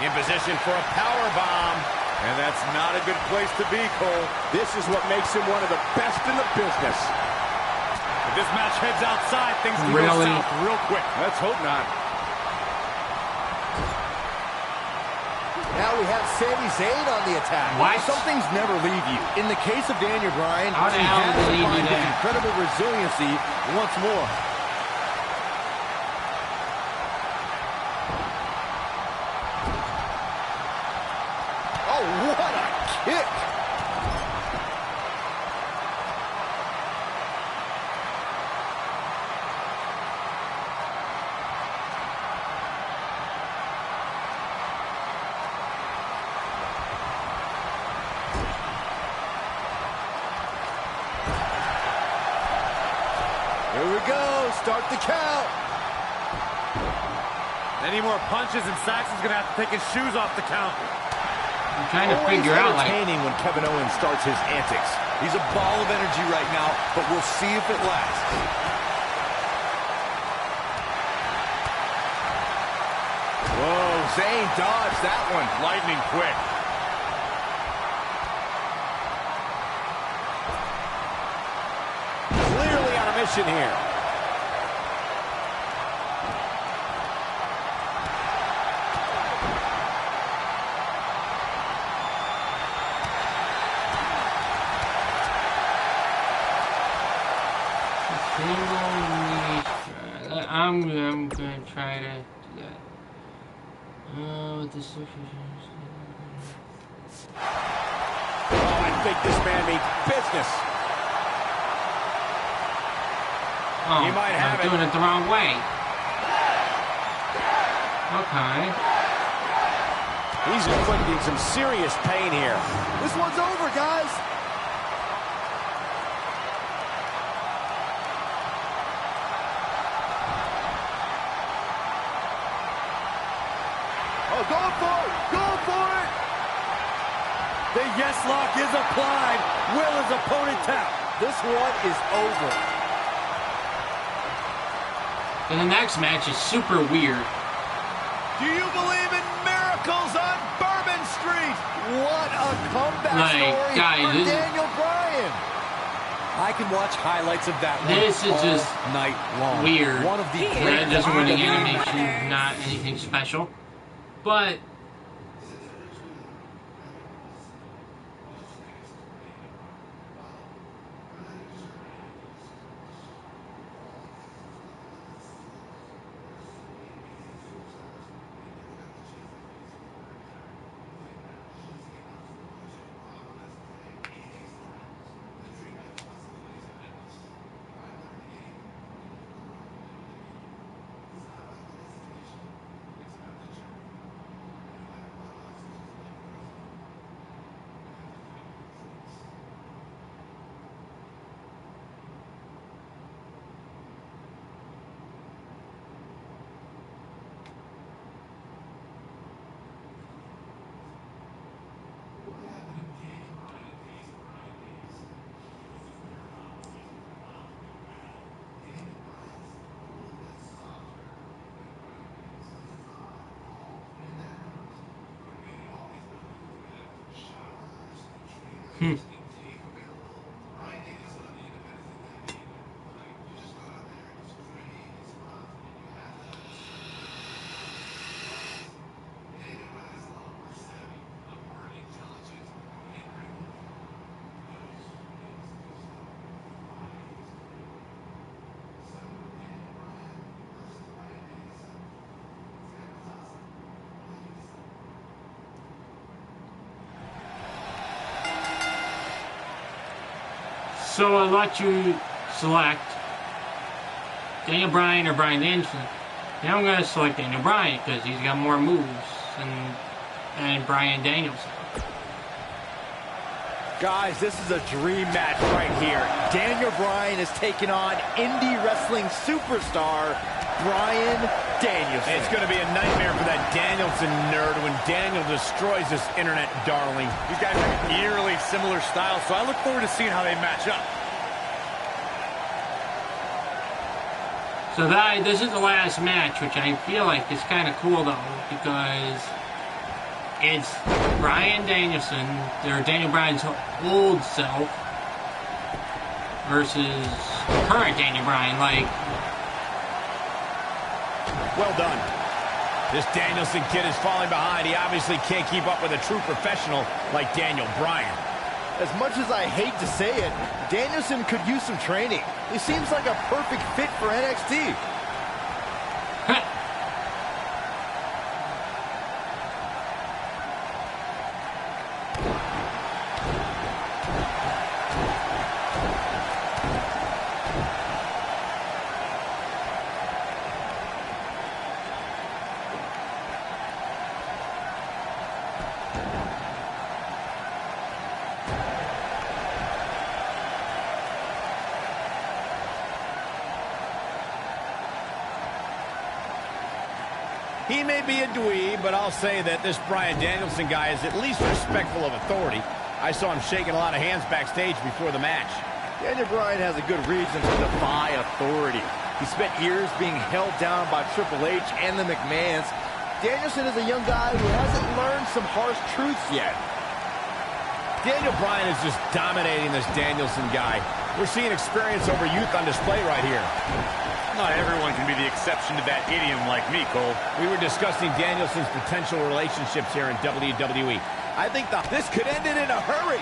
In position for a power bomb. And that's not a good place to be, Cole. This is what makes him one of the best in the business. If this match heads outside, things can go Really? south real quick. Let's hope not. Now we have Sami Zayn on the attack. What? Some things never leave you. In the case of Daniel Bryan, How the he hell has did to he do find his that? incredible resiliency once more. Oh, what a kick! Here we go, start the count. Any more punches and Saxon's gonna have to take his shoes off the count. I'm trying to Always figure out, like, entertaining when Kevin Owens starts his antics. He's a ball of energy right now, but we'll see if it lasts. Whoa, Zayn dodged that one. Lightning quick. Clearly on a position here. I'm gonna try to do that. With this. Oh, I think this man means business. Oh, He might have I'm doing it the wrong way. Okay. He's inflicting some serious pain here. This one's over, guys. Oh, go for it! Go for it! The yes lock is applied. Will his opponent tap? This one is over. And the next match is super weird. Do you believe in miracles on Bourbon Street? What a comeback Like, story guys, for this- Daniel Bryan. I can watch highlights of that one This is all just night long. weird. One of the He great That just winning Yeah. animation, not anything special. But so I'll let you select Daniel Bryan or Bryan Danielson. Now I'm going to select Daniel Bryan because he's got more moves than Bryan Danielson. Guys, this is a dream match right here. Daniel Bryan is taking on indie wrestling superstar Bryan Danielson. It's going to be a nightmare for that Danielson nerd when Daniel destroys this internet darling. These guys have eerily similar styles, so I look forward to seeing how they match up. So this is the last match, which I feel like is kind of cool though, because it's Bryan Danielson, or Daniel Bryan's old self, versus current Daniel Bryan. Like, Well done. This Danielson kid is falling behind. He obviously can't keep up with a true professional like Daniel Bryan. As much as I hate to say it, Danielson could use some training. He seems like a perfect fit for NXT. He may be a dweeb, but I'll say that this Bryan Danielson guy is at least respectful of authority. I saw him shaking a lot of hands backstage before the match. Daniel Bryan has a good reason to defy authority. He spent years being held down by Triple H and the McMahons. Danielson is a young guy who hasn't learned some harsh truths yet. Daniel Bryan is just dominating this Danielson guy. We're seeing experience over youth on display right here. Not everyone can be the exception to that idiom like me, Cole. We were discussing Danielson's potential relationships here in WWE. I think this could end it in a hurry.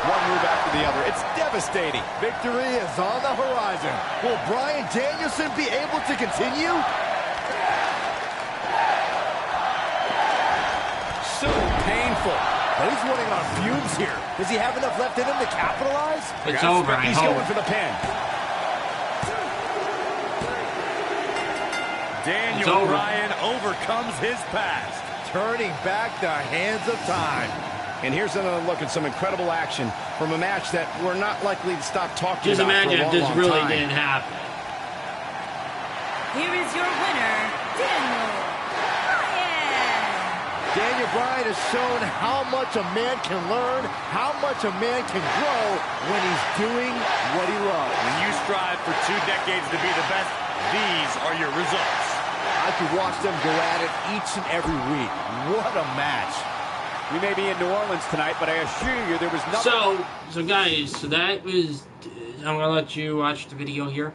One move after the other. It's devastating. Victory is on the horizon. Will Bryan Danielson be able to continue? So painful. But he's running on fumes here. Does he have enough left in him to capitalize? It's over, I He's hope. going for the pin. Daniel Bryan overcomes his past. Turning back the hands of time. And here's another look at some incredible action from a match that we're not likely to stop talking Just about imagine for a if this long really time. didn't happen. Here is your winner, Daniel Bryan. Daniel Bryan has shown how much a man can learn, how much a man can grow when he's doing what he loves. When you strive for 2 decades to be the best, these are your results. I could watch them go at it each and every week. What a match. We may be in New Orleans tonight, but I assure you there was nothing. So guys, so that was. I'm gonna let you watch the video here.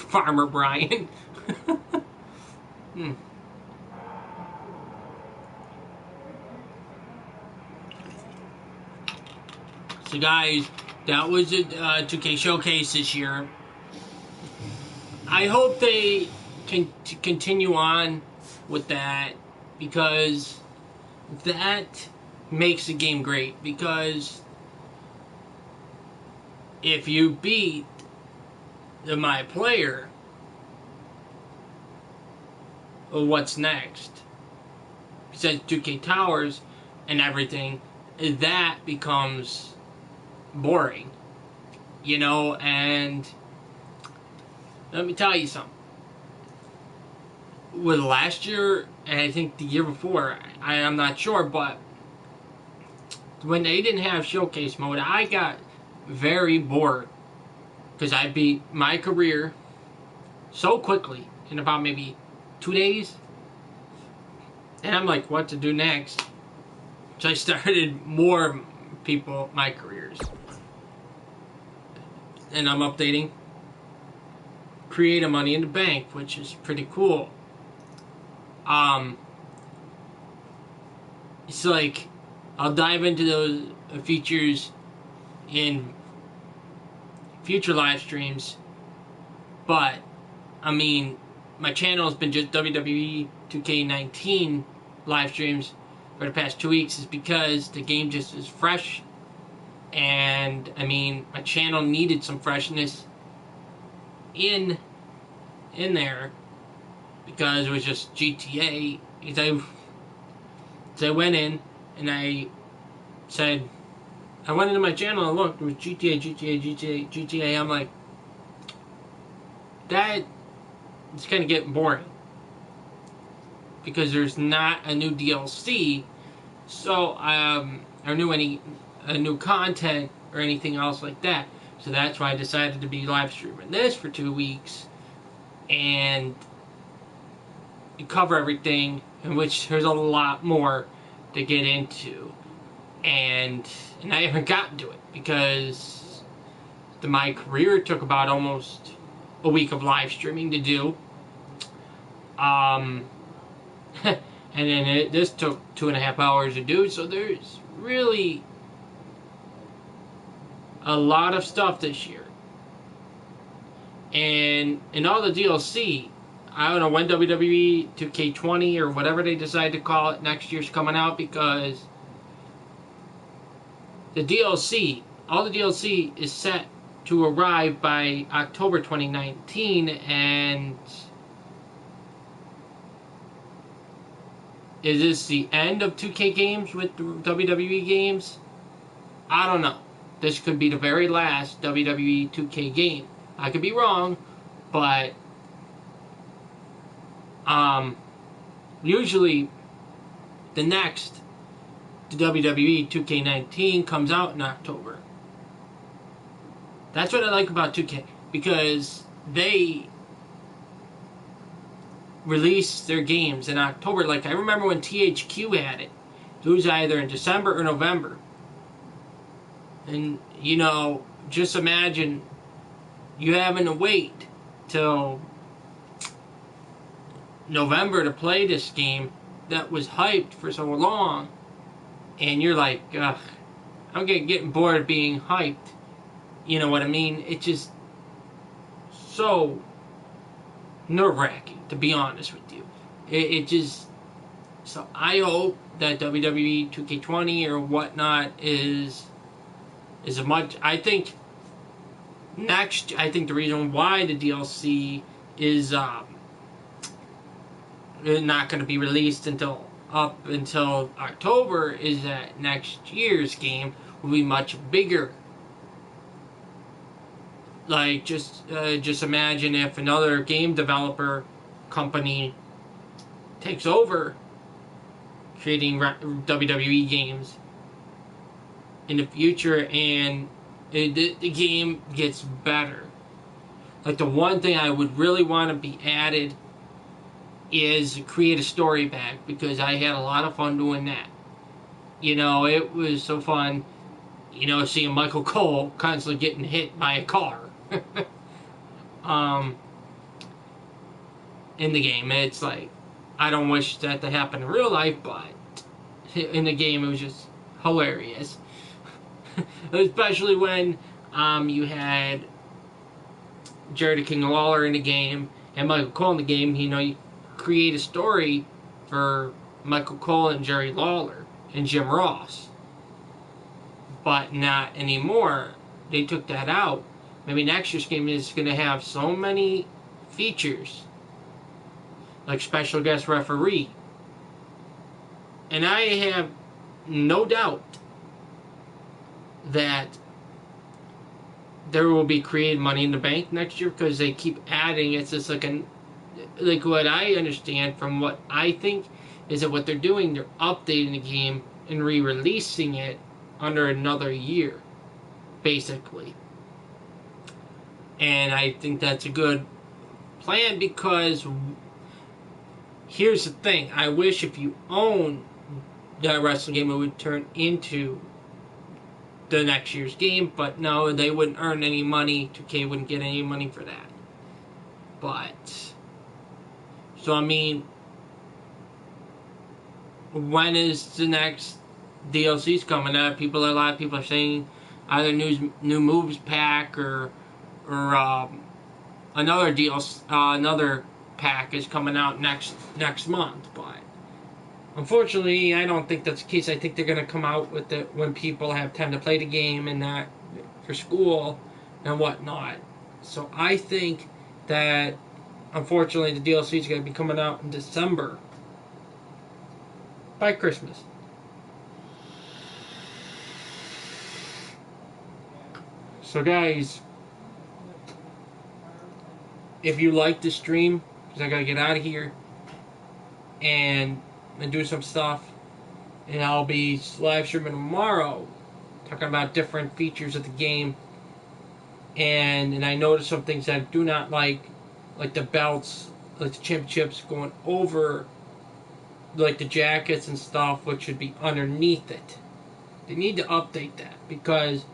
Farmer Brian. So guys, that was a 2K showcase this year. I hope they can continue on with that, because that makes the game great. Because if you beat my player, well, what's next? Besides 2K Towers and everything, that becomes boring, you know. And let me tell you something. With last year, and I think the year before, I'm not sure, but when they didn't have showcase mode, I got very bored, because I beat my career so quickly in about maybe 2 days, and I'm like, what to do next? So I started more people my careers, and I'm updating create a Money in the Bank, which is pretty cool. It's like, I'll dive into those features in future live streams, but I mean, my channel has been just WWE 2K19 live streams for the past 2 weeks, is because the game just is fresh, and I mean, my channel needed some freshness in there, because it was just GTA. Because I went in and I said, I went into my channel and looked, it was GTA. I'm like, that it's kind of getting boring, because there's not a new DLC, so or new content or anything else like that. So that's why I decided to be live streaming this for 2 weeks and cover everything, in which there's a lot more to get into, and I haven't gotten to it, because my career took about almost a week of live streaming to do, and then this took 2.5 hours to do. So there's really a lot of stuff this year, and all the DLC. I don't know when WWE 2K20 or whatever they decide to call it next year's coming out, because the DLC, all the DLC is set to arrive by October 2019, and is this the end of 2K games with WWE games? I don't know. this could be the very last WWE 2K game. I could be wrong, but usually the next WWE 2K19 comes out in October. That's what I like about 2K, because they release their games in October. Like, I remember when THQ had it. It was either in December or November. And, you know, just imagine you having to wait till November to play this game that was hyped for so long. And you're like, ugh, I'm getting bored of being hyped. You know what I mean? It's just so nerve-wracking, to be honest with you. It just... So I hope that WWE 2K20 or whatnot is a much... I think the reason why the DLC is not going to be released until October is that next year's game will be much bigger. Like, just imagine if another game developer company takes over creating WWE games in the future, and the game gets better. Like, the one thing I would really want to be added is create a story pack, because I had a lot of fun doing that. You know, it was so fun, you know, seeing Michael Cole constantly getting hit by a car. In the game. It's like, I don't wish that to happen in real life, but in the game it was just hilarious. Especially when you had Jerry the King Lawler in the game and Michael Cole in the game. You know, you create a story for Michael Cole and Jerry Lawler and Jim Ross, but not anymore. They took that out. Maybe next year's game is going to have so many features, like special guest referee. And I have no doubt that there will be created Money in the Bank next year, because they keep adding. It's just like what I understand from what I think is that what they're doing, they're updating the game and re-releasing it under another year, basically. And I think that's a good plan, because here's the thing. I wish if you own that wrestling game, it would turn into the next year's game. But no, they wouldn't earn any money. 2K wouldn't get any money for that. But, so I mean, when is the next DLCs coming out? A lot of people are saying either new moves pack or another another pack is coming out next month. But unfortunately, I don't think that's the case. I think they're going to come out with it when people have time to play the game and not for school and whatnot. So I think that, unfortunately, the DLC is going to be coming out in December, by Christmas. So guys, if you like the stream, because I gotta get out of here and do some stuff, and I'll be live streaming tomorrow, talking about different features of the game. And I noticed some things that I do not like the belts, like the championships going over, like the jackets and stuff, which should be underneath it. They need to update that, because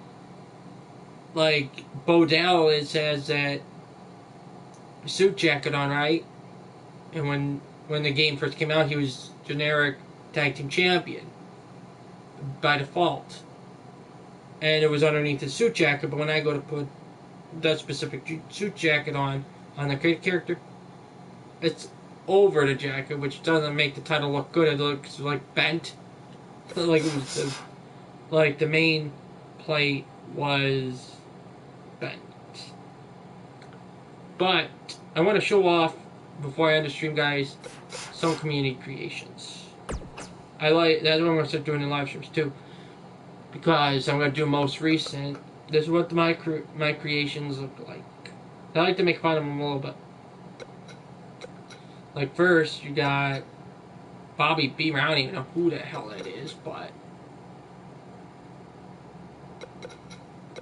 like Bodell, it says that suit jacket on, right? And when the game first came out, he was generic tag team champion by default, and it was underneath his suit jacket. But when I go to put that specific suit jacket on the character, it's over the jacket, which doesn't make the title look good. It looks like bent, like it was like the main plate was bent. But I want to show off, before I end the stream, guys, some community creations. That's what I'm going to start doing in live streams too. because I'm going to do most recent. This is what my creations look like. I like to make fun of them a little bit. Like first, you got Bobby Beamer. I don't even know who the hell that is, but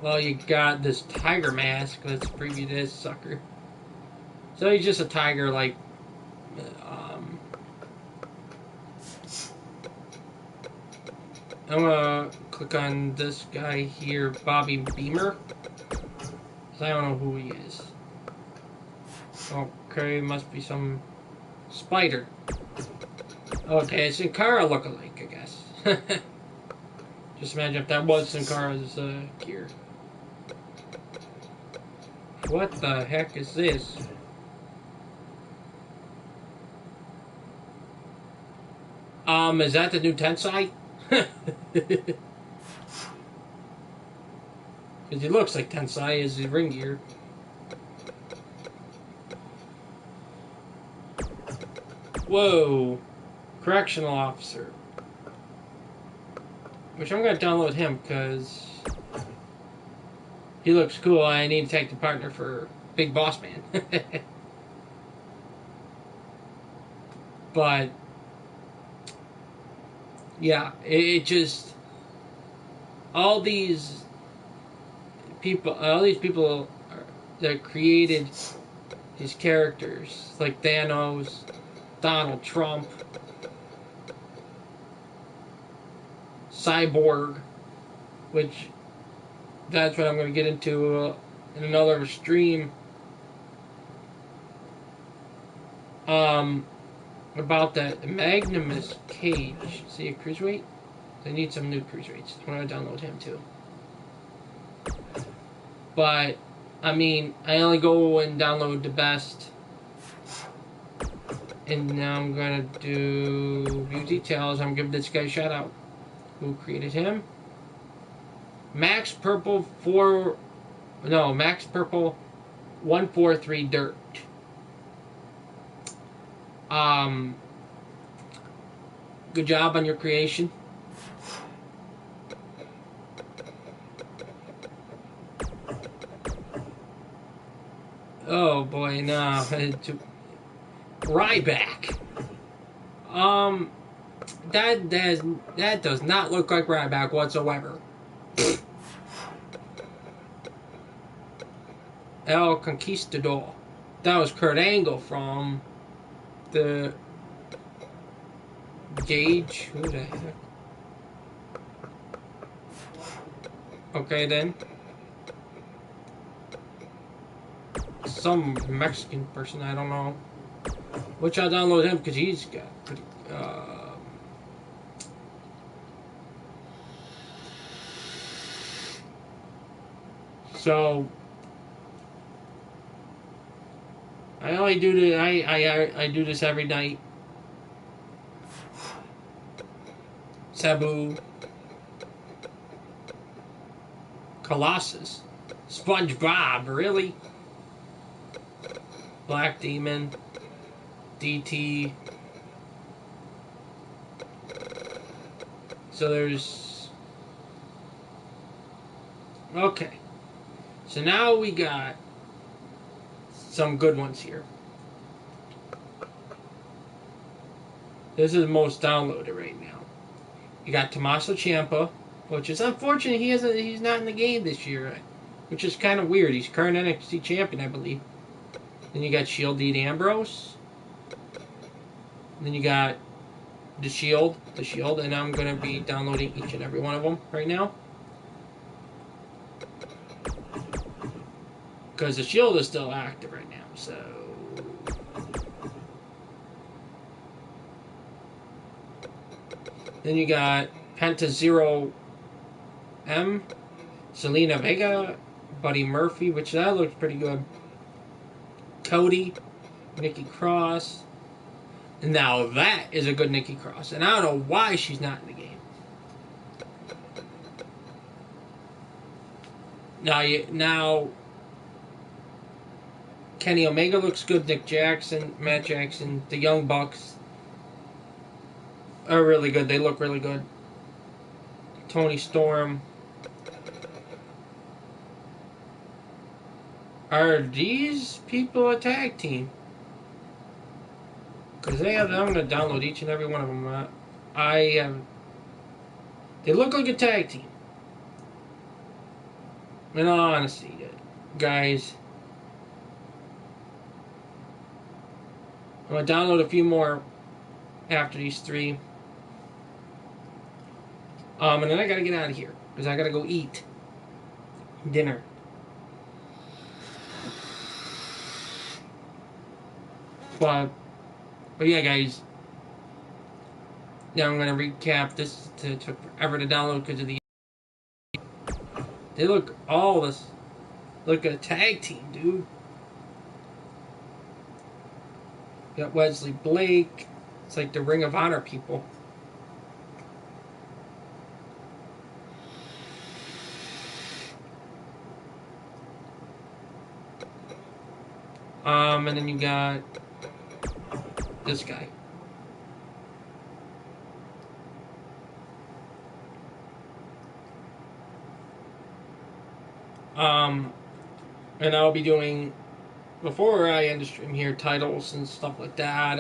well, you got this tiger mask. Let's preview this sucker. So he's just a tiger, like I'm gonna click on this guy here, Bobby Beamer. I don't know who he is. Okay, must be some spider. Okay, it's Sin Cara lookalike, I guess. Just imagine if that was Sin Cara's gear. What the heck is this? Is that the new Tensai? Because he looks like Tensai is his ring gear. Whoa. Correctional officer. Which I'm going to download him because he looks cool. I need to take the partner for Big Boss Man. But yeah, it just all these people that created these characters, like Thanos, Donald Trump, Cyborg, which that's what I'm going to get into in another stream. About that Magnus Cage. See a cruiserweight? They need some new cruiserweights. I'm going to download him too. But, I mean, I only go and download the best. And now I'm going to do view details. I'm going to give this guy a shout out. Who created him? Max Purple 143 Dirt. Good job on your creation. Oh boy, no. Ryback. That does not look like Ryback whatsoever. El Conquistador. That was Kurt Angle from the Gage. Who the heck? Okay then. Some Mexican person, I don't know. Which I'll download him because he's got pretty. So I only do the I do this every night. Sabu, Colossus, SpongeBob, really? Black Demon, DT. So there's... Okay. So now we got some good ones here. This is the most downloaded right now. You got Tommaso Ciampa, which is unfortunate he's not in the game this year, which is kind of weird. He's current NXT champion, I believe. Then you got Shield Dean Ambrose. Then you got the Shield, and I'm going to be downloading each and every one of them right now. Because the Shield is still active right now, so... Then you got Penta Zero M, Selena Vega, Buddy Murphy, which that looks pretty good. Cody, Nikki Cross. Now that is a good Nikki Cross, and I don't know why she's not in the game. Now Kenny Omega looks good. Nick Jackson, Matt Jackson, the Young Bucks are really good. They look really good. Tony Storm. Are these people a tag team? Because I'm going to download each and every one of them. They look like a tag team. In all honesty, guys. I'm going to download a few more after these three. And then I got to get out of here. Because I got to go eat dinner. But yeah, guys. Now I'm going to recap. This took forever to download because of the... They look all this... Look at a tag team, dude. You got Wesley Blake. It's like the Ring of Honor people. And then you got this guy. And I'll be doing, before I end the stream here, titles and stuff like that.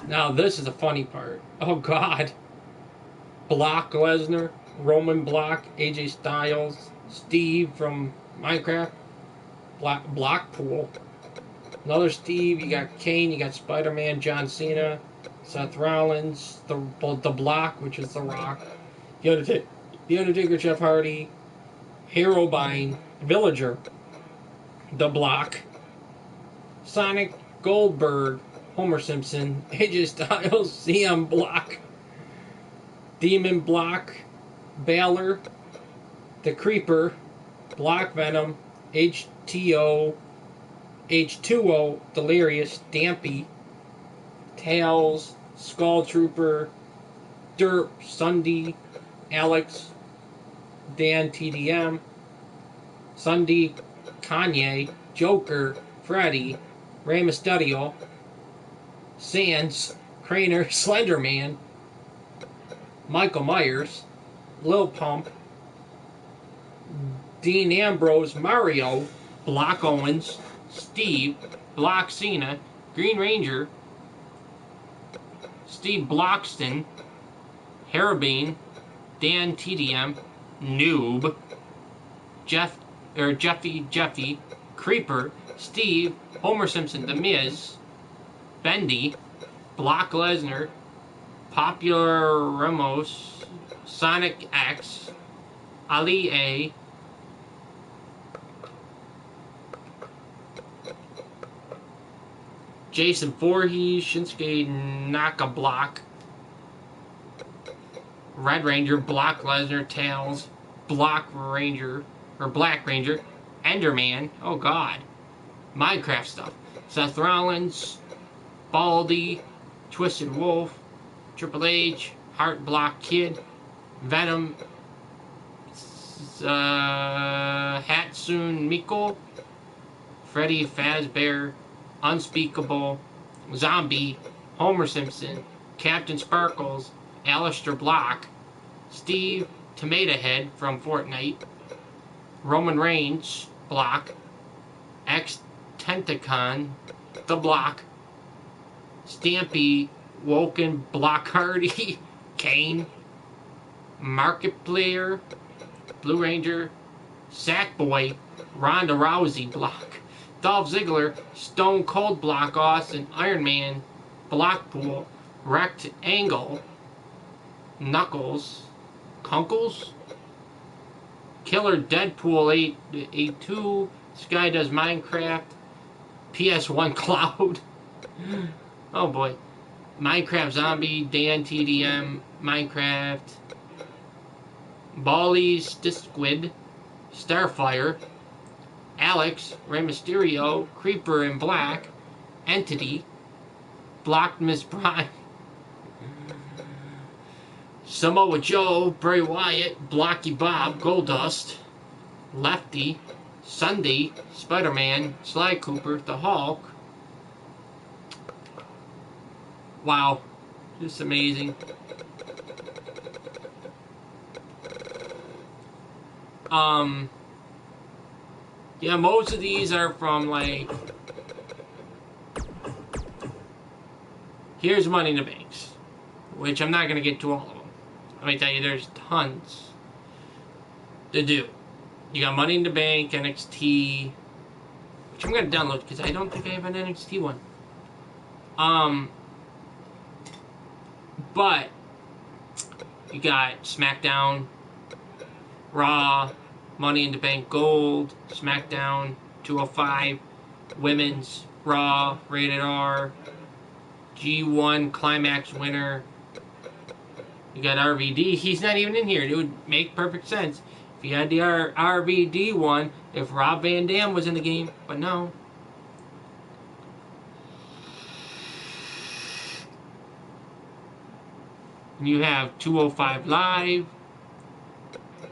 Now this is the funny part. Oh God. Brock Lesnar, Roman Block, AJ Styles, Steve from Minecraft, Blockpool. Another Steve, you got Kane, you got Spider-Man, John Cena, Seth Rollins, the Block, which is The Rock, The Undertaker, Jeff Hardy, Hero Buying, Villager, The Block, Sonic, Goldberg, Homer Simpson, AJ Styles, CM Block, Demon Block, Balor, The Creeper, Block Venom, H2O, Delirious, Dampy, Tails, Skull Trooper, Derp, Sunday, Alex, Dan TDM, Sunday, Kanye, Joker, Freddy, Rey Mysterio, Sans, Craner, Slenderman, Michael Myers, Lil Pump, Dean Ambrose, Mario, Block Owens, Steve, Block Cena, Green Ranger, Steve Blockston, Harabine, Dan TDM, Noob, Jeffy, Creeper, Steve, Homer Simpson, The Miz, Bendy, Brock Lesnar, Popular Ramos, Sonic X, Ali A, Jason Voorhees, Shinsuke Nakablock, Red Ranger, Block Lesnar, Tails, Black Ranger, Enderman, oh God, Minecraft stuff, Seth Rollins, Baldy, Twisted Wolf, Triple H, Heart Block Kid, Venom, Hatsune Miku, Freddy Fazbear, Unspeakable, Zombie, Homer Simpson, Captain Sparkles, Alistair Block, Steve Tomato Head from Fortnite, Roman Reigns, Block, X Tentacon, The Block, Stampy, Woken, Block Hardy, Kane, Markiplier, Blue Ranger, Sackboy, Ronda Rousey, Block, Dolph Ziggler, Stone Cold, Block Austin, Iron Man, Blockpool, Wrecked Angle, Knuckles, Kunkles, Killer Deadpool 882, Sky Does Minecraft, PS1 Cloud, oh boy, Minecraft Zombie, Dan TDM, Minecraft, Ballies, Disquid, Starfire, Alex, Rey Mysterio, Creeper in Black, Entity, Blocked Miss Prime, Samoa Joe, Bray Wyatt, Blocky Bob, Goldust, Lefty, Sunday, Spider-Man, Sly Cooper, The Hulk, Wow. Just amazing. Yeah, most of these are from, like, here's Money in the Banks, which I'm not going to get to all of them. Let me tell you, there's tons to do. You got Money in the Bank, NXT, which I'm going to download because I don't think I have an NXT one. But you got SmackDown, Raw, Money in the Bank Gold, SmackDown, 205, Women's, Raw, Rated R, G1 Climax winner. You got RVD. He's not even in here. It would make perfect sense if you had the RVD one, if Rob Van Dam was in the game, but no. And you have 205 Live,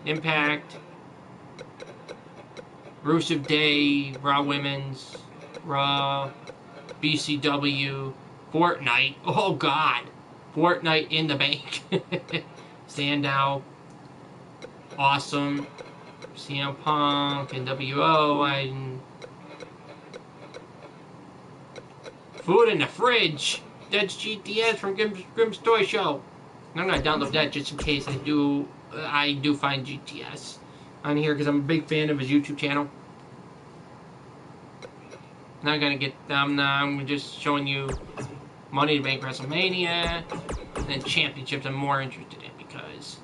Impact, Rusev Day, Raw Women's, Raw, BCW, Fortnite. Oh God, Fortnite in the Bank. Sandow, Awesome, CM Punk, NWO, and Food in the Fridge. That's GTS from Grimm's Toy Show. I'm gonna download that just in case I do find GTS on here because I'm a big fan of his YouTube channel. Not gonna get them now. I'm just showing you Money in the Bank WrestleMania and then championships I'm more interested in because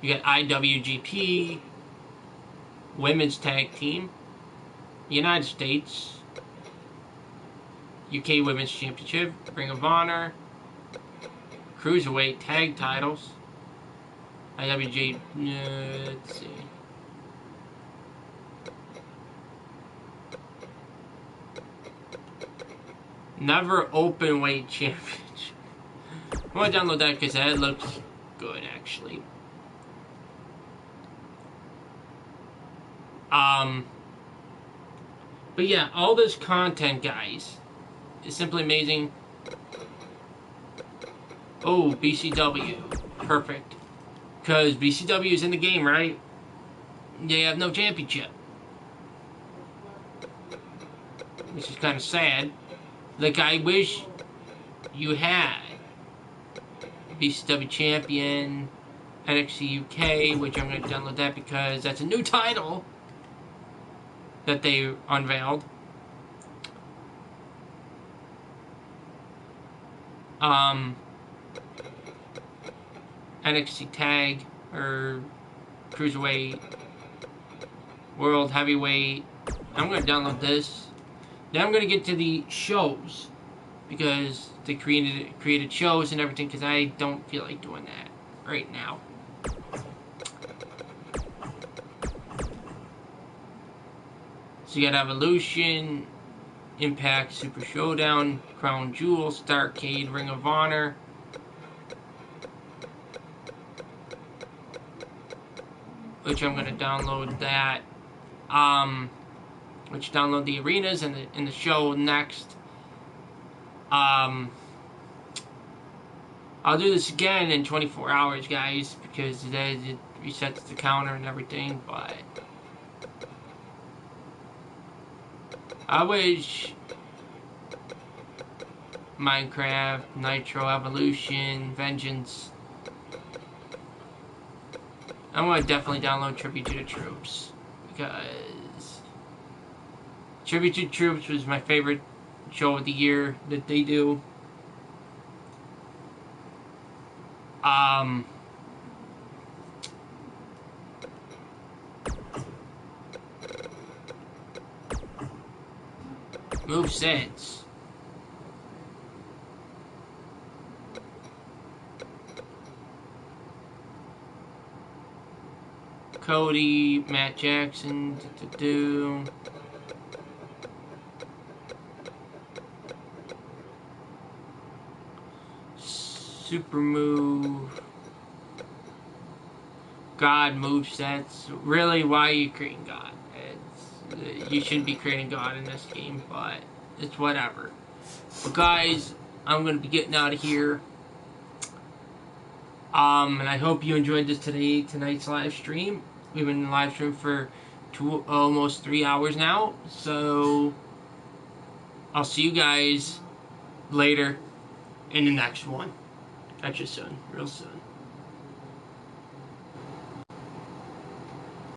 you got IWGP, Women's Tag Team, United States, UK Women's Championship, Ring of Honor, Cruiserweight Tag Titles, IWG, let's see. Never Open Weight Championship. I want to download that because that looks good, actually. But yeah, all this content, guys, is simply amazing. Oh, BCW. Perfect. Because BCW is in the game, right? They have no championship. Which is kind of sad. Like, I wish you had BCW Champion, NXT UK, which I'm going to download that because that's a new title that they unveiled. NXT Tag, or Cruiserweight, World Heavyweight. I'm going to download this. Then I'm going to get to the shows, because they created shows and everything, because I don't feel like doing that right now. So you got Evolution, Impact, Super Showdown, Crown Jewel, Starrcade, Ring of Honor, which I'm going to download that. Which download the arenas and the show next. I'll do this again in 24 hours, guys, because it resets the counter and everything, but I wish Minecraft, Nitro, Evolution, Vengeance. I want to definitely download Tribute to the Troops, because Tribute to the Troops was my favorite show of the year that they do. Movesets. Cody, Matt Jackson, Super Move. God movesets. Really, why are you creating God? You shouldn't be creating God in this game, but it's whatever. But guys, I'm going to be getting out of here. And I hope you enjoyed tonight's live stream. We've been live stream for almost 3 hours now. So I'll see you guys later in the next one. Catch you soon, real soon.